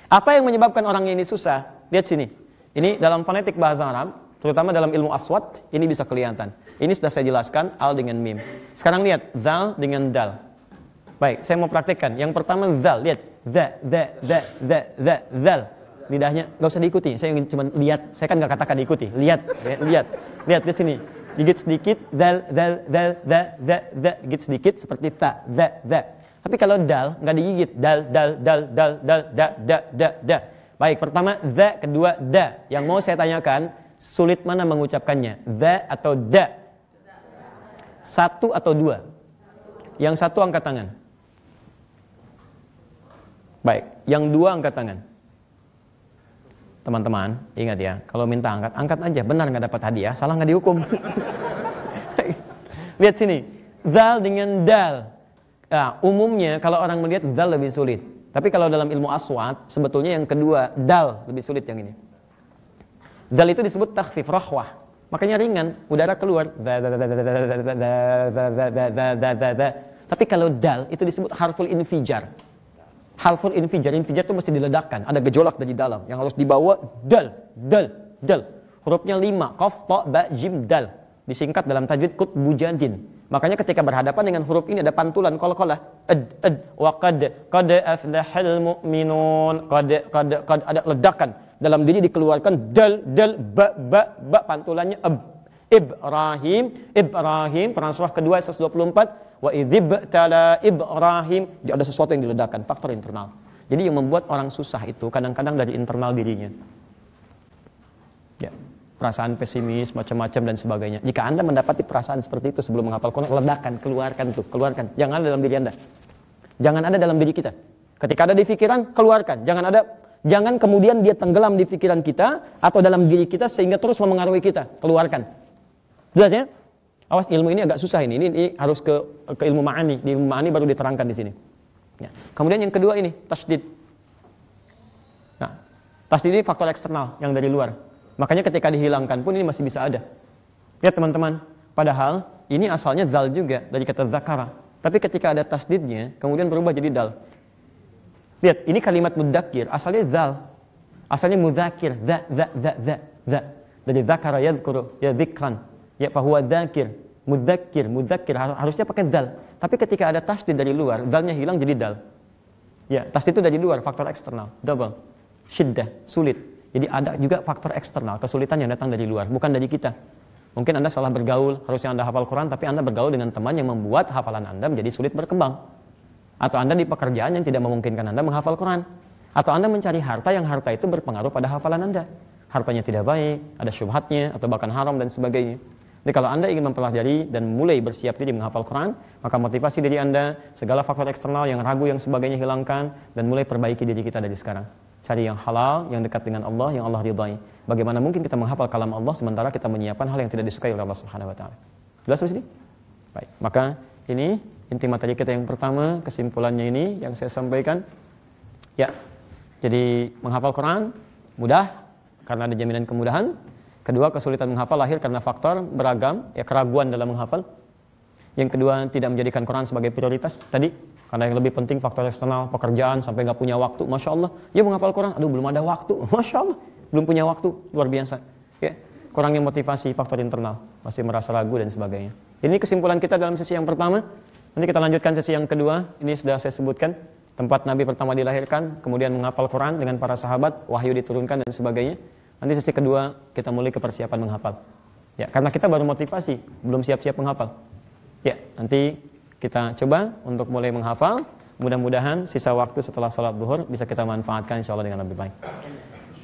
Apa yang menyebabkan orangnya ini susah? Lihat sini. Ini dalam fonetik bahasa Arab, terutama dalam ilmu aswad, ini bisa kelihatan. Ini sudah saya jelaskan, al dengan mim. Sekarang lihat, zal dengan dal. Baik, saya mau praktekkan. Yang pertama zal, lihat. Zal. Lidahnya nggak usah diikuti. Saya ingin cuma lihat. Saya kan nggak katakan diikuti. Lihat di sini. Gigit sedikit, dal, gigit sedikit seperti ta, da. Tapi kalau dal nggak digigit, dal, da. Baik, pertama da, kedua da. Yang mau saya tanyakan, sulit mana mengucapkannya? Da atau da? 1 atau 2? Yang 1 angkat tangan. Baik, yang 2 angkat tangan. Teman-teman, ingat ya, kalau minta angkat aja, benar nggak dapat hadiah, salah nggak dihukum. Lihat sini, zal dengan dal. Nah, umumnya kalau orang melihat zal lebih sulit. Tapi kalau dalam ilmu aswad, sebetulnya yang kedua, dal lebih sulit yang ini. Dal itu disebut takhfif rahwah. Makanya ringan, udara keluar. Tapi kalau dal itu disebut harful infijar. Harful infijar itu mesti diledakkan, ada gejolak dari dalam yang harus dibawa dal. Hurufnya 5, qaf, ta, ba, jim, dal. Disingkat dalam tajwid Qutbujadin. Makanya ketika berhadapan dengan huruf ini ada pantulan qalqalah. Wa qad aflahal mu'minun. Qad ada ledakan dalam diri dikeluarkan dal, ba pantulannya Ibrahim perang surah kedua ayat 124. Wa idzibtala Ibrahim, ada sesuatu yang diledakkan, faktor internal. Jadi yang membuat orang susah itu kadang-kadang dari internal dirinya. Ya, perasaan pesimis, macam-macam dan sebagainya. Jika Anda mendapati perasaan seperti itu sebelum menghafal Quran, ledakan, keluarkan. Jangan dalam diri Anda. Jangan ada dalam diri kita. Ketika ada di pikiran, keluarkan. Jangan kemudian dia tenggelam di pikiran kita atau dalam diri kita sehingga terus memengaruhi kita. Keluarkan. Jelas ya? Awas, ilmu ini agak susah ini. Ini harus ke ilmu ma'ani. Di ilmu ma'ani baru diterangkan di sini. Ya. Kemudian yang kedua ini, tasydid. Nah, tasydid ini faktor eksternal yang dari luar. Makanya ketika dihilangkan pun ini masih bisa ada. Ya teman-teman, padahal ini asalnya zal juga dari kata zakara. Tapi ketika ada tasdidnya, kemudian berubah jadi dal. Lihat, ini kalimat mudzakir, asalnya zal. Asalnya mudzakir, za. Dari zakara yadhkuru, ya dzikran. Ya fahuwa dzakir, mudzakir. Harusnya pakai zal. Tapi ketika ada tasdid dari luar, zalnya hilang jadi dal. Ya, tasdid itu dari luar, faktor eksternal, double. Syiddah, sulit. Jadi ada juga faktor eksternal, kesulitan yang datang dari luar, bukan dari kita. Mungkin Anda salah bergaul, harusnya Anda hafal Quran, tapi Anda bergaul dengan teman yang membuat hafalan Anda menjadi sulit berkembang. Atau Anda di pekerjaan yang tidak memungkinkan Anda menghafal Quran. Atau Anda mencari harta yang harta itu berpengaruh pada hafalan Anda. Hartanya tidak baik, ada syubhatnya, atau bahkan haram dan sebagainya. Jadi kalau Anda ingin mempelajari dan mulai bersiap diri menghafal Quran, maka motivasi diri Anda, segala faktor eksternal yang ragu, yang sebagainya hilangkan, dan mulai perbaiki diri kita dari sekarang. Cari yang halal, yang dekat dengan Allah, yang Allah ridhai. Bagaimana mungkin kita menghafal kalam Allah sementara kita menyiapkan hal yang tidak disukai oleh Allah Subhanahu wa taala. Jelas di sini? Baik, maka ini inti materi kita yang pertama, kesimpulannya ini yang saya sampaikan. Ya. Jadi menghafal Quran mudah karena ada jaminan kemudahan. Kedua, kesulitan menghafal lahir karena faktor beragam, ya keraguan dalam menghafal. Yang kedua, tidak menjadikan Quran sebagai prioritas tadi. Karena yang lebih penting faktor eksternal, pekerjaan, sampai nggak punya waktu. Masya Allah, ya menghafal Quran, aduh belum ada waktu. Masya Allah, belum punya waktu, luar biasa. Ya, kurangnya motivasi, faktor internal, masih merasa ragu dan sebagainya. Ini kesimpulan kita dalam sesi yang pertama. Nanti kita lanjutkan sesi yang kedua. Ini sudah saya sebutkan, tempat Nabi pertama dilahirkan, kemudian menghafal Quran dengan para sahabat, wahyu diturunkan dan sebagainya. Nanti sesi kedua, kita mulai ke persiapan menghafal. Ya, karena kita baru motivasi, belum siap-siap menghafal. Ya, nanti kita coba untuk mulai menghafal. Mudah-mudahan sisa waktu setelah sholat zuhur bisa kita manfaatkan insya Allah dengan lebih baik.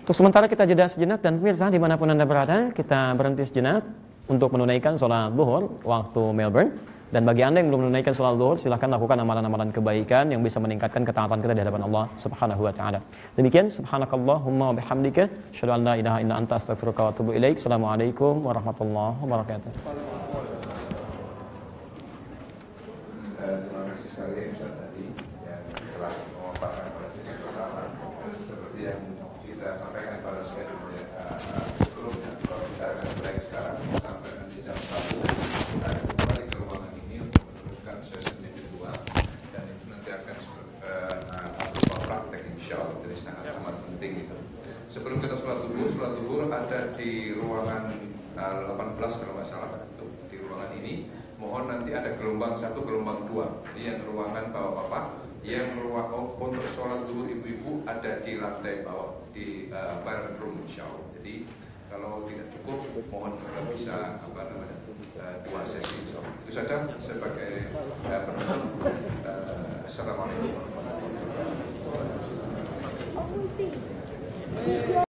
Untuk sementara kita jeda sejenak, dan pemirsa dimanapun Anda berada, kita berhenti sejenak untuk menunaikan sholat zuhur waktu Melbourne. Dan bagi Anda yang belum menunaikan sholat zuhur, silahkan lakukan amalan-amalan kebaikan yang bisa meningkatkan ketaatan kita di hadapan Allah Subhanahu wa taala. Demikian, subhanakallahumma wa bihamdika, asyhadu an la ilaha illa anta, astaghfiruka wa atubu ilaik. Assalamualaikum warahmatullahi wabarakatuh. Terima kasih sekali Ustaz tadi yang telah memaparkan pada sesi pertama. Seperti yang kita sampaikan pada schedule sebelumnya, kalau kita akan break sekarang sampai nanti jam 1, kita akan kembali ke ruangan ini untuk meneruskan sesi yang kedua, dan itu nanti akan berupa praktek insya Allah, jadi sangat amat penting itu. Sebelum kita sholat zuhur ada di ruangan 18 kalau nggak salah, di ruangan ini. Mohon nanti ada gelombang 1, gelombang 2. Jadi yang ruangan bapak-bapak, yang ruang untuk sholat zuhur ibu-ibu ada di lantai bawah, di bareng room insya Allah. Jadi kalau tidak cukup, mohon juga bisa 2 sesi insya Allah. Itu saja sebagai penutup. Assalamualaikum warahmatullahi wabarakatuh.